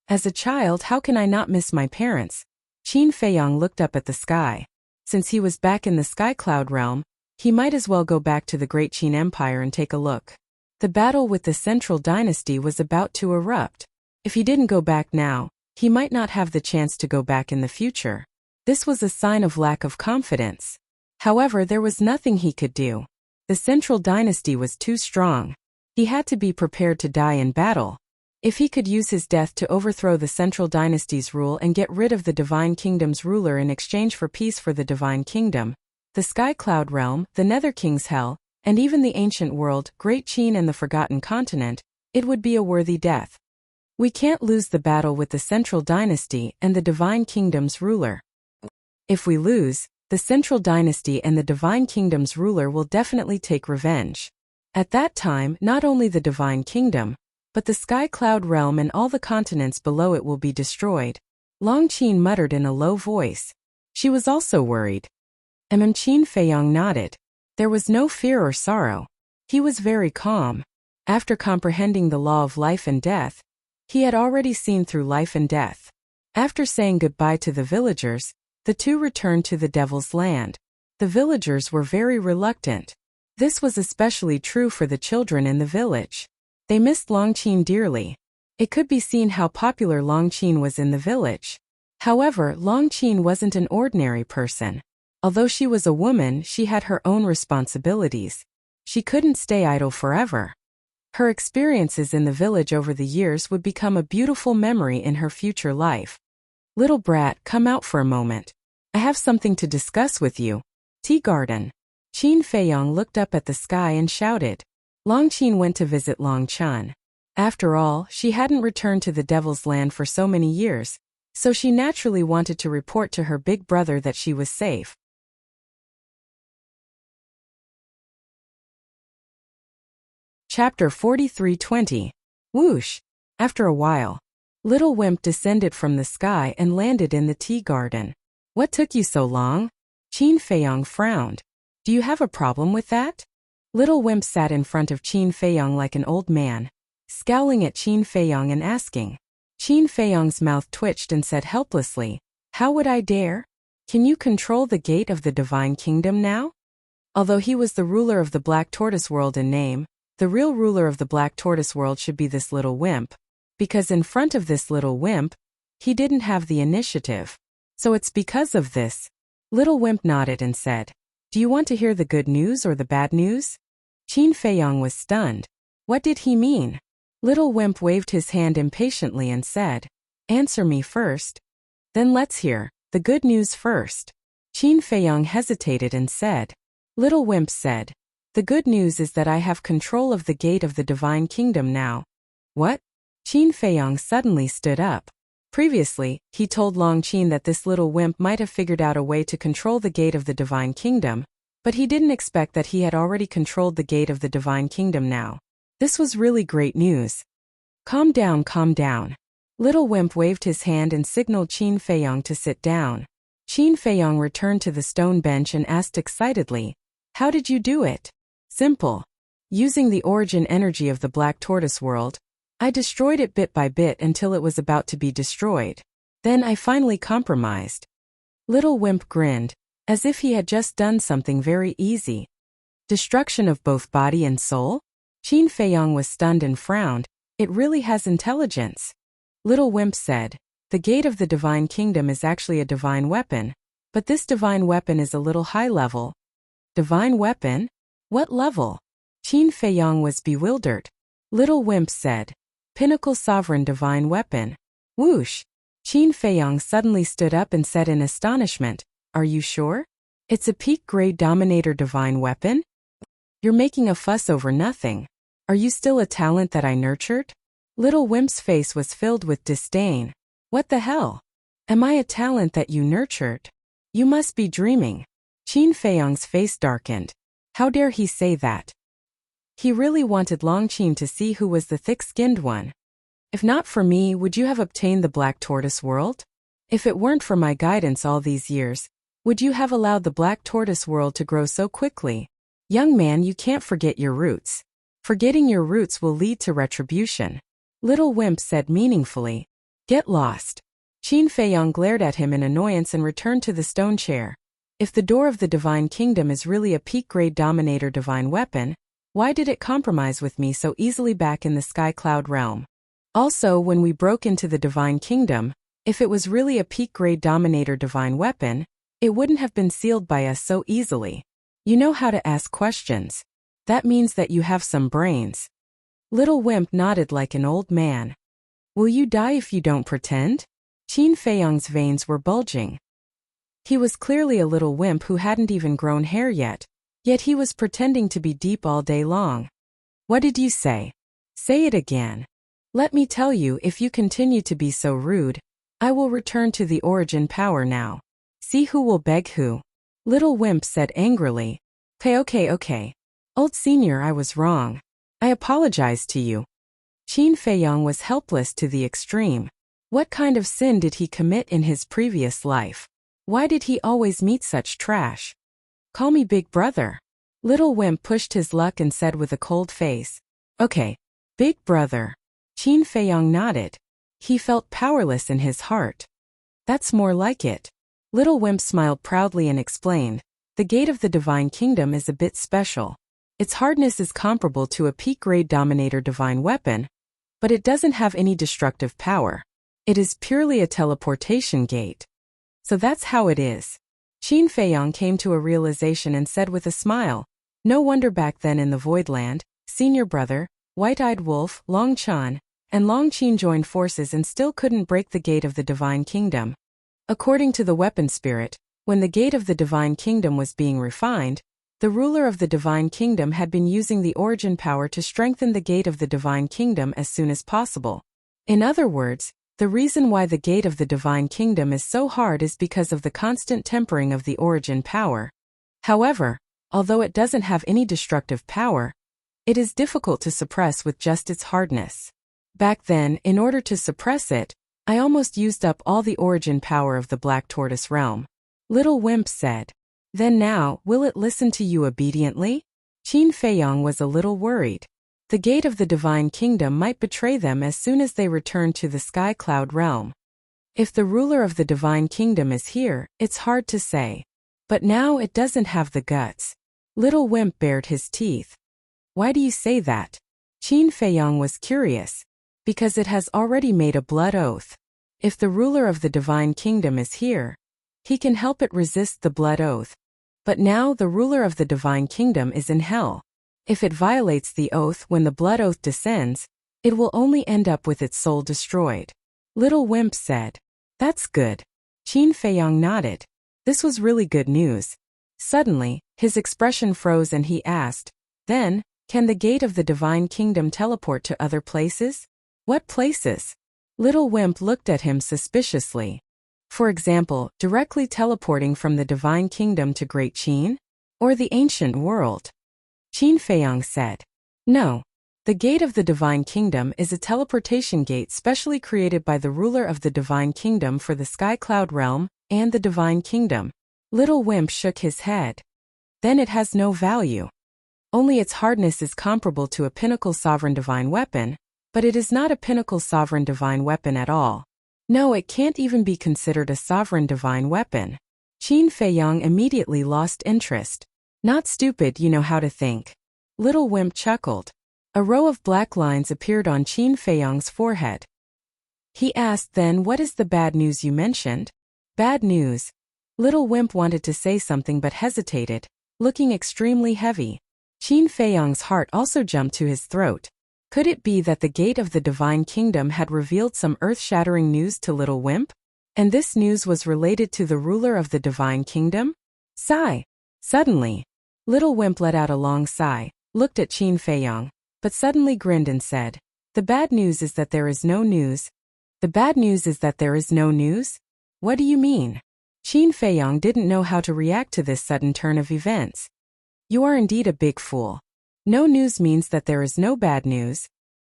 As a child, how can I not miss my parents? Qin Feiyong looked up at the sky. Since he was back in the Sky Cloud realm, he might as well go back to the Great Qin Empire and take a look. The battle with the Central Dynasty was about to erupt. If he didn't go back now, he might not have the chance to go back in the future. This was a sign of lack of confidence. However, there was nothing he could do. The Central Dynasty was too strong. He had to be prepared to die in battle. If he could use his death to overthrow the Central Dynasty's rule and get rid of the Divine Kingdom's ruler in exchange for peace for the Divine Kingdom, the Sky Cloud realm, the Nether King's Hell, and even the ancient world, Great Qin and the Forgotten Continent, it would be a worthy death. We can't lose the battle with the Central Dynasty and the Divine Kingdom's ruler. If we lose, the Central Dynasty and the Divine Kingdom's ruler will definitely take revenge. At that time, not only the Divine Kingdom, but the Sky Cloud realm and all the continents below it will be destroyed. Long Qin muttered in a low voice. She was also worried. Qin Feiyong nodded. There was no fear or sorrow. He was very calm. After comprehending the law of life and death, he had already seen through life and death. After saying goodbye to the villagers, the two returned to the Devil's Land. The villagers were very reluctant. This was especially true for the children in the village. They missed Long Qin dearly. It could be seen how popular Long Qin was in the village. However, Long Qin wasn't an ordinary person. Although she was a woman, she had her own responsibilities. She couldn't stay idle forever. Her experiences in the village over the years would become a beautiful memory in her future life. Little brat, come out for a moment. I have something to discuss with you. Tea garden. Qin Feiyong looked up at the sky and shouted. Long Qin went to visit Long Chun. After all, she hadn't returned to the Devil's Land for so many years, so she naturally wanted to report to her big brother that she was safe. Chapter 43:20. Whoosh! After a while, Little Wimp descended from the sky and landed in the tea garden. What took you so long? Qin Feiyong frowned. Do you have a problem with that? Little Wimp sat in front of Qin Feiyong like an old man, scowling at Qin Feiyong and asking. Qin Feiyong's mouth twitched and said helplessly, How would I dare? Can you control the gate of the divine kingdom now? Although he was the ruler of the Black Tortoise world in name, the real ruler of the Black Tortoise world should be this little wimp, because in front of this little wimp, he didn't have the initiative. So it's because of this. Little Wimp nodded and said, Do you want to hear the good news or the bad news? Qin Feiyong was stunned. What did he mean? Little Wimp waved his hand impatiently and said, Answer me first. Then let's hear the good news first. Qin Feiyong hesitated and said. Little Wimp said, The good news is that I have control of the gate of the divine kingdom now. What? Qin Feiyong suddenly stood up. Previously, he told Long Qin that this little wimp might have figured out a way to control the gate of the divine kingdom, but he didn't expect that he had already controlled the gate of the divine kingdom now. This was really great news. Calm down, calm down. Little Wimp waved his hand and signaled Qin Feiyong to sit down. Qin Feiyong returned to the stone bench and asked excitedly, How did you do it? Simple. Using the origin energy of the Black Tortoise world, I destroyed it bit by bit until it was about to be destroyed. Then I finally compromised. Little Wimp grinned, as if he had just done something very easy. Destruction of both body and soul? Qin Feiyong was stunned and frowned. It really has intelligence. Little Wimp said, The gate of the divine kingdom is actually a divine weapon, but this divine weapon is a little high level. Divine weapon? What level? Qin Feiyong was bewildered. Little Wimp said, Pinnacle Sovereign Divine Weapon. Whoosh! Qin Feiyong suddenly stood up and said in astonishment, Are you sure? It's a peak-grade Dominator Divine Weapon? You're making a fuss over nothing. Are you still a talent that I nurtured? Little Wimp's face was filled with disdain. What the hell? Am I a talent that you nurtured? You must be dreaming. Qin Feiyong's face darkened. How dare he say that? He really wanted Long Qin to see who was the thick-skinned one. If not for me, would you have obtained the Black Tortoise world? If it weren't for my guidance all these years, would you have allowed the Black Tortoise world to grow so quickly? Young man, you can't forget your roots. Forgetting your roots will lead to retribution. Little Wimp said meaningfully. Get lost. Qin Feiyong glared at him in annoyance and returned to the stone chair. If the door of the divine kingdom is really a peak-grade Dominator divine weapon, why did it compromise with me so easily back in the Sky Cloud realm? Also, when we broke into the divine kingdom, if it was really a peak-grade Dominator divine weapon, it wouldn't have been sealed by us so easily. You know how to ask questions. That means that you have some brains. Little Wimp nodded like an old man. Will you die if you don't pretend? Qin Feiyong's veins were bulging. He was clearly a little wimp who hadn't even grown hair yet he was pretending to be deep all day long. What did you say? Say it again. Let me tell you, if you continue to be so rude, I will return to the origin power now. See who will beg who. Little Wimp said angrily. Okay. Old senior, I was wrong. I apologize to you. Qin Feiyong was helpless to the extreme. What kind of sin did he commit in his previous life? Why did he always meet such trash? Call me big brother. Little Wimp pushed his luck and said with a cold face. Okay, big brother. Qin Feiyong nodded. He felt powerless in his heart. That's more like it. Little Wimp smiled proudly and explained. The gate of the divine kingdom is a bit special. Its hardness is comparable to a peak-grade Dominator divine weapon, but it doesn't have any destructive power. It is purely a teleportation gate. So that's how it is. Qin Feiyong came to a realization and said with a smile, No wonder back then in the Voidland, Senior Brother, White-Eyed Wolf, Long Chan, and Long Qin joined forces and still couldn't break the gate of the Divine Kingdom. According to the Weapon Spirit, when the gate of the Divine Kingdom was being refined, the ruler of the Divine Kingdom had been using the origin power to strengthen the gate of the Divine Kingdom as soon as possible. In other words, the reason why the gate of the Divine Kingdom is so hard is because of the constant tempering of the origin power. However, although it doesn't have any destructive power, it is difficult to suppress with just its hardness. Back then, in order to suppress it, I almost used up all the origin power of the Black Tortoise realm. Little Wimp said. Then now, will it listen to you obediently? Qin Feiyong was a little worried. The gate of the Divine Kingdom might betray them as soon as they return to the Sky Cloud realm. If the ruler of the Divine Kingdom is here, it's hard to say. But now it doesn't have the guts. Little Wimp bared his teeth. Why do you say that? Qin Feiyong was curious. Because it has already made a blood oath. If the ruler of the Divine Kingdom is here, he can help it resist the blood oath. But now the ruler of the Divine Kingdom is in hell. If it violates the oath when the blood oath descends, it will only end up with its soul destroyed. Little Wimp said. That's good. Qin Feiyong nodded. This was really good news. Suddenly, his expression froze and he asked, then, can the gate of the Divine Kingdom teleport to other places? What places? Little Wimp looked at him suspiciously. For example, directly teleporting from the Divine Kingdom to Great Qin? Or the ancient world? Qin Feiyong said. No. The gate of the Divine Kingdom is a teleportation gate specially created by the ruler of the Divine Kingdom for the Sky Cloud realm and the Divine Kingdom. Little Wimp shook his head. Then it has no value. Only its hardness is comparable to a pinnacle sovereign divine weapon, but it is not a pinnacle sovereign divine weapon at all. No, it can't even be considered a sovereign divine weapon. Qin Feiyong immediately lost interest. Not stupid, you know how to think. Little Wimp chuckled. A row of black lines appeared on Qin Feiyong's forehead. He asked, then what is the bad news you mentioned? Bad news. Little Wimp wanted to say something but hesitated, looking extremely heavy. Qin Feiyong's heart also jumped to his throat. Could it be that the gate of the Divine Kingdom had revealed some earth-shattering news to Little Wimp? And this news was related to the ruler of the Divine Kingdom? Sigh. Suddenly, Little Wimp let out a long sigh, looked at Qin Feiyong, but suddenly grinned and said, the bad news is that there is no news. The bad news is that there is no news? What do you mean? Qin Feiyong didn't know how to react to this sudden turn of events. You are indeed a big fool. No news means that there is no bad news.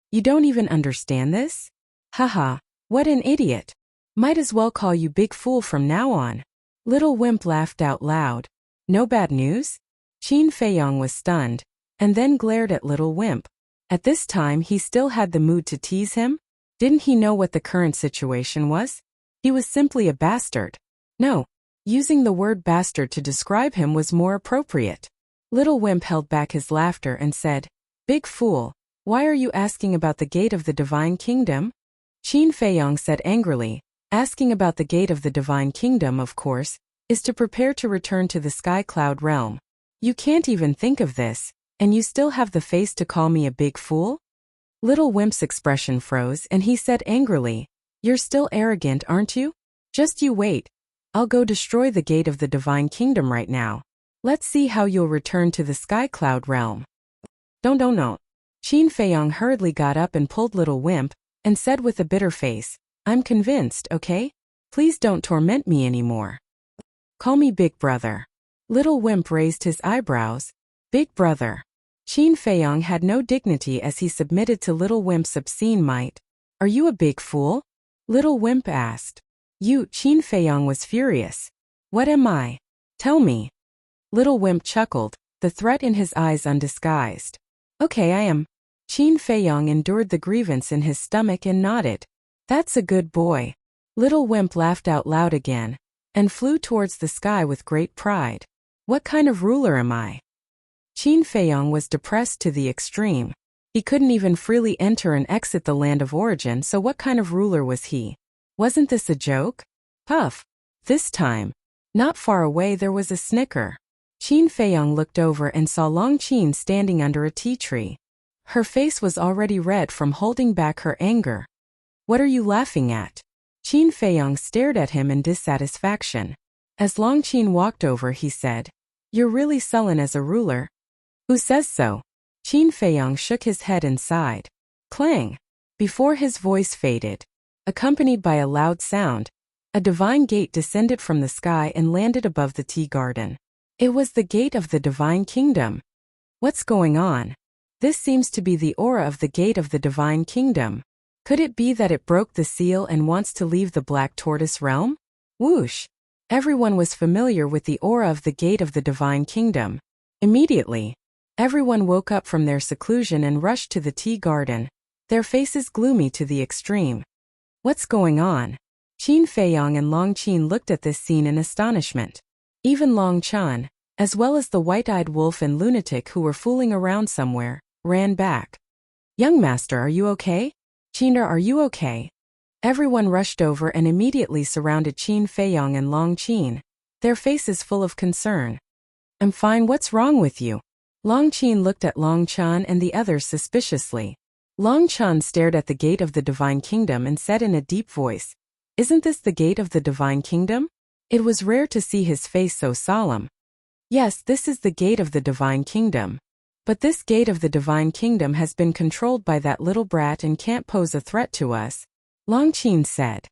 You don't even understand this? Haha, what an idiot. Might as well call you big fool from now on. Little Wimp laughed out loud. No bad news? Qin Feiyong was stunned, and then glared at Little Wimp. At this time he still had the mood to tease him? Didn't he know what the current situation was? He was simply a bastard. No, using the word bastard to describe him was more appropriate. Little Wimp held back his laughter and said, Big fool, why are you asking about the gate of the Divine Kingdom? Qin Feiyong said angrily, asking about the gate of the Divine Kingdom, of course, is to prepare to return to the Sky Cloud realm. You can't even think of this, and you still have the face to call me a big fool? Little Wimp's expression froze and he said angrily, You're still arrogant, aren't you? Just you wait. I'll go destroy the gate of the Divine Kingdom right now. Let's see how you'll return to the Sky Cloud realm. Don't. Qin Feiyong hurriedly got up and pulled Little Wimp, and said with a bitter face, I'm convinced, okay? Please don't torment me anymore. Call me Big Brother. Little Wimp raised his eyebrows. Big Brother. Qin Feiyong had no dignity as he submitted to Little Wimp's obscene might. Are you a big fool? Little Wimp asked. Qin Feiyong was furious. What am I? Tell me. Little Wimp chuckled, the threat in his eyes undisguised. Okay, I am. Qin Feiyong endured the grievance in his stomach and nodded. That's a good boy. Little Wimp laughed out loud again, and flew towards the sky with great pride. What kind of ruler am I? Qin Feiyong was depressed to the extreme. He couldn't even freely enter and exit the land of origin, so what kind of ruler was he? Wasn't this a joke? Puff. This time. Not far away there was a snicker. Qin Feiyong looked over and saw Long Qin standing under a tea tree. Her face was already red from holding back her anger. What are you laughing at? Qin Feiyong stared at him in dissatisfaction. As Long Qin walked over, he said, You're really sullen as a ruler. Who says so? Qin Feiyong shook his head and sighed. Clang! Before his voice faded, accompanied by a loud sound, a divine gate descended from the sky and landed above the tea garden. It was the gate of the divine kingdom. What's going on? This seems to be the aura of the gate of the divine kingdom. Could it be that it broke the seal and wants to leave the Black Tortoise realm? Whoosh! Everyone was familiar with the aura of the gate of the divine kingdom. Immediately, everyone woke up from their seclusion and rushed to the tea garden, their faces gloomy to the extreme. What's going on? Qin Feiyong and Long Qin looked at this scene in astonishment. Even Long Chan, as well as the white-eyed wolf and lunatic who were fooling around somewhere, ran back. Young master, are you okay? Qin'er, are you okay? Everyone rushed over and immediately surrounded Qin Feiyong and Long Qin, their faces full of concern. I'm fine, what's wrong with you? Long Qin looked at Long Chan and the others suspiciously. Long Chan stared at the gate of the divine kingdom and said in a deep voice, Isn't this the gate of the divine kingdom? It was rare to see his face so solemn. Yes, this is the gate of the divine kingdom. But this gate of the divine kingdom has been controlled by that little brat and can't pose a threat to us, Long Qin said.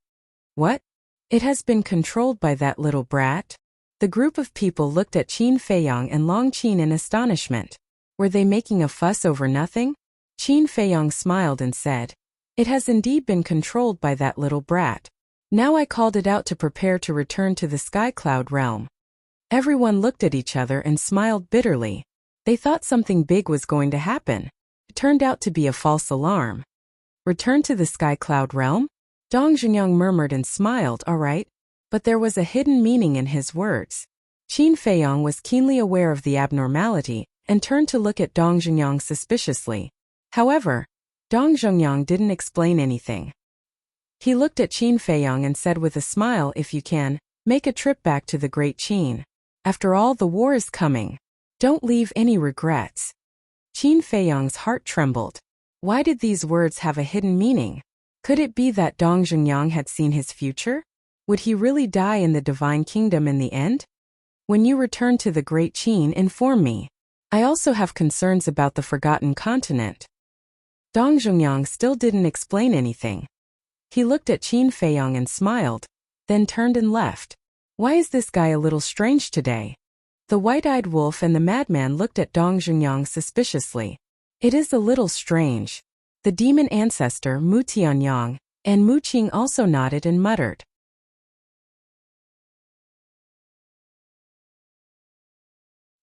What? It has been controlled by that little brat? The group of people looked at Qin Feiyong and Long Qin in astonishment. Were they making a fuss over nothing? Qin Feiyong smiled and said, It has indeed been controlled by that little brat. Now I called it out to prepare to return to the Sky Cloud realm. Everyone looked at each other and smiled bitterly. They thought something big was going to happen. It turned out to be a false alarm. Return to the Sky Cloud realm? Dong Zhengyang murmured and smiled, all right, but there was a hidden meaning in his words. Qin Feiyong was keenly aware of the abnormality and turned to look at Dong Zhengyang suspiciously. However, Dong Zhengyang didn't explain anything. He looked at Qin Feiyong and said with a smile, If you can, make a trip back to the great Qin. After all, the war is coming. Don't leave any regrets. Qin Feiyong's heart trembled. Why did these words have a hidden meaning? Could it be that Dong Zhengyang had seen his future? Would he really die in the divine kingdom in the end? When you return to the great Qin, inform me. I also have concerns about the forgotten continent. Dong Zhengyang still didn't explain anything. He looked at Qin Feiyong and smiled, then turned and left. Why is this guy a little strange today? The white-eyed wolf and the madman looked at Dong Zhengyang suspiciously. It is a little strange. The demon ancestor Mu Tianyang and Mu Qing also nodded and muttered.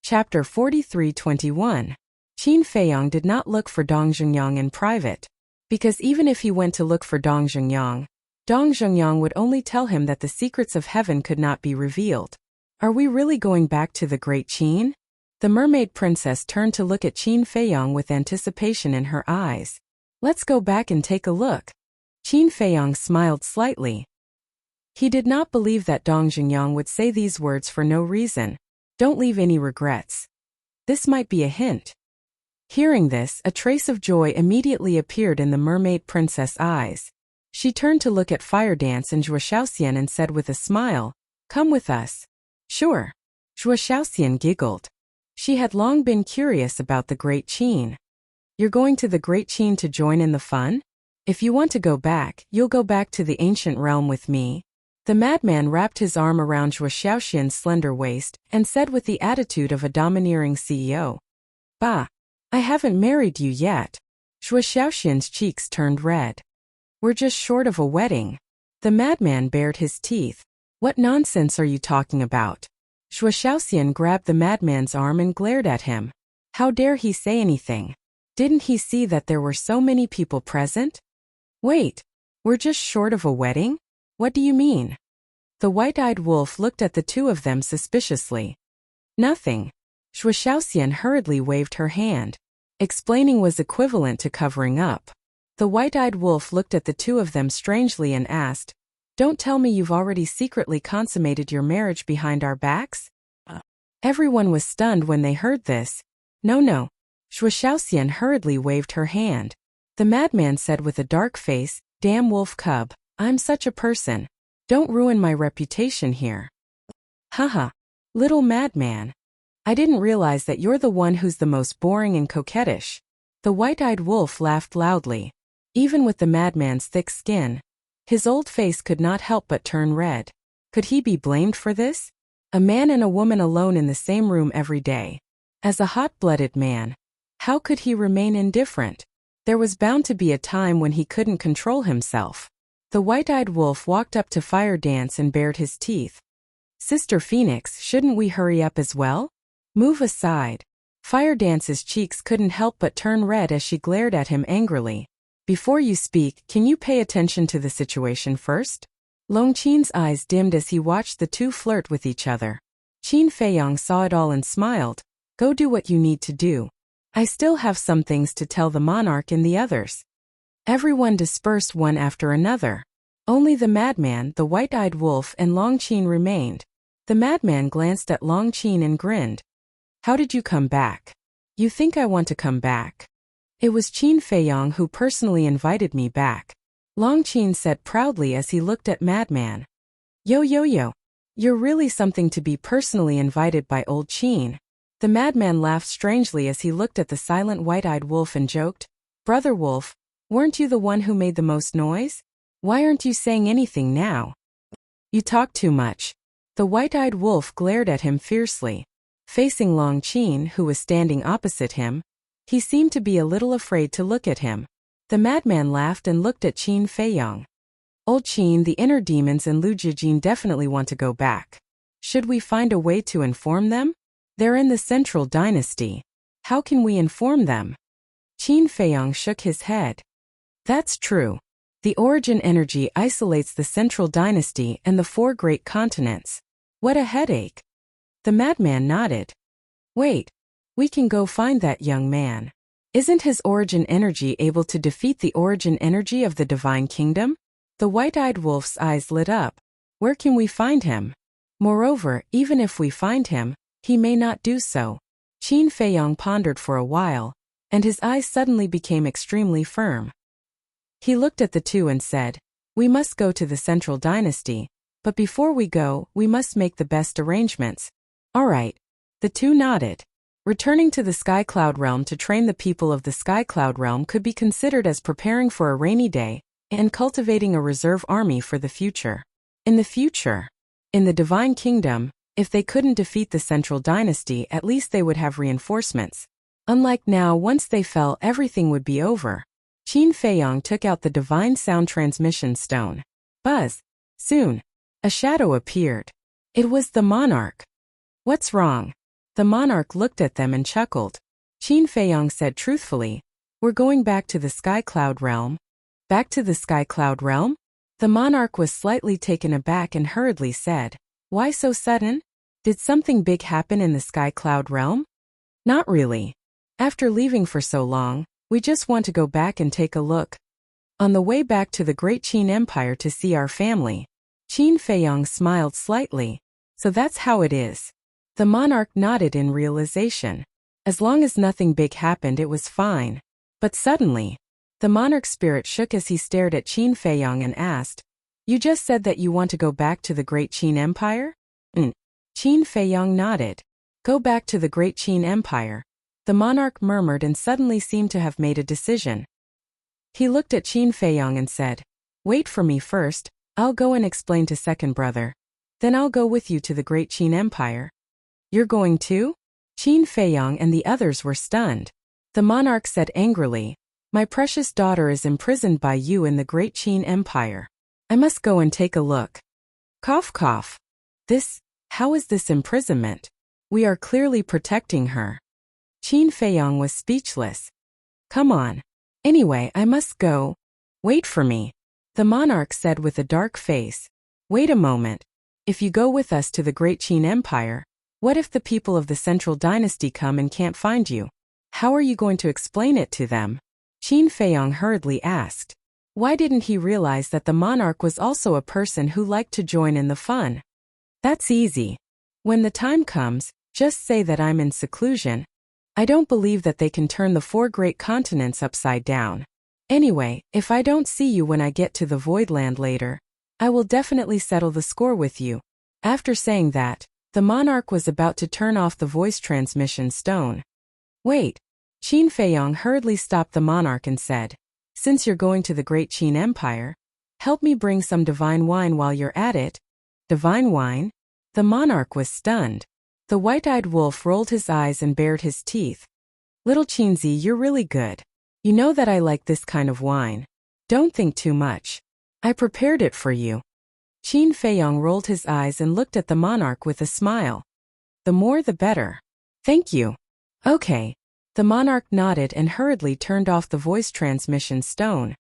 Chapter 43:21. Qin Feiyong did not look for Dong Zhengyang in private. Because even if he went to look for Dong Zhengyang would only tell him that the secrets of heaven could not be revealed. Are we really going back to the great Qin? The mermaid princess turned to look at Qin Feiyong with anticipation in her eyes. Let's go back and take a look. Qin Feiyong smiled slightly. He did not believe that Dong Zhengyang would say these words for no reason. Don't leave any regrets. This might be a hint. Hearing this, a trace of joy immediately appeared in the mermaid princess' eyes. She turned to look at Fire Dance and Zhuo Shaoxian and said with a smile, Come with us. Sure. Zhuo Shaoxian giggled. She had long been curious about the Great Qin. You're going to the Great Qin to join in the fun? If you want to go back, you'll go back to the ancient realm with me. The madman wrapped his arm around Zhuo Shaoxian's slender waist and said with the attitude of a domineering CEO, Bah! I haven't married you yet. Zhuo Shaoxian's cheeks turned red. We're just short of a wedding. The madman bared his teeth. What nonsense are you talking about? Zhuo Shaoxian grabbed the madman's arm and glared at him. How dare he say anything? Didn't he see that there were so many people present? Wait, we're just short of a wedding? What do you mean? The white-eyed wolf looked at the two of them suspiciously. Nothing. Zhuo Shaoxian hurriedly waved her hand. Explaining was equivalent to covering up. The white-eyed wolf looked at the two of them strangely and asked, Don't tell me you've already secretly consummated your marriage behind our backs? Everyone was stunned when they heard this. No, no. Shui Xiaoxian hurriedly waved her hand. The madman said with a dark face, damn wolf cub, I'm such a person. Don't ruin my reputation here. Haha. Little madman. I didn't realize that you're the one who's the most boring and coquettish. The white-eyed wolf laughed loudly. Even with the madman's thick skin, his old face could not help but turn red. Could he be blamed for this? A man and a woman alone in the same room every day. As a hot-blooded man, how could he remain indifferent? There was bound to be a time when he couldn't control himself. The white-eyed wolf walked up to Fire Dance and bared his teeth. Sister Phoenix, shouldn't we hurry up as well? Move aside. Fire Dance's cheeks couldn't help but turn red as she glared at him angrily. Before you speak, can you pay attention to the situation first? Long Qin's eyes dimmed as he watched the two flirt with each other. Qin Feiyang saw it all and smiled. Go do what you need to do. I still have some things to tell the monarch and the others. Everyone dispersed one after another. Only the madman, the white-eyed wolf, and Long Qin remained. The madman glanced at Long Qin and grinned. How did you come back? You think I want to come back? It was Qin Feiyang who personally invited me back. Long Qin said proudly as he looked at madman. Yo. You're really something to be personally invited by old Qin. The madman laughed strangely as he looked at the silent white-eyed wolf and joked. Brother Wolf, weren't you the one who made the most noise? Why aren't you saying anything now? You talk too much. The white-eyed wolf glared at him fiercely. Facing Long Qin, who was standing opposite him, he seemed to be a little afraid to look at him. The madman laughed and looked at Qin Feiyang. Old Qin, the inner demons and Lu Jijin definitely want to go back. Should we find a way to inform them? They're in the Central Dynasty. How can we inform them? Qin Feiyang shook his head. That's true. The origin energy isolates the Central Dynasty and the 4 great continents. What a headache. The madman nodded. Wait, we can go find that young man. Isn't his origin energy able to defeat the origin energy of the Divine Kingdom? The white-eyed wolf's eyes lit up. Where can we find him? Moreover, even if we find him, he may not do so. Qin Feiyang pondered for a while, and his eyes suddenly became extremely firm. He looked at the two and said, we must go to the Central Dynasty, but before we go, we must make the best arrangements. All right. The two nodded. Returning to the Sky Cloud Realm to train the people of the Sky Cloud Realm could be considered as preparing for a rainy day and cultivating a reserve army for the future. In the future, in the Divine Kingdom, if they couldn't defeat the Central Dynasty, at least they would have reinforcements. Unlike now, once they fell, everything would be over. Qin Feiyang took out the Divine Sound Transmission Stone. Buzz. Soon, a shadow appeared. It was the monarch. What's wrong? The monarch looked at them and chuckled. Qin Feiyang said truthfully, we're going back to the Sky Cloud Realm. Back to the Sky Cloud Realm? The monarch was slightly taken aback and hurriedly said, why so sudden? Did something big happen in the Sky Cloud Realm? Not really. After leaving for so long, we just want to go back and take a look. On the way back to the Great Qin Empire to see our family. Qin Feiyang smiled slightly. So that's how it is. The monarch nodded in realization. As long as nothing big happened, it was fine. But suddenly, the monarch's spirit shook as he stared at Qin Feiyang and asked, you just said that you want to go back to the Great Qin Empire? Qin Feiyang nodded. Go back to the Great Qin Empire. The monarch murmured and suddenly seemed to have made a decision. He looked at Qin Feiyang and said, wait for me first, I'll go and explain to second brother. Then I'll go with you to the Great Qin Empire. You're going too? Qin Feiyang and the others were stunned. The monarch said angrily, my precious daughter is imprisoned by you in the Great Qin Empire. I must go and take a look. Cough cough. How is this imprisonment? We are clearly protecting her. Qin Feiyang was speechless. Come on. Anyway, I must go. Wait for me. The monarch said with a dark face. Wait a moment. If you go with us to the Great Qin Empire, what if the people of the Central Dynasty come and can't find you? How are you going to explain it to them? Qin Feiyang hurriedly asked. Why didn't he realize that the monarch was also a person who liked to join in the fun? That's easy. When the time comes, Just say that I'm in seclusion. I don't believe that they can turn the 4 great continents upside down. Anyway, if I don't see you when I get to the Voidland later, I will definitely settle the score with you. After saying that, the monarch was about to turn off the voice transmission stone. Wait. Qin Feiyong hurriedly stopped the monarch and said, since you're going to the Great Qin Empire, help me bring some divine wine while you're at it. Divine wine? The monarch was stunned. The white-eyed wolf rolled his eyes and bared his teeth. Little Qinzi, you're really good. You know that I like this kind of wine. Don't think too much. I prepared it for you. Qin Feiyong rolled his eyes and looked at the monarch with a smile. The more the better. Thank you. Okay. The monarch nodded and hurriedly turned off the voice transmission stone.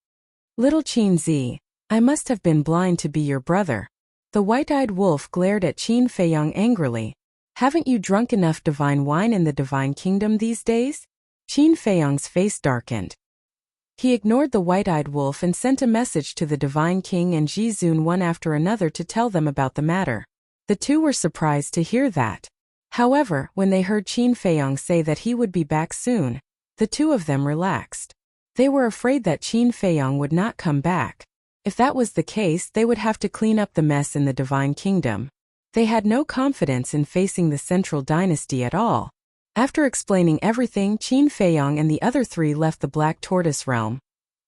Little Qinzi, I must have been blind to be your brother. The white-eyed wolf glared at Qin Feiyong angrily. Haven't you drunk enough divine wine in the divine kingdom these days? Qin Feiyong's face darkened. He ignored the white-eyed wolf and sent a message to the divine king and Ji Zun one after another to tell them about the matter. The two were surprised to hear that. However, when they heard Qin Feiyong say that he would be back soon, the two of them relaxed. They were afraid that Qin Feiyong would not come back. If that was the case, they would have to clean up the mess in the divine kingdom. They had no confidence in facing the central dynasty at all. After explaining everything, Qin Feiyong and the other 3 left the Black Tortoise realm,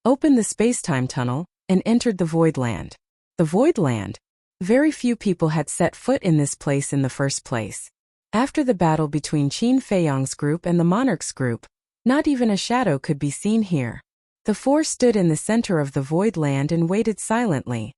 opened the space-time tunnel, and entered the Voidland. The Voidland? Very few people had set foot in this place in the first place. After the battle between Qin Feiyong's group and the monarch's group, not even a shadow could be seen here. The 4 stood in the center of the Voidland and waited silently.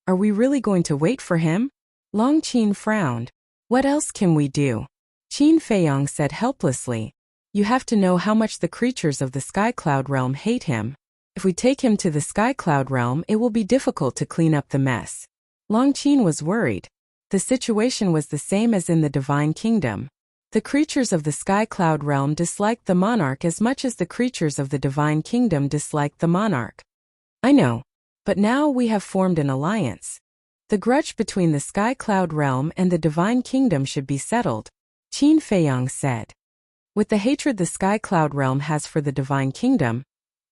Are we really going to wait for him? Long Qin frowned. What else can we do? Qin Feiyong said helplessly. You have to know how much the creatures of the Sky Cloud realm hate him. If we take him to the Sky Cloud realm, it will be difficult to clean up the mess. Long Qin was worried. The situation was the same as in the Divine Kingdom. The creatures of the Sky Cloud realm disliked the monarch as much as the creatures of the Divine Kingdom disliked the monarch. I know. But now we have formed an alliance. The grudge between the Sky Cloud realm and the Divine Kingdom should be settled, Qin Feiyong said. With the hatred the Sky Cloud realm has for the Divine Kingdom,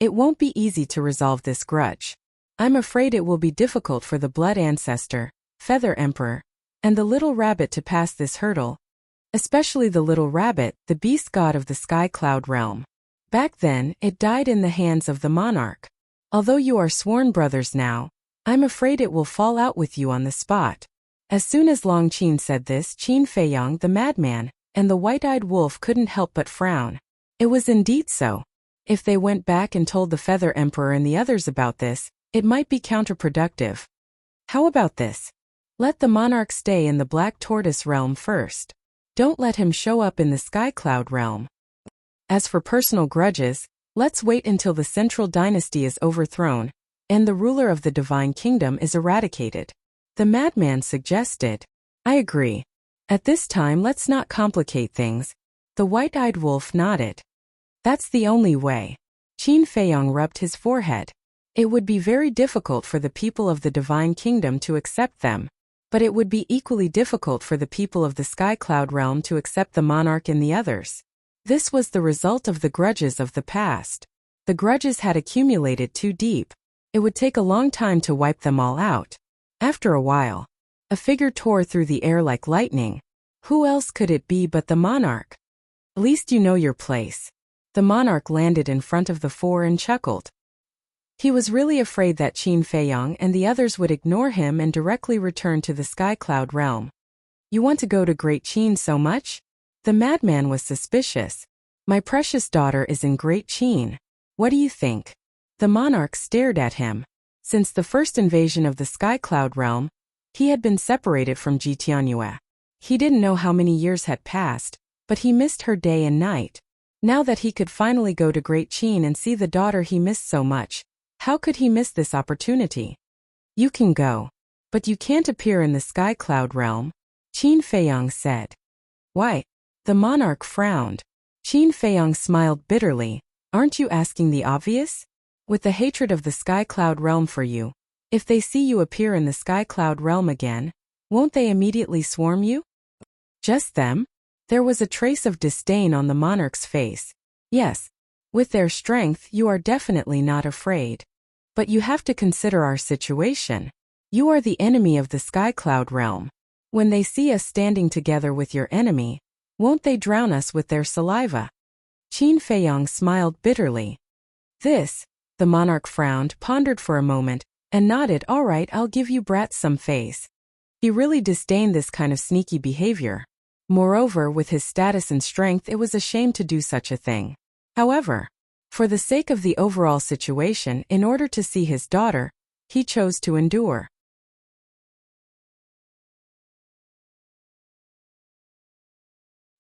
it won't be easy to resolve this grudge. I'm afraid it will be difficult for the Blood Ancestor, Feather Emperor, and the Little Rabbit to pass this hurdle. Especially the Little Rabbit, the beast god of the Sky Cloud realm. Back then, it died in the hands of the monarch. Although you are sworn brothers now, I'm afraid it will fall out with you on the spot. As soon as Long Qin said this, Qin Feiyong the madman, and the white-eyed wolf couldn't help but frown. It was indeed so. If they went back and told the Feather Emperor and the others about this, it might be counterproductive. How about this? Let the monarch stay in the Black Tortoise realm first. Don't let him show up in the Sky Cloud realm. As for personal grudges, let's wait until the Central Dynasty is overthrown, and the ruler of the Divine Kingdom is eradicated. The madman suggested. I agree. At this time, let's not complicate things. The white-eyed wolf nodded. That's the only way. Qin Feiyong rubbed his forehead. It would be very difficult for the people of the Divine Kingdom to accept them. But it would be equally difficult for the people of the Sky Cloud realm to accept the monarch and the others. This was the result of the grudges of the past. The grudges had accumulated too deep. It would take a long time to wipe them all out. After a while, a figure tore through the air like lightning. Who else could it be but the monarch? At least you know your place. The monarch landed in front of the 4 and chuckled. He was really afraid that Qin Feiyong and the others would ignore him and directly return to the Sky Cloud realm. You want to go to Great Qin so much? The madman was suspicious. My precious daughter is in Great Qin. What do you think? The monarch stared at him. Since the first invasion of the Sky Cloud realm, he had been separated from Ji Tianyue. He didn't know how many years had passed, but he missed her day and night. Now that he could finally go to Great Qin and see the daughter he missed so much, how could he miss this opportunity? You can go. But you can't appear in the Sky Cloud realm, Qin Feiyong said. Why? The monarch frowned. Qin Feiyong smiled bitterly. Aren't you asking the obvious? With the hatred of the Sky Cloud realm for you, if they see you appear in the Sky Cloud realm again, won't they immediately swarm you? Just them? There was a trace of disdain on the monarch's face. Yes, with their strength you are definitely not afraid. But you have to consider our situation. You are the enemy of the Sky Cloud realm. When they see us standing together with your enemy, won't they drown us with their saliva? Qin Feiyong smiled bitterly. The monarch frowned, pondered for a moment, and nodded. All right, I'll give you brats some face. He really disdained this kind of sneaky behavior. Moreover, with his status and strength, it was a shame to do such a thing. However, for the sake of the overall situation, in order to see his daughter, he chose to endure.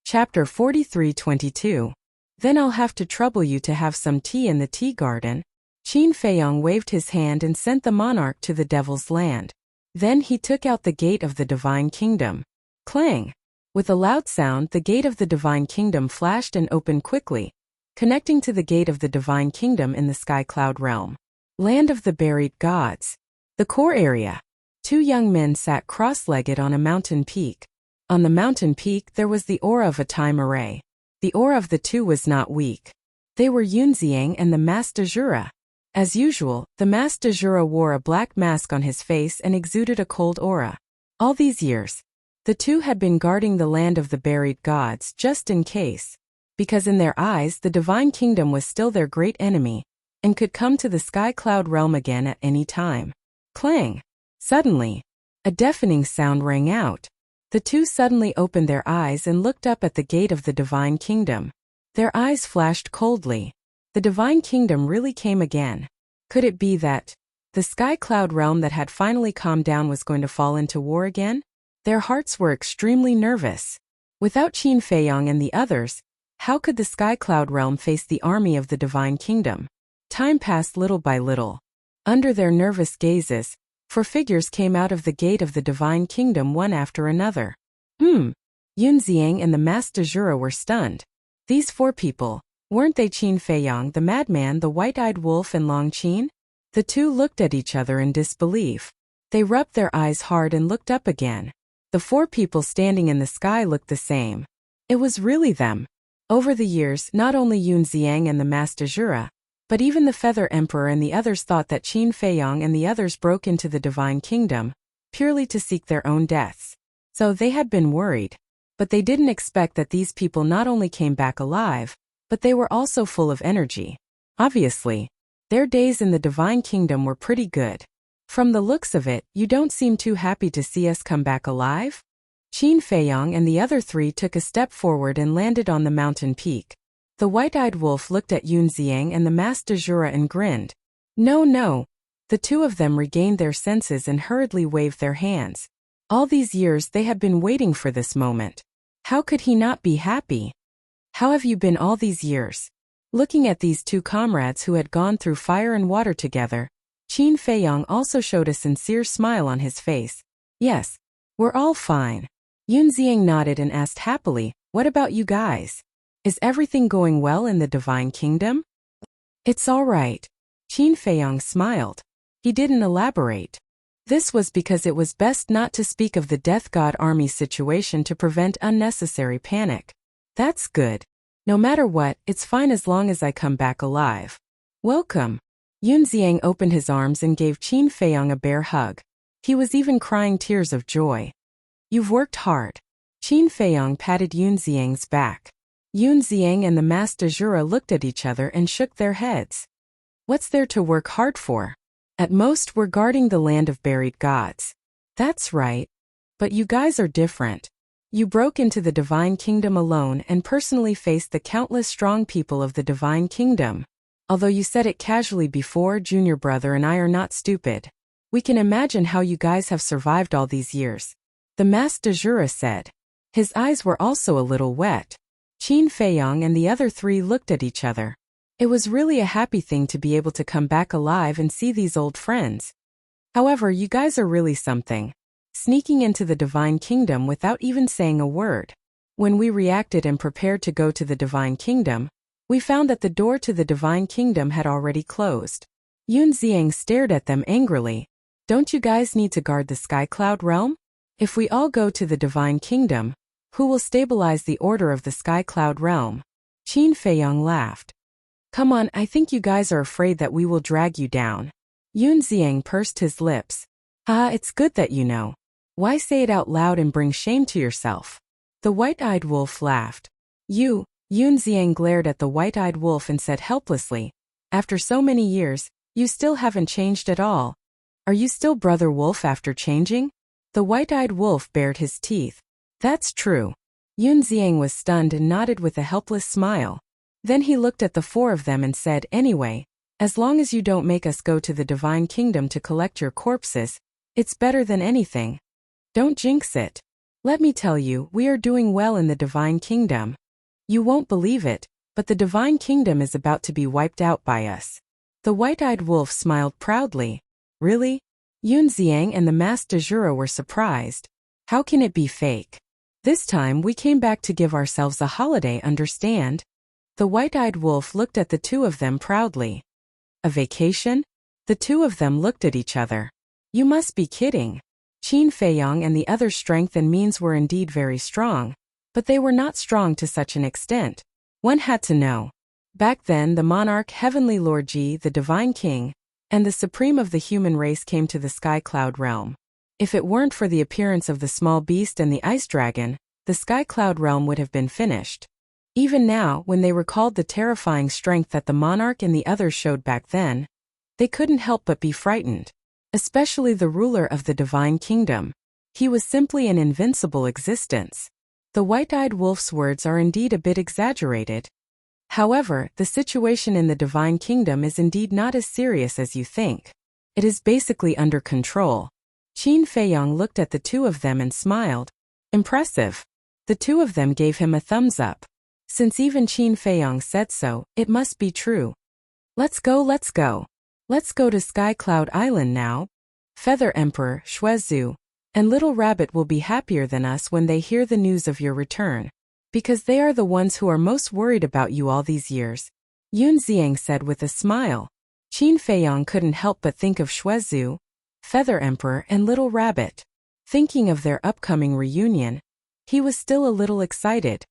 Chapter 43-22. Then I'll have to trouble you to have some tea in the tea garden. Qin Feiyong waved his hand and sent the monarch to the Devil's Land. Then he took out the gate of the Divine Kingdom. Clang! With a loud sound, the gate of the Divine Kingdom flashed and opened quickly, connecting to the gate of the Divine Kingdom in the Sky Cloud realm. Land of the Buried Gods. The core area. Two young men sat cross-legged on a mountain peak. On the mountain peak there was the aura of a time array. The aura of the two was not weak. They were Yunxiang and the Mas de Jura. As usual, the Mas de Jura wore a black mask on his face and exuded a cold aura. All these years, the two had been guarding the land of the buried gods just in case, because in their eyes the Divine Kingdom was still their great enemy, and could come to the Sky Cloud realm again at any time. Clang! Suddenly, a deafening sound rang out. The two suddenly opened their eyes and looked up at the gate of the Divine Kingdom. Their eyes flashed coldly. The Divine Kingdom really came again. Could it be that the Sky Cloud realm that had finally calmed down was going to fall into war again? Their hearts were extremely nervous. Without Qin Feiyong and the others, how could the Sky Cloud realm face the army of the Divine Kingdom? Time passed little by little. Under their nervous gazes, 4 figures came out of the gate of the Divine Kingdom one after another. Yunxiang and the Mas de Jura were stunned. These 4 people, weren't they Qin Feiyong, the madman, the white-eyed wolf, and Long Qin? The two looked at each other in disbelief. They rubbed their eyes hard and looked up again. The 4 people standing in the sky looked the same. It was really them. Over the years, not only Yunxiang and the Mas de Jura, but even the Feather Emperor and the others thought that Qin Feiyong and the others broke into the Divine Kingdom, purely to seek their own deaths. So they had been worried. But they didn't expect that these people not only came back alive, but they were also full of energy. Obviously, their days in the Divine Kingdom were pretty good. From the looks of it, you don't seem too happy to see us come back alive? Qin Feiyong and the other 3 took a step forward and landed on the mountain peak. The white-eyed wolf looked at Yunxiang and the Mas de Jura and grinned. No. The 2 of them regained their senses and hurriedly waved their hands. All these years they had been waiting for this moment. How could he not be happy? How have you been all these years? Looking at these 2 comrades who had gone through fire and water together, Qin Feiyong also showed a sincere smile on his face. Yes, we're all fine. Yunxiang nodded and asked happily, what about you guys? Is everything going well in the Divine Kingdom? It's all right. Qin Feiyong smiled. He didn't elaborate. This was because it was best not to speak of the Death God Army situation to prevent unnecessary panic. That's good. No matter what, it's fine as long as I come back alive. Welcome. Yunxiang opened his arms and gave Qin Feiyong a bear hug. He was even crying tears of joy. You've worked hard. Qin Feiyong patted Yunxiang's back. Yunxiang and the Mas de Jura looked at each other and shook their heads. What's there to work hard for? At most we're guarding the land of buried gods. That's right. But you guys are different. You broke into the Divine Kingdom alone and personally faced the countless strong people of the Divine Kingdom. Although you said it casually before, Junior Brother and I are not stupid. We can imagine how you guys have survived all these years. The Mas de Jura said. His eyes were also a little wet. Qin Feiyong and the other 3 looked at each other. It was really a happy thing to be able to come back alive and see these old friends. However, you guys are really something. Sneaking into the Divine Kingdom without even saying a word. When we reacted and prepared to go to the Divine Kingdom, we found that the door to the Divine Kingdom had already closed. Yunxiang stared at them angrily. Don't you guys need to guard the Sky Cloud realm? If we all go to the Divine Kingdom, Who will stabilize the order of the Sky Cloud realm? Qin Feiyong laughed. Come on, I think you guys are afraid that we will drag you down. Yun Xiang pursed his lips. It's good that you know. Why say it out loud and bring shame to yourself? The white-eyed wolf laughed. Yun Xiang glared at the white-eyed wolf and said helplessly, after so many years, you still haven't changed at all. Are you still Brother Wolf after changing? The white-eyed wolf bared his teeth. That's true. Yun Xiang was stunned and nodded with a helpless smile. Then he looked at the four of them and said, anyway, as long as you don't make us go to the Divine Kingdom to collect your corpses, it's better than anything. Don't jinx it. Let me tell you, we are doing well in the Divine Kingdom. You won't believe it, but the Divine Kingdom is about to be wiped out by us. The white-eyed wolf smiled proudly. Really? Yun Xiang and the Master Jura were surprised. How can it be fake? This time we came back to give ourselves a holiday, understand? The white-eyed wolf looked at the two of them proudly. A vacation? The two of them looked at each other. You must be kidding. Qin Feiyong and the other's strength and means were indeed very strong, but they were not strong to such an extent. One had to know. Back then the monarch Heavenly Lord Ji, the Divine King, and the supreme of the human race came to the Sky Cloud realm. If it weren't for the appearance of the small beast and the ice dragon, the Sky Cloud realm would have been finished. Even now, when they recalled the terrifying strength that the monarch and the others showed back then, they couldn't help but be frightened. Especially the ruler of the Divine Kingdom. He was simply an invincible existence. The white-eyed wolf's words are indeed a bit exaggerated. However, the situation in the Divine Kingdom is indeed not as serious as you think. It is basically under control. Qin Feiyong looked at the two of them and smiled. Impressive. The two of them gave him a thumbs up. Since even Qin Feiyong said so, it must be true. Let's go, let's go. Let's go to Sky Cloud Island now. Feather Emperor, Xuezhu, and Little Rabbit will be happier than us when they hear the news of your return. Because they are the ones who are most worried about you all these years. Yun Xiang said with a smile. Qin Feiyong couldn't help but think of Xuezhu, Feather Emperor and Little Rabbit. Thinking of their upcoming reunion, he was still a little excited.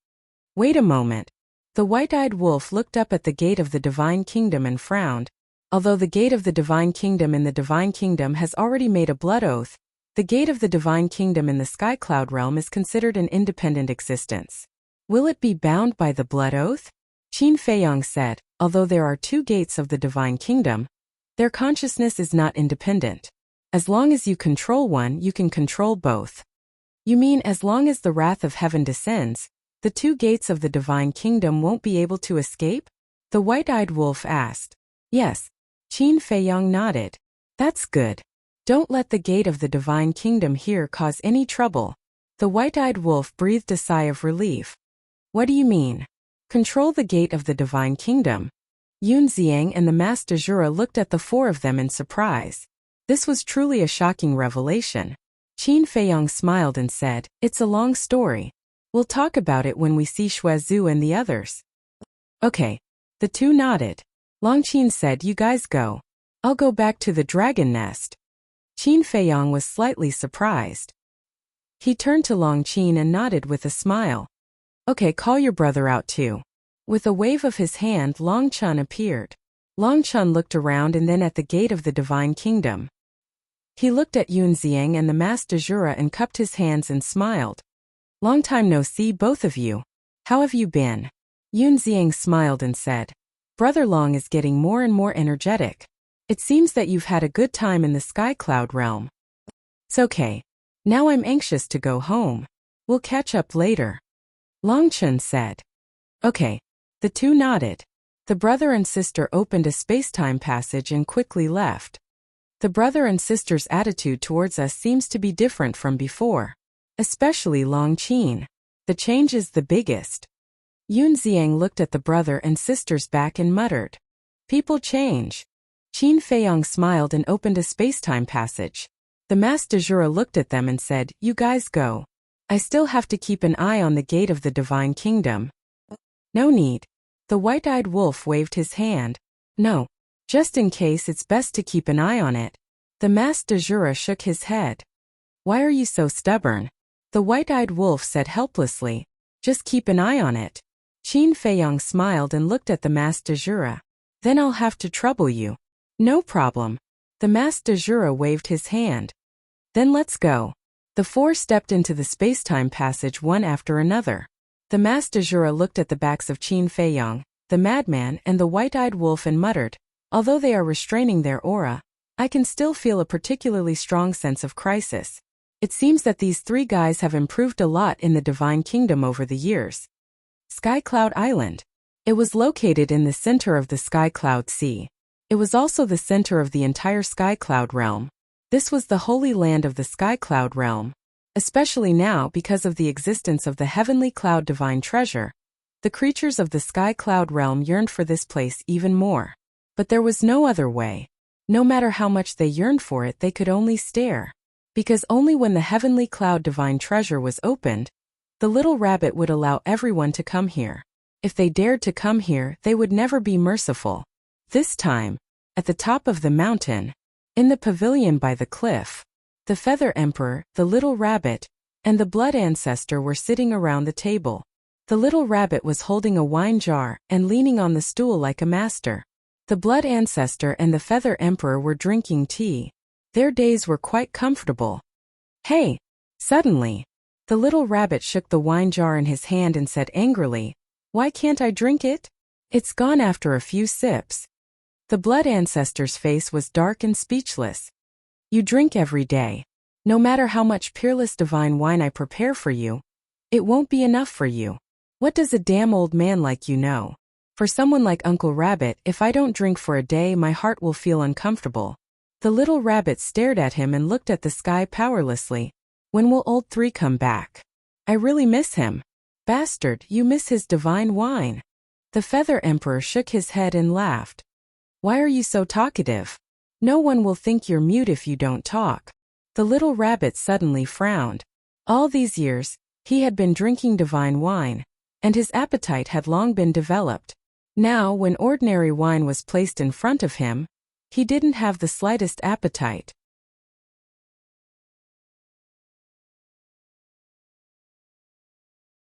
Wait a moment. The white-eyed wolf looked up at the gate of the Divine Kingdom and frowned. Although the gate of the Divine Kingdom in the Divine Kingdom has already made a blood oath, the gate of the Divine Kingdom in the Sky Cloud realm is considered an independent existence. Will it be bound by the blood oath? Qin Feiyong said, although there are two gates of the Divine Kingdom, their consciousness is not independent. As long as you control one, you can control both. You mean as long as the wrath of heaven descends, the two gates of the Divine Kingdom won't be able to escape? The white-eyed wolf asked. Yes. Qin Feiyong nodded. That's good. Don't let the gate of the Divine Kingdom here cause any trouble. The white-eyed wolf breathed a sigh of relief. What do you mean? Control the gate of the Divine Kingdom. Yun Xiang and the Master Jura looked at the four of them in surprise. This was truly a shocking revelation. Qin Feiyong smiled and said, it's a long story. We'll talk about it when we see Xuezhu and the others. Okay. The two nodded. Longqin said, you guys go. I'll go back to the dragon nest. Qin Feiyong was slightly surprised. He turned to Longqin and nodded with a smile. Okay, call your brother out too. With a wave of his hand, Longqin appeared. Longqin looked around and then at the gate of the Divine Kingdom. He looked at Yun Xiang and the Master Jura and cupped his hands and smiled. Long time no see, both of you. How have you been? Yun Xiang smiled and said, Brother Long is getting more and more energetic. It seems that you've had a good time in the Sky Cloud realm. It's okay. Now I'm anxious to go home. We'll catch up later. Longqin said. Okay. The two nodded. The brother and sister opened a space-time passage and quickly left. The brother and sister's attitude towards us seems to be different from before. Especially Longqin. The change is the biggest. Yun Xiang looked at the brother and sister's back and muttered. People change. Qin Feiyong smiled and opened a space-time passage. The Master Jura looked at them and said, you guys go. I still have to keep an eye on the gate of the Divine Kingdom. No need. The white-eyed wolf waved his hand. No. Just in case, it's best to keep an eye on it. The Master Jura shook his head. Why are you so stubborn? The white-eyed wolf said helplessly. Just keep an eye on it. Qin Feiyong smiled and looked at the masked de jure. Then I'll have to trouble you. No problem. The masked de jure waved his hand. Then let's go. The four stepped into the space-time passage one after another. The masked de jure looked at the backs of Qin Feiyong, the madman and the white-eyed wolf and muttered, although they are restraining their aura, I can still feel a particularly strong sense of crisis. It seems that these three guys have improved a lot in the Divine Kingdom over the years. Sky Cloud Island. It was located in the center of the Sky Cloud Sea. It was also the center of the entire Sky Cloud realm. This was the holy land of the Sky Cloud realm. Especially now because of the existence of the heavenly cloud divine treasure, the creatures of the Sky Cloud realm yearned for this place even more. But there was no other way. No matter how much they yearned for it, they could only stare. Because only when the heavenly cloud divine treasure was opened, the little rabbit would allow everyone to come here. If they dared to come here, they would never be merciful. This time, at the top of the mountain, in the pavilion by the cliff, the Feather Emperor, the little rabbit, and the Blood Ancestor were sitting around the table. The little rabbit was holding a wine jar and leaning on the stool like a master. The Blood Ancestor and the Feather Emperor were drinking tea. Their days were quite comfortable. Hey! Suddenly, the little rabbit shook the wine jar in his hand and said angrily, Why can't I drink it? It's gone after a few sips. The Blood Ancestor's face was dark and speechless. You drink every day. No matter how much peerless divine wine I prepare for you, it won't be enough for you. What does a damn old man like you know? For someone like Uncle Rabbit, if I don't drink for a day, my heart will feel uncomfortable. The little rabbit stared at him and looked at the sky powerlessly. When will old 3 come back? I really miss him. Bastard, you miss his divine wine. The Feather Emperor shook his head and laughed. Why are you so talkative? No one will think you're mute if you don't talk. The little rabbit suddenly frowned. All these years, he had been drinking divine wine, and his appetite had long been developed. Now, when ordinary wine was placed in front of him, he didn't have the slightest appetite.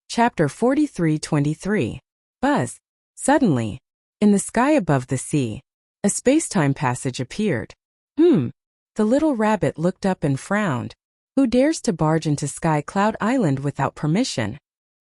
Chapter 43:23. Buzz. Suddenly, in the sky above the sea, a space-time passage appeared. The little rabbit looked up and frowned. Who dares to barge into Sky Cloud Island without permission?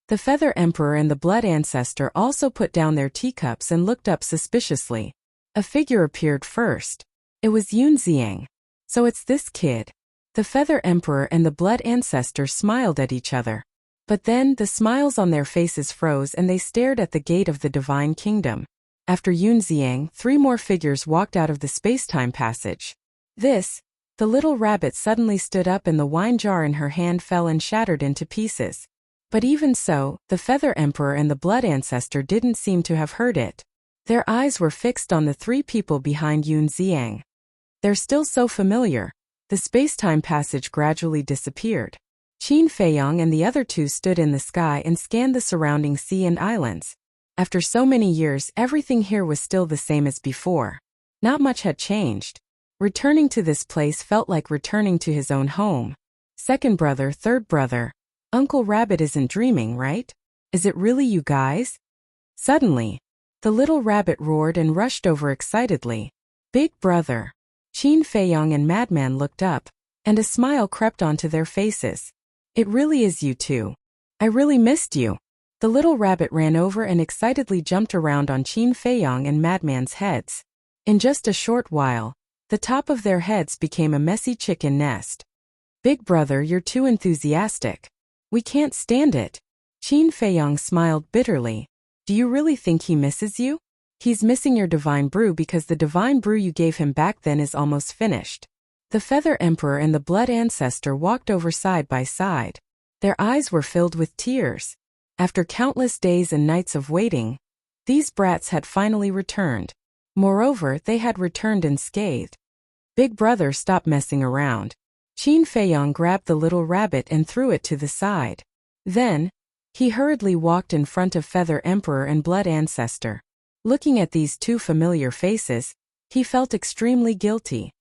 The Feather Emperor and the Blood Ancestor also put down their teacups and looked up suspiciously. A figure appeared first. It was Yun Xiang. So it's this kid. The Feather Emperor and the Blood Ancestor smiled at each other. But then the smiles on their faces froze and they stared at the gate of the Divine Kingdom. After Yun Xiang, 3 more figures walked out of the space-time passage. The little rabbit suddenly stood up and the wine jar in her hand fell and shattered into pieces. But even so, the Feather Emperor and the Blood Ancestor didn't seem to have heard it. Their eyes were fixed on the 3 people behind Yun Xiang. They're still so familiar. The space-time passage gradually disappeared. Qin Feiyong and the other 2 stood in the sky and scanned the surrounding sea and islands. After so many years, everything here was still the same as before. Not much had changed. Returning to this place felt like returning to his own home. Second brother, third brother. Uncle Rabbit isn't dreaming, right? Is it really you guys? Suddenly, the little rabbit roared and rushed over excitedly. Big brother. Qin Feiyong and Madman looked up, and a smile crept onto their faces. It really is you two. I really missed you. The little rabbit ran over and excitedly jumped around on Qin Feiyong and Madman's heads. In just a short while, the top of their heads became a messy chicken nest. Big brother, you're too enthusiastic. We can't stand it. Qin Feiyong smiled bitterly. Do you really think he misses you? He's missing your divine brew because the divine brew you gave him back then is almost finished. The Feather Emperor and the Blood Ancestor walked over side by side. Their eyes were filled with tears. After countless days and nights of waiting, these brats had finally returned. Moreover, they had returned unscathed. Big brother, stop messing around. Qin Feiyong grabbed the little rabbit and threw it to the side. Then, he hurriedly walked in front of Feather Emperor and Blood Ancestor. Looking at these 2 familiar faces, he felt extremely guilty.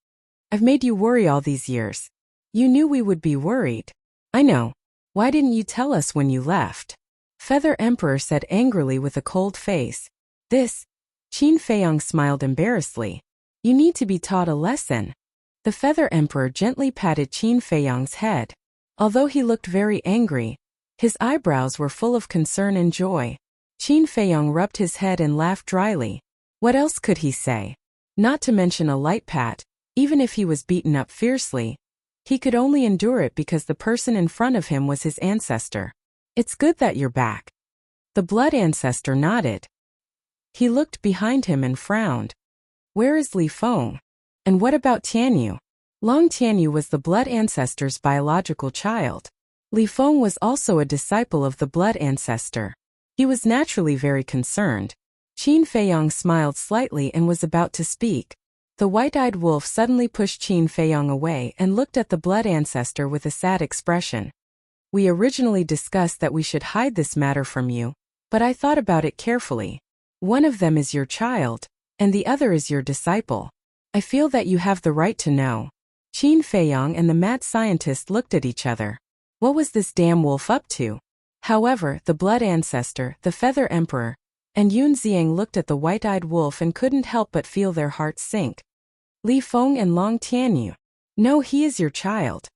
I've made you worry all these years. You knew we would be worried. I know. Why didn't you tell us when you left? Feather Emperor said angrily with a cold face. This? Qin Feiyong smiled embarrassedly. You need to be taught a lesson. The Feather Emperor gently patted Qin Feiyong's head. Although he looked very angry, his eyebrows were full of concern and joy. Qin Feiyong rubbed his head and laughed dryly. What else could he say? Not to mention a light pat, even if he was beaten up fiercely, he could only endure it because the person in front of him was his ancestor. It's good that you're back. The blood ancestor nodded. He looked behind him and frowned. Where is Li Feng? And what about Tianyu? Long Tianyu was the blood ancestor's biological child. Li Feng was also a disciple of the blood ancestor. He was naturally very concerned. Qin Feiyong smiled slightly and was about to speak. The white-eyed wolf suddenly pushed Qin Feiyong away and looked at the blood ancestor with a sad expression. We originally discussed that we should hide this matter from you, but I thought about it carefully. One of them is your child, and the other is your disciple. I feel that you have the right to know. Qin Feiyong and the mad scientist looked at each other. What was this damn wolf up to? However, the blood ancestor, the Feather Emperor, and Yun Xiang looked at the white-eyed wolf and couldn't help but feel their hearts sink. Li Feng and Long Tianyu. No, he is your child.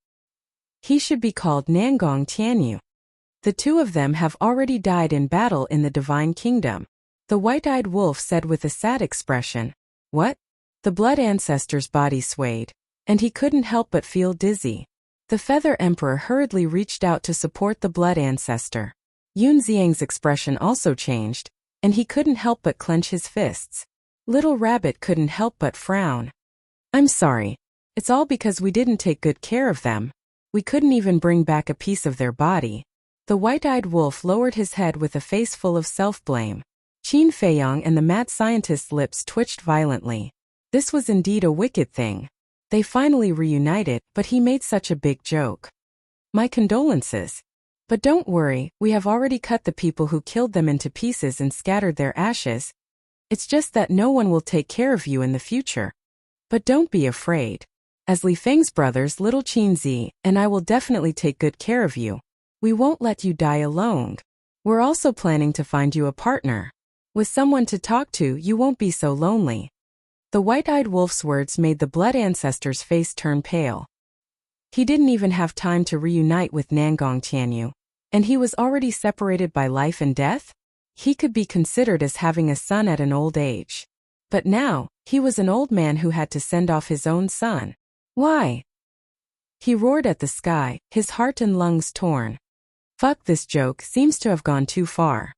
He should be called Nangong Tianyu. The two of them have already died in battle in the Divine Kingdom. The white-eyed wolf said with a sad expression. What? The blood ancestor's body swayed, and he couldn't help but feel dizzy. The Feather Emperor hurriedly reached out to support the blood ancestor. Yun Xiang's expression also changed, and he couldn't help but clench his fists. Little Rabbit couldn't help but frown. I'm sorry. It's all because we didn't take good care of them. We couldn't even bring back a piece of their body. The white-eyed wolf lowered his head with a face full of self-blame. Qin Feiyong and the mad scientist's lips twitched violently. This was indeed a wicked thing. They finally reunited, but he made such a big joke. My condolences. But don't worry, we have already cut the people who killed them into pieces and scattered their ashes. It's just that no one will take care of you in the future. But don't be afraid. As Li Feng's brothers, little Qin Zi and I will definitely take good care of you. We won't let you die alone. We're also planning to find you a partner. With someone to talk to, you won't be so lonely. The white-eyed wolf's words made the blood ancestor's face turn pale. He didn't even have time to reunite with Nangong Tianyu, and he was already separated by life and death? He could be considered as having a son at an old age. But now, he was an old man who had to send off his own son. Why? He roared at the sky, his heart and lungs torn. Fuck, this joke seems to have gone too far.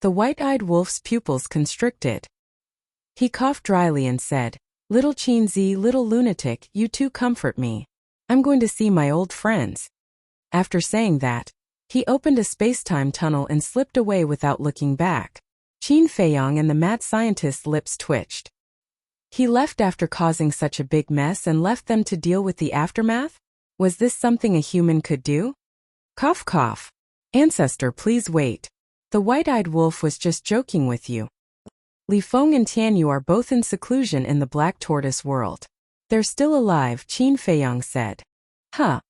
The white-eyed wolf's pupils constricted. He coughed dryly and said, Little Qin Zi, little lunatic, you two comfort me. I'm going to see my old friends. After saying that, he opened a space-time tunnel and slipped away without looking back. Qin Feiyong and the mad scientist's lips twitched. He left after causing such a big mess and left them to deal with the aftermath? Was this something a human could do? Cough cough. Ancestor, please wait. The white-eyed wolf was just joking with you. Li Feng and Tianyu are both in seclusion in the Black Tortoise world. They're still alive, Qin Feiyong said. Huh.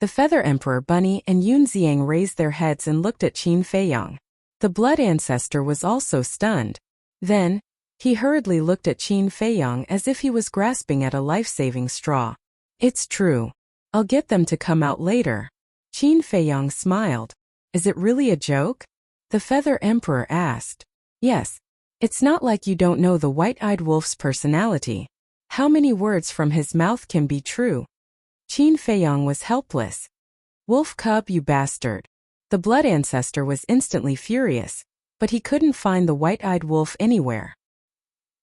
The Feather Emperor Bunny and Yun Xiang raised their heads and looked at Qin Feiyong. The blood ancestor was also stunned. Then, he hurriedly looked at Qin Feiyong as if he was grasping at a life-saving straw. It's true. I'll get them to come out later. Qin Feiyong smiled. Is it really a joke? The Feather Emperor asked. Yes. It's not like you don't know the white-eyed wolf's personality. How many words from his mouth can be true? Qin Feiyong was helpless. Wolf cub, you bastard. The blood ancestor was instantly furious, but he couldn't find the white-eyed wolf anywhere.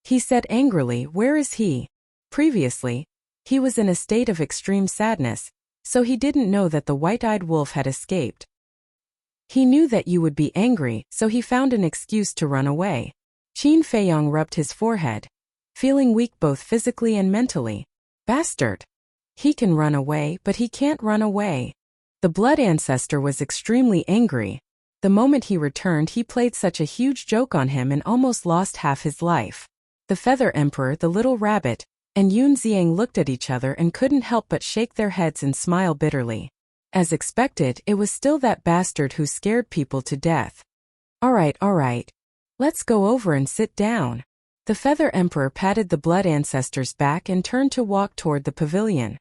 He said angrily, where is he? Previously, he was in a state of extreme sadness, so he didn't know that the white-eyed wolf had escaped. He knew that you would be angry, so he found an excuse to run away. Qin Feiyong rubbed his forehead, feeling weak both physically and mentally. Bastard. He can run away, but he can't run away. The blood ancestor was extremely angry. The moment he returned, he played such a huge joke on him and almost lost half his life. The Feather Emperor, the little rabbit, and Yun Xiang looked at each other and couldn't help but shake their heads and smile bitterly. As expected, it was still that bastard who scared people to death. All right. Let's go over and sit down. The Feather Emperor patted the Blood Ancestor's back and turned to walk toward the pavilion.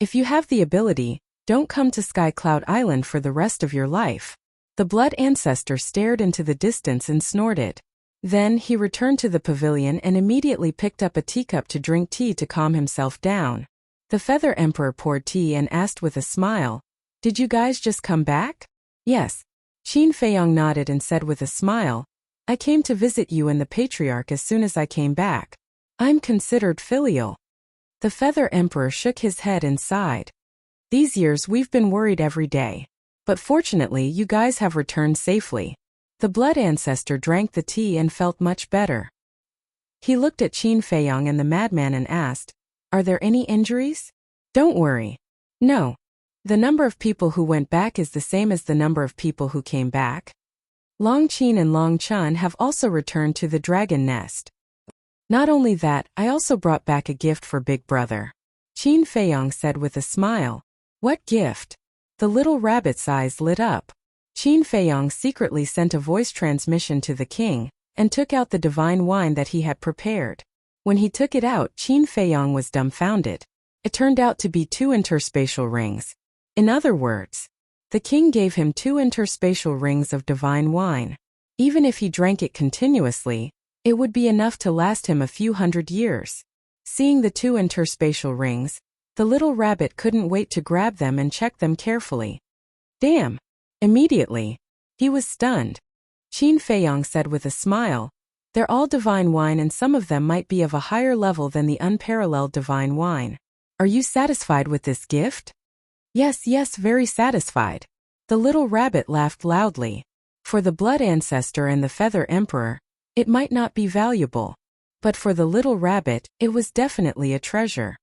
If you have the ability, don't come to Sky Cloud Island for the rest of your life. The Blood Ancestor stared into the distance and snorted. Then he returned to the pavilion and immediately picked up a teacup to drink tea to calm himself down. The Feather Emperor poured tea and asked with a smile, "Did you guys just come back?" "Yes." Qin Feiyong nodded and said with a smile, "I came to visit you and the Patriarch as soon as I came back. I'm considered filial." The Feather Emperor shook his head and sighed. "These years we've been worried every day. But fortunately you guys have returned safely." The Blood Ancestor drank the tea and felt much better. He looked at Qin Feiyong and the madman and asked, "Are there any injuries?" "Don't worry. No. The number of people who went back is the same as the number of people who came back. Long Qin and Long Chun have also returned to the dragon nest. Not only that, I also brought back a gift for Big Brother." Qin Feiyong said with a smile. "What gift?" The little rabbit's eyes lit up. Qin Feiyong secretly sent a voice transmission to the king, and took out the divine wine that he had prepared. When he took it out, Qin Feiyong was dumbfounded. It turned out to be 2 interspatial rings. In other words, the king gave him 2 interspatial rings of divine wine. Even if he drank it continuously, it would be enough to last him a few hundred years. Seeing the 2 interspatial rings, the little rabbit couldn't wait to grab them and check them carefully. "Damn!" Immediately, he was stunned. Qin Feiyong said with a smile, "They're all divine wine and some of them might be of a higher level than the unparalleled divine wine. Are you satisfied with this gift?" Yes, very satisfied." The little rabbit laughed loudly. For the Blood Ancestor and the Feather Emperor, it might not be valuable. But for the little rabbit, it was definitely a treasure.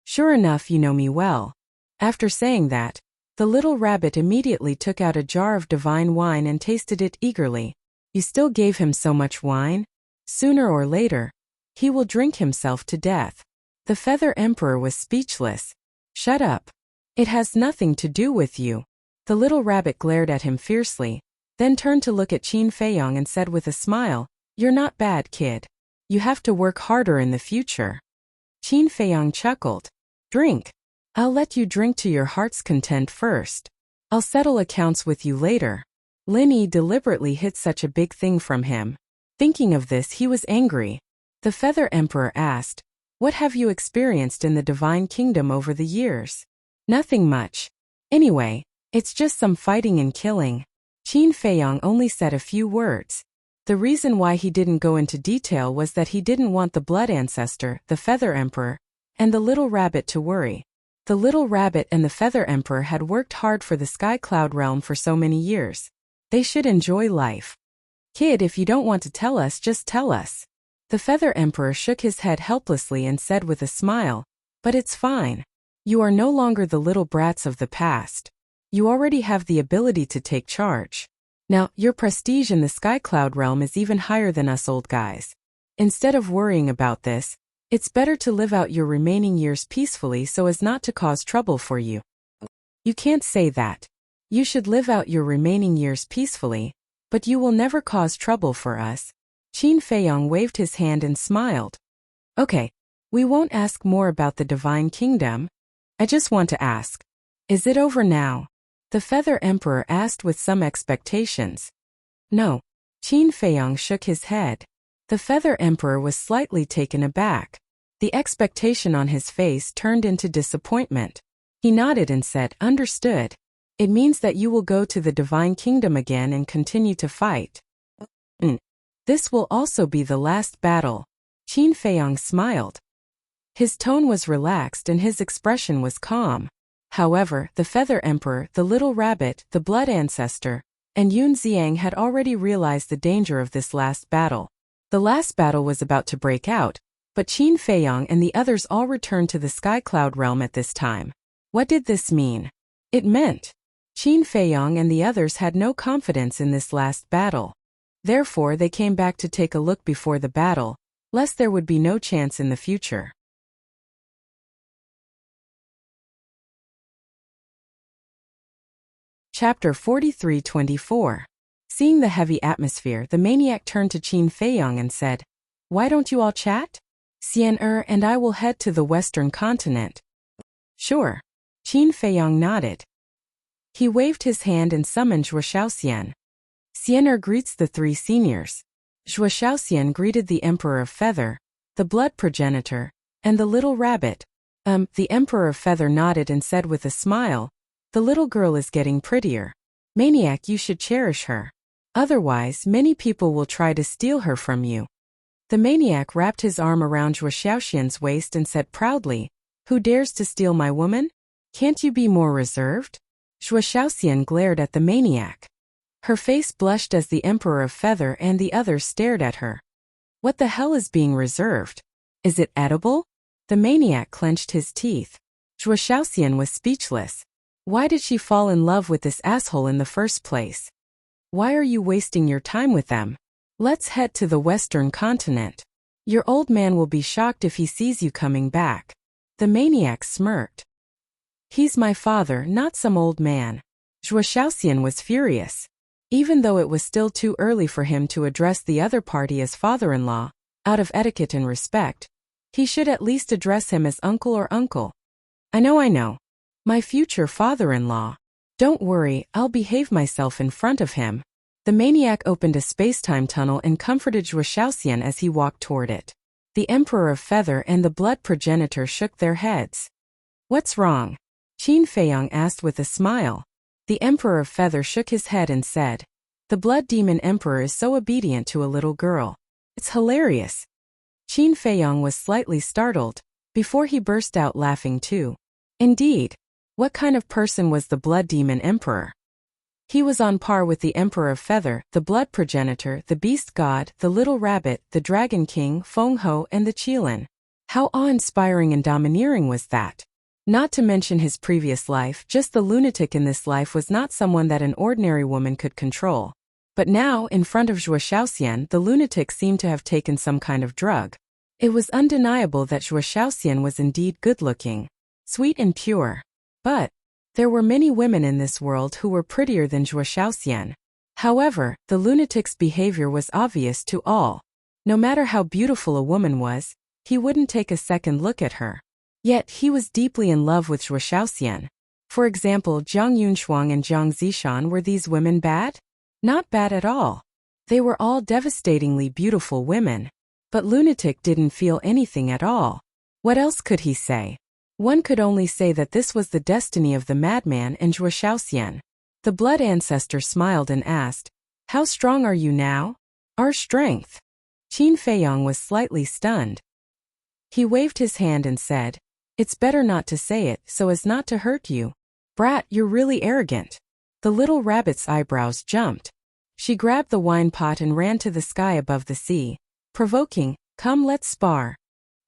"Sure enough, you know me well." After saying that, the little rabbit immediately took out a jar of divine wine and tasted it eagerly. "You still gave him so much wine? Sooner or later, he will drink himself to death." The Feather Emperor was speechless. "Shut up. It has nothing to do with you." The little rabbit glared at him fiercely, then turned to look at Qin Feiyong and said with a smile, "You're not bad, kid. You have to work harder in the future." Qin Feiyong chuckled. "Drink. I'll let you drink to your heart's content first. I'll settle accounts with you later." Lin Yi deliberately hid such a big thing from him. Thinking of this, he was angry. The Feather Emperor asked, "What have you experienced in the Divine Kingdom over the years?" "Nothing much. Anyway, it's just some fighting and killing." Qin Feiyong only said a few words. The reason why he didn't go into detail was that he didn't want the Blood Ancestor, the Feather Emperor, and the little rabbit to worry. The little rabbit and the Feather Emperor had worked hard for the Sky Cloud realm for so many years. They should enjoy life. "Kid, if you don't want to tell us, just tell us." The Feather Emperor shook his head helplessly and said with a smile, "But it's fine. You are no longer the little brats of the past. You already have the ability to take charge. Now, your prestige in the Sky Cloud realm is even higher than us old guys. Instead of worrying about this, it's better to live out your remaining years peacefully so as not to cause trouble for you." "You can't say that. You should live out your remaining years peacefully, but you will never cause trouble for us." Qin Feiyong waved his hand and smiled. "Okay, we won't ask more about the Divine Kingdom. I just want to ask, is it over now?" The Feather Emperor asked with some expectations. "No." Qin Feiyong shook his head. The Feather Emperor was slightly taken aback. The expectation on his face turned into disappointment. He nodded and said, "Understood. It means that you will go to the Divine Kingdom again and continue to fight." This will also be the last battle." Qin Feiyong smiled. His tone was relaxed and his expression was calm. However, the Feather Emperor, the Little Rabbit, the Blood Ancestor, and Yun Xiang had already realized the danger of this last battle. The last battle was about to break out, but Qin Feiyong and the others all returned to the Sky Cloud realm at this time. What did this mean? It meant Qin Feiyong and the others had no confidence in this last battle. Therefore, they came back to take a look before the battle, lest there would be no chance in the future. Chapter 43-24. Seeing the heavy atmosphere, the maniac turned to Qin Feiyong and said, "Why don't you all chat? Xian and I will head to the western continent." "Sure." Qin Feiyong nodded. He waved his hand and summoned Zhuo Shaoxian. Xian greets the three seniors. Zhuo Shaoxian greeted the Emperor of Feather, the blood progenitor, and the little rabbit. The Emperor of Feather nodded and said with a smile, "The little girl is getting prettier. Maniac, you should cherish her. Otherwise, many people will try to steal her from you." The maniac wrapped his arm around Zhuo Shaoxian's waist and said proudly, "Who dares to steal my woman? Can't you be more reserved?" Zhuo Shaoxian glared at the maniac. Her face blushed as the Emperor of Feather and the others stared at her. What the hell is being reserved? Is it edible? The maniac clenched his teeth. Zhuo Shaoxian was speechless. Why did she fall in love with this asshole in the first place? Why are you wasting your time with them? Let's head to the western continent. Your old man will be shocked if he sees you coming back. The maniac smirked. He's my father, not some old man. Zhuo Shaoxian was furious. Even though it was still too early for him to address the other party as father-in-law, out of etiquette and respect, he should at least address him as uncle or uncle. I know. My future father-in-law. Don't worry, I'll behave myself in front of him." The maniac opened a space-time tunnel and comforted Zhuo Shaoxian as he walked toward it. The Emperor of Feather and the blood progenitor shook their heads. "What's wrong?" Qin Feiyong asked with a smile. The Emperor of Feather shook his head and said, "The blood demon emperor is so obedient to a little girl. It's hilarious." Qin Feiyong was slightly startled, before he burst out laughing too. Indeed. What kind of person was the blood demon emperor? He was on par with the Emperor of Feather, the blood progenitor, the beast god, the little rabbit, the dragon king, Feng Ho, and the Qilin. How awe-inspiring and domineering was that? Not to mention his previous life, just the lunatic in this life was not someone that an ordinary woman could control. But now, in front of Zhuo Shaoxian, the lunatic seemed to have taken some kind of drug. It was undeniable that Zhuo Shaoxian was indeed good-looking, sweet and pure. But there were many women in this world who were prettier than Zhuo Shaoxian. However, the lunatic's behavior was obvious to all. No matter how beautiful a woman was, he wouldn't take a second look at her. Yet he was deeply in love with Zhuo Shaoxian. For example, Jiang Yunshuang and Jiang Zishan, were these women bad? Not bad at all. They were all devastatingly beautiful women. But lunatic didn't feel anything at all. What else could he say? One could only say that this was the destiny of the madman and Zhuo Shaoxian. The blood ancestor smiled and asked, "How strong are you now?" "Our strength." Qin Feiyong was slightly stunned. He waved his hand and said, "It's better not to say it so as not to hurt you. Brat, you're really arrogant." The little rabbit's eyebrows jumped. She grabbed the wine pot and ran to the sky above the sea, provoking, "Come, let's spar."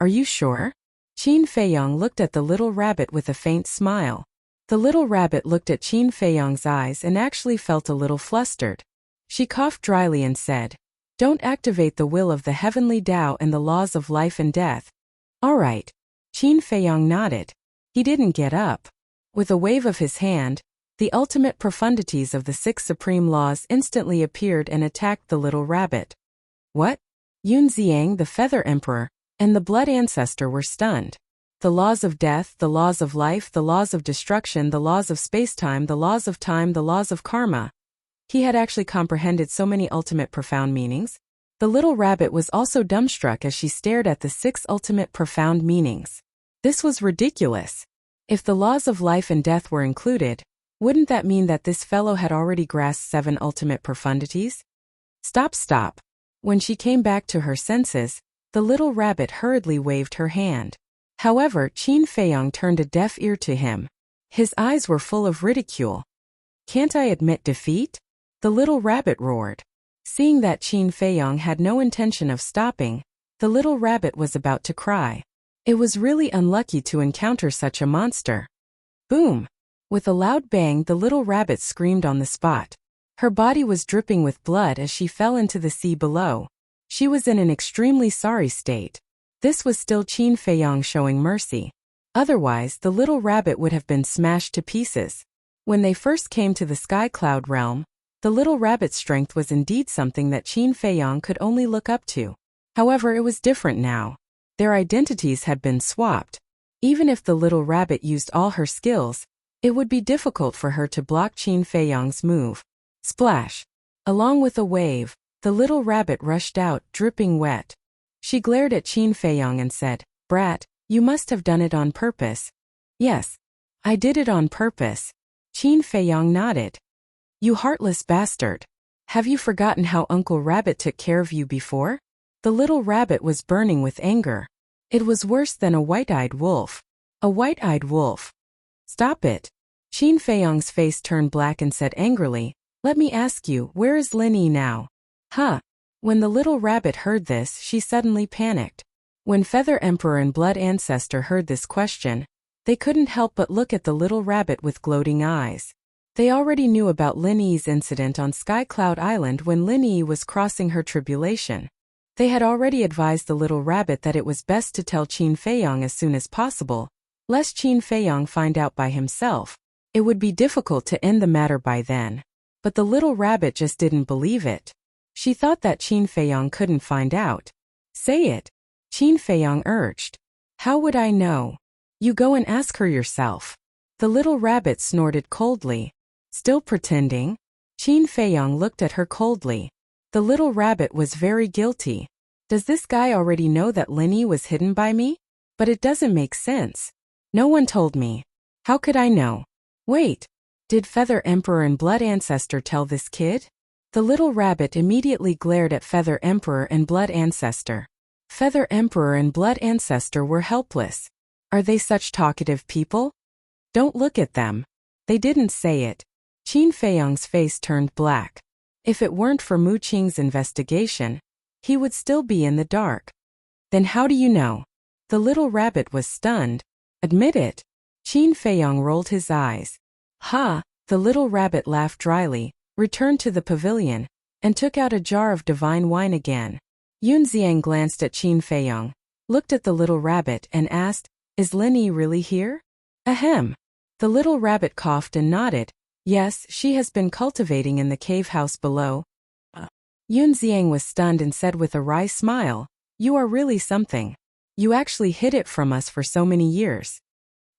"Are you sure?" Qin Feiyong looked at the little rabbit with a faint smile. The little rabbit looked at Qin Feiyong's eyes and actually felt a little flustered. She coughed dryly and said, "Don't activate the will of the heavenly Tao and the laws of life and death." "All right." Qin Feiyong nodded. He didn't get up. With a wave of his hand, the ultimate profundities of the six supreme laws instantly appeared and attacked the little rabbit. What? Yun Xiang, the Feather Emperor, and the blood ancestor were stunned. The laws of death, the laws of life, the laws of destruction, the laws of space-time, the laws of time, the laws of karma. He had actually comprehended so many ultimate profound meanings. The little rabbit was also dumbstruck as she stared at the six ultimate profound meanings. This was ridiculous. If the laws of life and death were included, wouldn't that mean that this fellow had already grasped seven ultimate profundities? Stop. When she came back to her senses, the little rabbit hurriedly waved her hand. However, Qin Feiyong turned a deaf ear to him. His eyes were full of ridicule. "Can't I admit defeat?" the little rabbit roared. Seeing that Qin Feiyong had no intention of stopping, the little rabbit was about to cry. It was really unlucky to encounter such a monster. Boom! With a loud bang, the little rabbit screamed on the spot. Her body was dripping with blood as she fell into the sea below. She was in an extremely sorry state. This was still Qin Feiyong showing mercy. Otherwise, the little rabbit would have been smashed to pieces. When they first came to the Sky Cloud realm, the little rabbit's strength was indeed something that Qin Feiyang could only look up to. However, it was different now. Their identities had been swapped. Even if the little rabbit used all her skills, it would be difficult for her to block Qin Feiyang's move. Splash! Along with a wave, the little rabbit rushed out, dripping wet. She glared at Qin Feiyang and said, "Brat, you must have done it on purpose." "Yes, I did it on purpose." Qin Feiyang nodded. "You heartless bastard. Have you forgotten how Uncle Rabbit took care of you before?" The little rabbit was burning with anger. It was worse than a white-eyed wolf. A white-eyed wolf. "Stop it." Qin Feiyang's face turned black and said angrily, "Let me ask you, where is Lin Yi now?" "Huh." When the little rabbit heard this, she suddenly panicked. When Feather Emperor and Blood Ancestor heard this question, they couldn't help but look at the little rabbit with gloating eyes. They already knew about Lin Yi's incident on Sky Cloud Island when Lin Yi was crossing her tribulation. They had already advised the little rabbit that it was best to tell Qin Feiyang as soon as possible, lest Qin Feiyang find out by himself. It would be difficult to end the matter by then. But the little rabbit just didn't believe it. She thought that Qin Feiyang couldn't find out. "Say it," Qin Feiyang urged. "How would I know? You go and ask her yourself." The little rabbit snorted coldly. "Still pretending?" Qin Feiyang looked at her coldly. The little rabbit was very guilty. "Does this guy already know that Lin Yi was hidden by me? But it doesn't make sense. No one told me. How could I know? Wait, did Feather Emperor and Blood Ancestor tell this kid?" The little rabbit immediately glared at Feather Emperor and Blood Ancestor. Feather Emperor and Blood Ancestor were helpless. Are they such talkative people? Don't look at them. They didn't say it. Qin Feiyang's face turned black. If it weren't for Mu Qing's investigation, he would still be in the dark. Then how do you know? The little rabbit was stunned. Admit it. Qin Feiyang rolled his eyes. Ha! The little rabbit laughed dryly, returned to the pavilion, and took out a jar of divine wine again. Yunxiang glanced at Qin Feiyang, looked at the little rabbit and asked, "Is Lin Yi really here?" "Ahem." The little rabbit coughed and nodded. "Yes, she has been cultivating in the cave house below." Yunxiang was stunned and said with a wry smile, "You are really something. You actually hid it from us for so many years.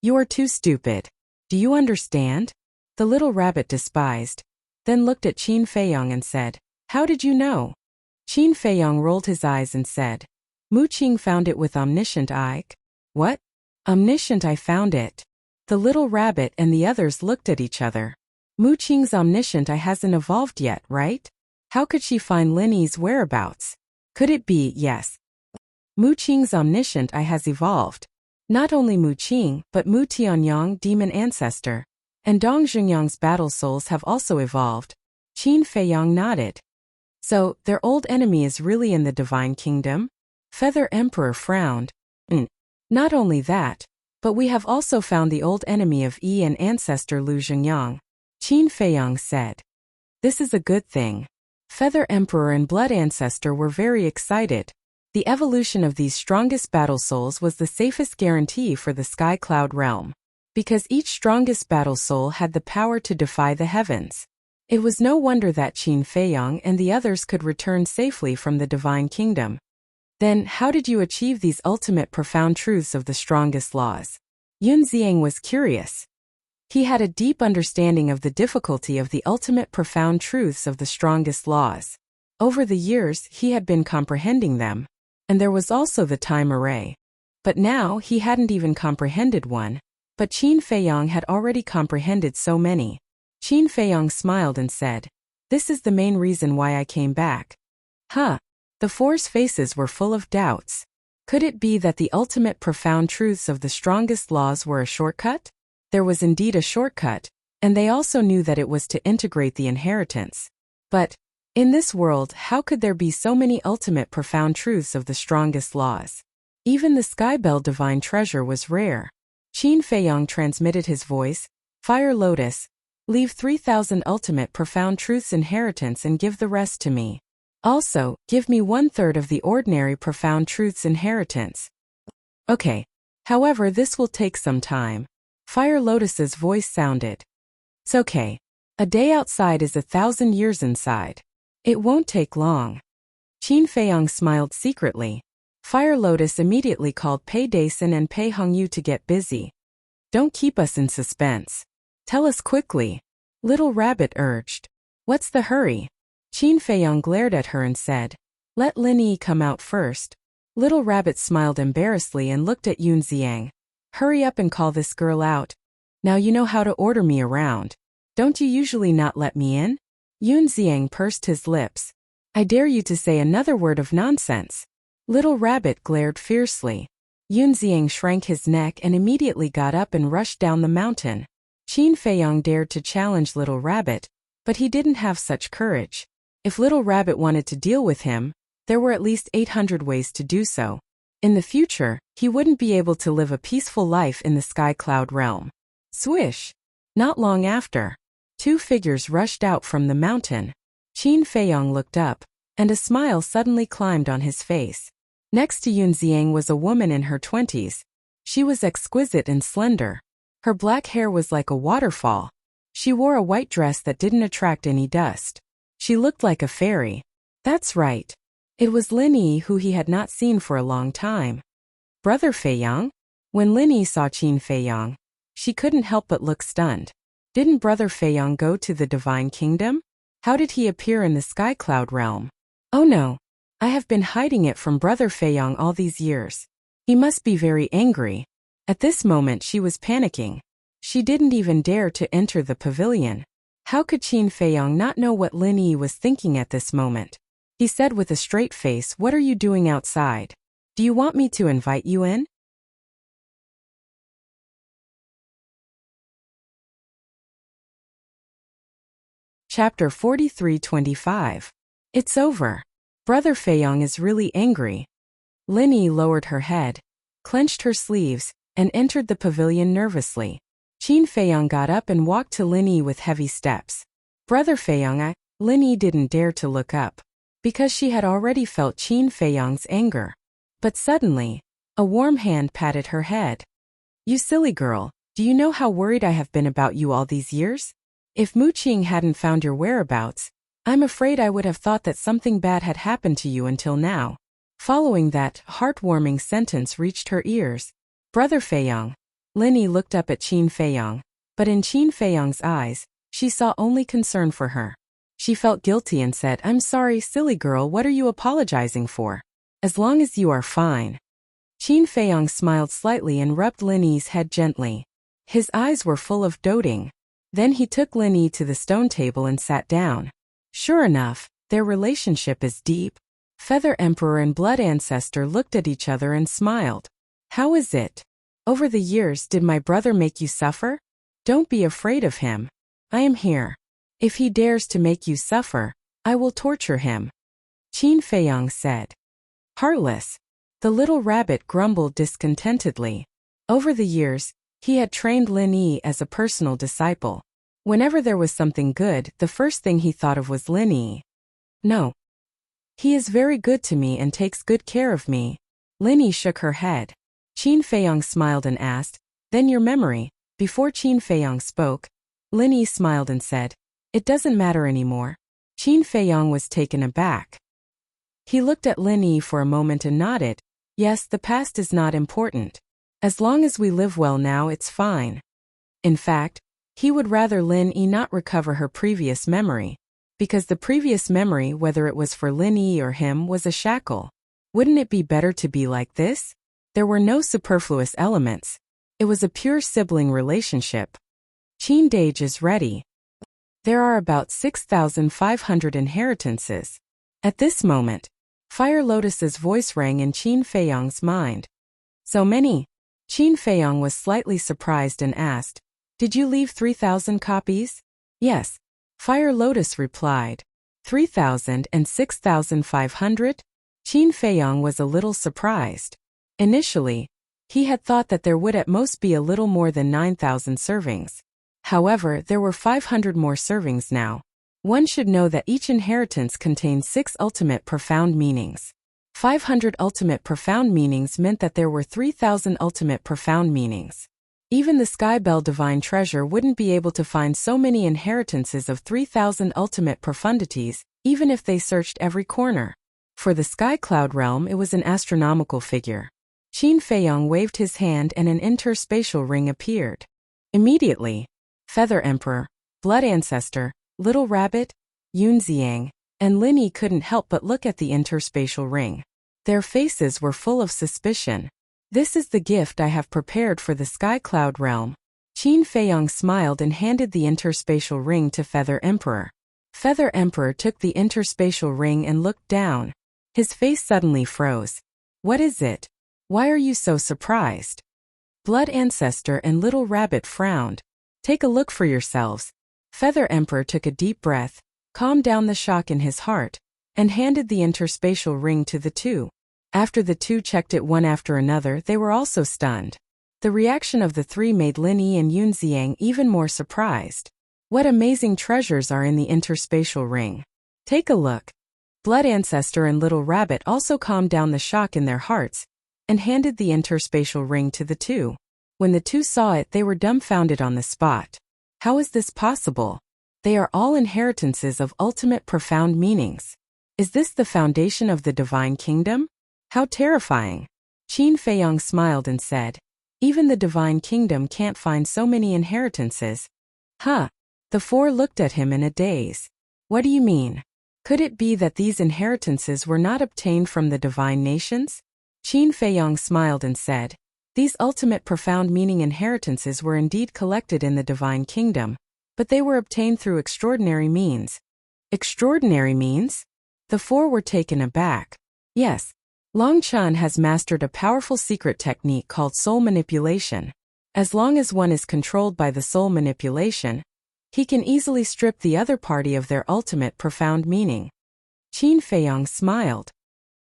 You are too stupid. Do you understand?" The little rabbit despised, then looked at Qin Feiyang and said, "How did you know?" Qin Feiyang rolled his eyes and said, "Mu Qing found it with omniscient eye." "What? Omniscient I found it." The little rabbit and the others looked at each other. Mu Qing's omniscient eye hasn't evolved yet, right? How could she find Lin Yi's whereabouts? Could it be, yes, Mu Qing's omniscient eye has evolved? Not only Mu Qing, but Mu Tianyang, demon ancestor, and Dong Zhengyang's battle souls have also evolved. Qin Feiyang nodded. So, their old enemy is really in the divine kingdom? Feather Emperor frowned. Not only that, but we have also found the old enemy of Yi and ancestor Lu Zhengyang. Qin Feiyang said. This is a good thing. Feather Emperor and Blood Ancestor were very excited. The evolution of these strongest battle souls was the safest guarantee for the Sky Cloud realm, because each strongest battle soul had the power to defy the heavens. It was no wonder that Qin Feiyang and the others could return safely from the divine kingdom. Then, how did you achieve these ultimate profound truths of the strongest laws? Yunxiang was curious. He had a deep understanding of the difficulty of the ultimate profound truths of the strongest laws. Over the years, he had been comprehending them. And there was also the time array. But now, he hadn't even comprehended one. But Qin Feiyang had already comprehended so many. Qin Feiyang smiled and said, "This is the main reason why I came back." Huh. The four's faces were full of doubts. Could it be that the ultimate profound truths of the strongest laws were a shortcut? There was indeed a shortcut, and they also knew that it was to integrate the inheritance. But, in this world, how could there be so many ultimate profound truths of the strongest laws? Even the Skybell divine treasure was rare. Qin Feiyang transmitted his voice, "Fire Lotus, leave 3,000 ultimate profound truths inheritance and give the rest to me. Also, give me 1/3 of the ordinary profound truths inheritance." Okay. However, this will take some time. Fire Lotus's voice sounded. It's okay. A day outside is 1,000 years inside. It won't take long. Qin Feiyang smiled secretly. Fire Lotus immediately called Pei Dason and Pei Hongyu to get busy. Don't keep us in suspense. Tell us quickly. Little Rabbit urged. What's the hurry? Qin Feiyang glared at her and said, Let Lin Yi come out first. Little Rabbit smiled embarrassedly and looked at Yun Xiang. Hurry up and call this girl out. Now you know how to order me around. Don't you usually not let me in? Yun Xiang pursed his lips. I dare you to say another word of nonsense. Little Rabbit glared fiercely. Yun Xiang shrank his neck and immediately got up and rushed down the mountain. Qin Feiyang dared to challenge Little Rabbit, but he didn't have such courage. If Little Rabbit wanted to deal with him, there were at least 800 ways to do so. In the future, he wouldn't be able to live a peaceful life in the Sky Cloud realm. Swish! Not long after, two figures rushed out from the mountain. Qin Feiyang looked up, and a smile suddenly climbed on his face. Next to Yun Xiang was a woman in her 20s. She was exquisite and slender. Her black hair was like a waterfall. She wore a white dress that didn't attract any dust. She looked like a fairy. That's right. It was Lin Yi, who he had not seen for a long time. Brother Feiyang? When Lin Yi saw Qin Feiyang, she couldn't help but look stunned. Didn't Brother Feiyang go to the Divine Kingdom? How did he appear in the Sky Cloud realm? Oh no. I have been hiding it from Brother Feiyang all these years. He must be very angry. At this moment she was panicking. She didn't even dare to enter the pavilion. How could Qin Feiyang not know what Lin Yi was thinking at this moment? He said with a straight face, What are you doing outside? Do you want me to invite you in? Chapter 43-25. It's over. Brother Feiyang is really angry. Lin Yi lowered her head, clenched her sleeves, and entered the pavilion nervously. Qin Feiyang got up and walked to Lin Yi with heavy steps. Brother Feiyang, Lin Yi didn't dare to look up, because she had already felt Qin Feiyang's anger. But suddenly, a warm hand patted her head. You silly girl, do you know how worried I have been about you all these years? If Mu Qing hadn't found your whereabouts, I'm afraid I would have thought that something bad had happened to you until now. Following that heartwarming sentence reached her ears. Brother Feiyang. Lin Yi looked up at Qin Feiyang, but in Qin Feiyang's eyes, she saw only concern for her. She felt guilty and said, I'm sorry, silly girl, what are you apologizing for? As long as you are fine. Qin Feiyang smiled slightly and rubbed Lin Yi's head gently. His eyes were full of doting. Then he took Lin Yi to the stone table and sat down. Sure enough, their relationship is deep. Feather Emperor and Blood Ancestor looked at each other and smiled. How is it? Over the years, did my brother make you suffer? Don't be afraid of him. I am here. If he dares to make you suffer, I will torture him. Qin Feiyang said. Heartless. The little rabbit grumbled discontentedly. Over the years, he had trained Lin Yi as a personal disciple. Whenever there was something good, the first thing he thought of was Lin Yi. No. He is very good to me and takes good care of me. Lin Yi shook her head. Qin Feiyang smiled and asked, Then your memory? Before Qin Feiyang spoke, Lin Yi smiled and said, It doesn't matter anymore. Qin Feiyang was taken aback. He looked at Lin Yi for a moment and nodded. Yes, the past is not important. As long as we live well now, it's fine. In fact, he would rather Lin Yi not recover her previous memory, because the previous memory, whether it was for Lin Yi or him, was a shackle. Wouldn't it be better to be like this? There were no superfluous elements. It was a pure sibling relationship. Qin Dage is ready. There are about 6,500 inheritances. At this moment, Fire Lotus's voice rang in Qin Feiyang's mind. So many? Qin Feiyang was slightly surprised and asked, Did you leave 3,000 copies? Yes. Fire Lotus replied. 3,000 and 6,500? Qin Feiyang was a little surprised. Initially, he had thought that there would at most be a little more than 9,000 servings. However, there were 500 more servings now. One should know that each inheritance contains 6 ultimate profound meanings. 500 ultimate profound meanings meant that there were 3,000 ultimate profound meanings. Even the Skybell divine treasure wouldn't be able to find so many inheritances of 3,000 ultimate profundities, even if they searched every corner. For the Sky Cloud realm, it was an astronomical figure. Qin Feiyong waved his hand and an interspatial ring appeared. Immediately, Feather Emperor, Blood Ancestor, Little Rabbit, Yunxiang, and Lin Yi couldn't help but look at the interspatial ring. Their faces were full of suspicion. This is the gift I have prepared for the Sky Cloud realm. Qin Feiyong smiled and handed the interspatial ring to Feather Emperor. Feather Emperor took the interspatial ring and looked down. His face suddenly froze. What is it? Why are you so surprised? Blood Ancestor and Little Rabbit frowned. Take a look for yourselves. Feather Emperor took a deep breath, calmed down the shock in his heart, and handed the interspatial ring to the two. After the two checked it one after another, they were also stunned. The reaction of the three made Lin Yi and Yunxiang even more surprised. What amazing treasures are in the interspatial ring? Take a look. Blood Ancestor and Little Rabbit also calmed down the shock in their hearts, and handed the interspatial ring to the two. When the two saw it, they were dumbfounded on the spot. How is this possible? They are all inheritances of ultimate profound meanings. Is this the foundation of the Divine Kingdom? How terrifying! Qin Feiyong smiled and said, even the Divine Kingdom can't find so many inheritances. Huh? The four looked at him in a daze. What do you mean? Could it be that these inheritances were not obtained from the divine nations? Qin Feiyong smiled and said, these ultimate profound meaning inheritances were indeed collected in the Divine Kingdom, but they were obtained through extraordinary means. Extraordinary means? The four were taken aback. Yes. Long Chun has mastered a powerful secret technique called soul manipulation. As long as one is controlled by the soul manipulation, he can easily strip the other party of their ultimate profound meaning. Qin Feiyong smiled.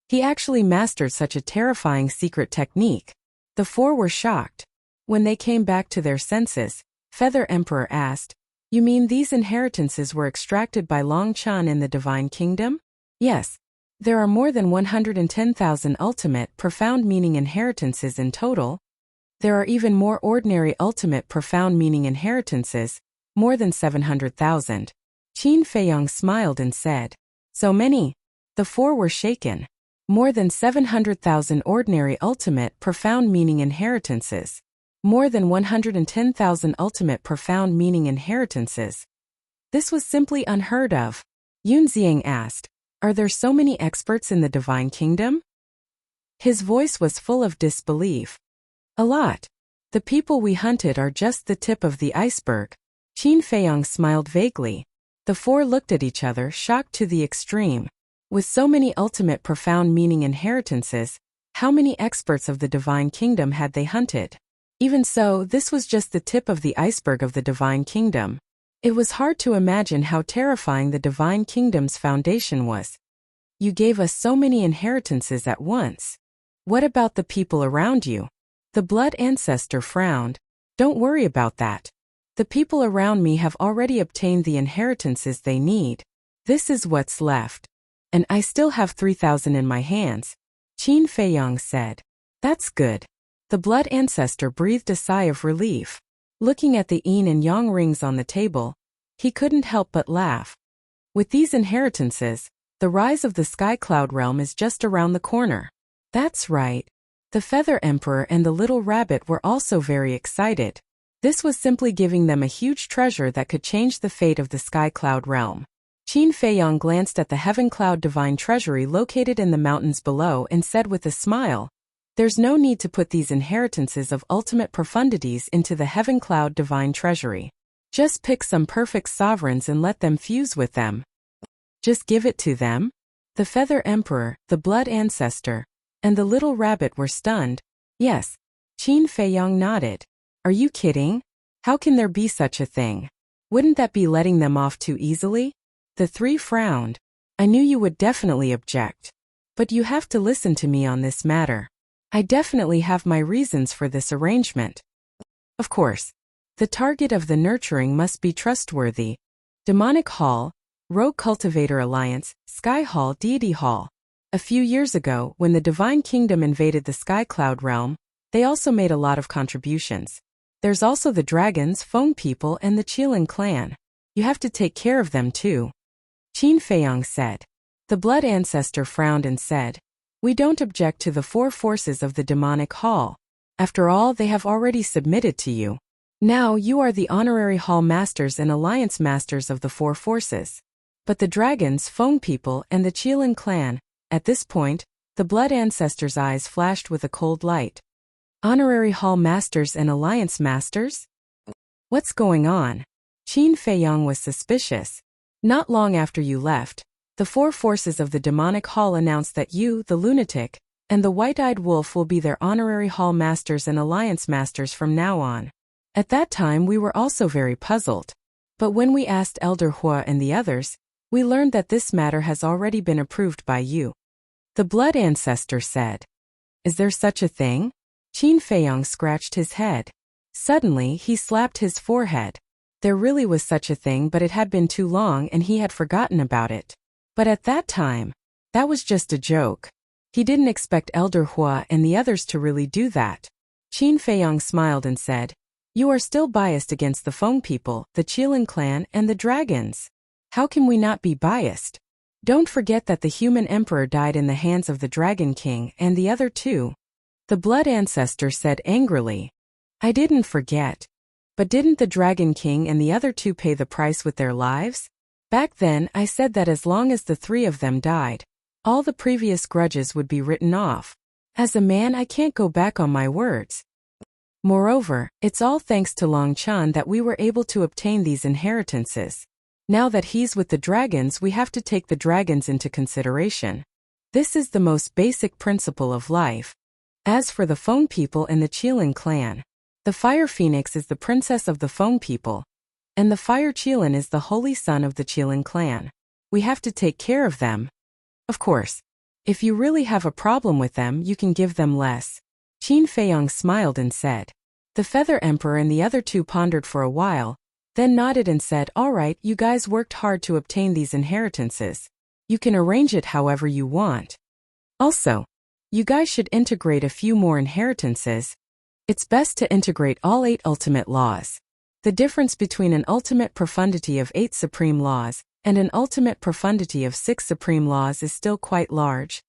He actually mastered such a terrifying secret technique. The four were shocked. When they came back to their senses, Feather Emperor asked, you mean these inheritances were extracted by Long Chun in the Divine Kingdom? Yes. There are more than 110,000 ultimate profound meaning inheritances in total. There are even more ordinary ultimate profound meaning inheritances, more than 700,000. Qin Feiyong smiled and said, so many? The four were shaken. More than 700,000 ordinary ultimate profound meaning inheritances. More than 110,000 ultimate profound meaning inheritances. This was simply unheard of. Yunxiang asked, are there so many experts in the Divine Kingdom? His voice was full of disbelief. A lot. The people we hunted are just the tip of the iceberg. Qin Feiyong smiled vaguely. The four looked at each other, shocked to the extreme. With so many ultimate profound meaning inheritances, how many experts of the Divine Kingdom had they hunted? Even so, this was just the tip of the iceberg of the Divine Kingdom. It was hard to imagine how terrifying the Divine Kingdom's foundation was. You gave us so many inheritances at once. What about the people around you? The Blood Ancestor frowned. Don't worry about that. The people around me have already obtained the inheritances they need. This is what's left. And I still have 3,000 in my hands. Qin Feiyong said. That's good. The Blood Ancestor breathed a sigh of relief. Looking at the yin and yang rings on the table, he couldn't help but laugh. With these inheritances, the rise of the Sky Cloud realm is just around the corner. That's right. The Feather Emperor and the Little Rabbit were also very excited. This was simply giving them a huge treasure that could change the fate of the Sky Cloud realm. Qin Feiyong glanced at the Heaven Cloud Divine Treasury located in the mountains below and said with a smile, there's no need to put these inheritances of ultimate profundities into the Heaven Cloud Divine Treasury. Just pick some perfect sovereigns and let them fuse with them. Just give it to them? The Feather Emperor, the Blood Ancestor, and the Little Rabbit were stunned. Yes. Qin Feiyong nodded. Are you kidding? How can there be such a thing? Wouldn't that be letting them off too easily? The three frowned. I knew you would definitely object. But you have to listen to me on this matter. I definitely have my reasons for this arrangement. Of course. The target of the nurturing must be trustworthy. Demonic Hall, Rogue Cultivator Alliance, Sky Hall, Deity Hall. A few years ago, when the Divine Kingdom invaded the Sky Cloud realm, they also made a lot of contributions. There's also the dragons, Feng people, and the Qilin clan. You have to take care of them too. Qin Feiyang said. The blood ancestor frowned and said, We don't object to the 4 forces of the demonic hall. After all, they have already submitted to you. Now you are the honorary hall masters and alliance masters of the 4 forces. But the dragons, Feng people, and the Qilin clan, at this point, the blood ancestor's eyes flashed with a cold light. Honorary hall masters and alliance masters? What's going on? Qin Feiyang was suspicious. Not long after you left, the 4 forces of the demonic hall announced that you, the lunatic, and the white-eyed wolf will be their honorary hall masters and alliance masters from now on. At that time we were also very puzzled. But when we asked Elder Hua and the others, we learned that this matter has already been approved by you. The blood ancestor said. Is there such a thing? Qin Feiyang scratched his head. Suddenly he slapped his forehead. There really was such a thing, but it had been too long and he had forgotten about it. But at that time, that was just a joke. He didn't expect Elder Hua and the others to really do that. Qin Feiyang smiled and said, You are still biased against the Feng people, the Qilin clan, and the dragons. How can we not be biased? Don't forget that the human emperor died in the hands of the Dragon King and the other 2. The blood ancestor said angrily. I didn't forget. But didn't the Dragon King and the other 2 pay the price with their lives? Back then I said that as long as the 3 of them died, all the previous grudges would be written off. As a man, I can't go back on my words. Moreover, it's all thanks to Long Chan that we were able to obtain these inheritances. Now that he's with the dragons, we have to take the dragons into consideration. This is the most basic principle of life. As for the Feng people and the Qilin clan, the Fire Phoenix is the princess of the Feng people, and the Fire Qilin is the holy son of the Qilin clan. We have to take care of them. Of course, if you really have a problem with them, you can give them less. Qin Feiyang smiled and said. The Feather Emperor and the other 2 pondered for a while, then nodded and said, All right, you guys worked hard to obtain these inheritances. You can arrange it however you want. Also, you guys should integrate a few more inheritances. It's best to integrate all 8 ultimate laws. The difference between an ultimate profundity of 8 supreme laws and an ultimate profundity of 6 supreme laws is still quite large.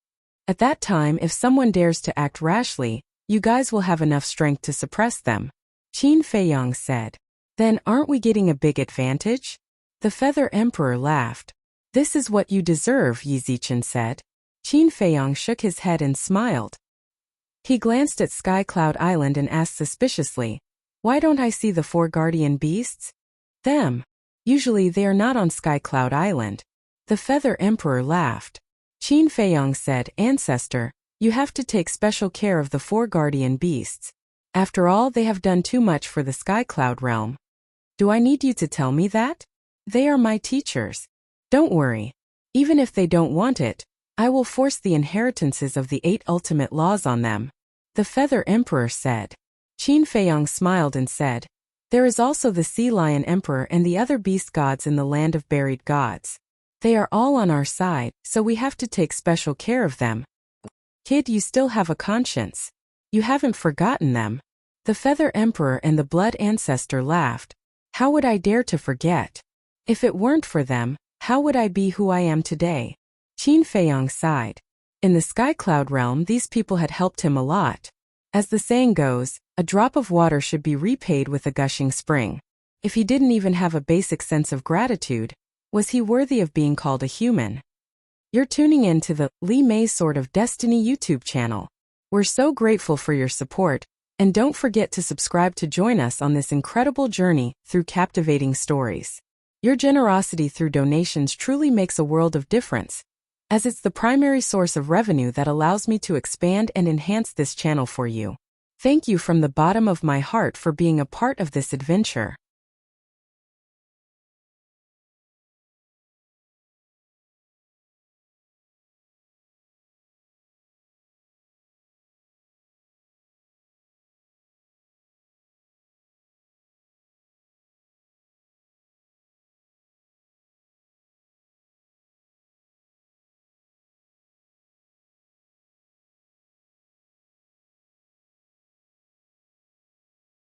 At that time, if someone dares to act rashly, you guys will have enough strength to suppress them. Qin Feiyang said. Then aren't we getting a big advantage? The Feather Emperor laughed. This is what you deserve, Yi Zichen said. Qin Feiyang shook his head and smiled. He glanced at Sky Cloud Island and asked suspiciously, Why don't I see the 4 guardian beasts? Them. Usually they are not on Sky Cloud Island. The Feather Emperor laughed. Qin Feiyang said, Ancestor, you have to take special care of the 4 guardian beasts. After all, they have done too much for the Sky Cloud realm. Do I need you to tell me that? They are my teachers. Don't worry. Even if they don't want it, I will force the inheritances of the 8 ultimate laws on them. The Feather Emperor said. Qin Feiyang smiled and said, There is also the Sea Lion Emperor and the other beast gods in the land of buried gods. They are all on our side, so we have to take special care of them. Kid, you still have a conscience. You haven't forgotten them. The Feather Emperor and the Blood Ancestor laughed. How would I dare to forget? If it weren't for them, how would I be who I am today? Qin Feiyang sighed. In the Sky Cloud realm, these people had helped him a lot. As the saying goes, a drop of water should be repaid with a gushing spring. If he didn't even have a basic sense of gratitude, was he worthy of being called a human? You're tuning in to the Li Mei Sword of Destiny YouTube channel. We're so grateful for your support, and don't forget to subscribe to join us on this incredible journey through captivating stories. Your generosity through donations truly makes a world of difference, as it's the primary source of revenue that allows me to expand and enhance this channel for you. Thank you from the bottom of my heart for being a part of this adventure.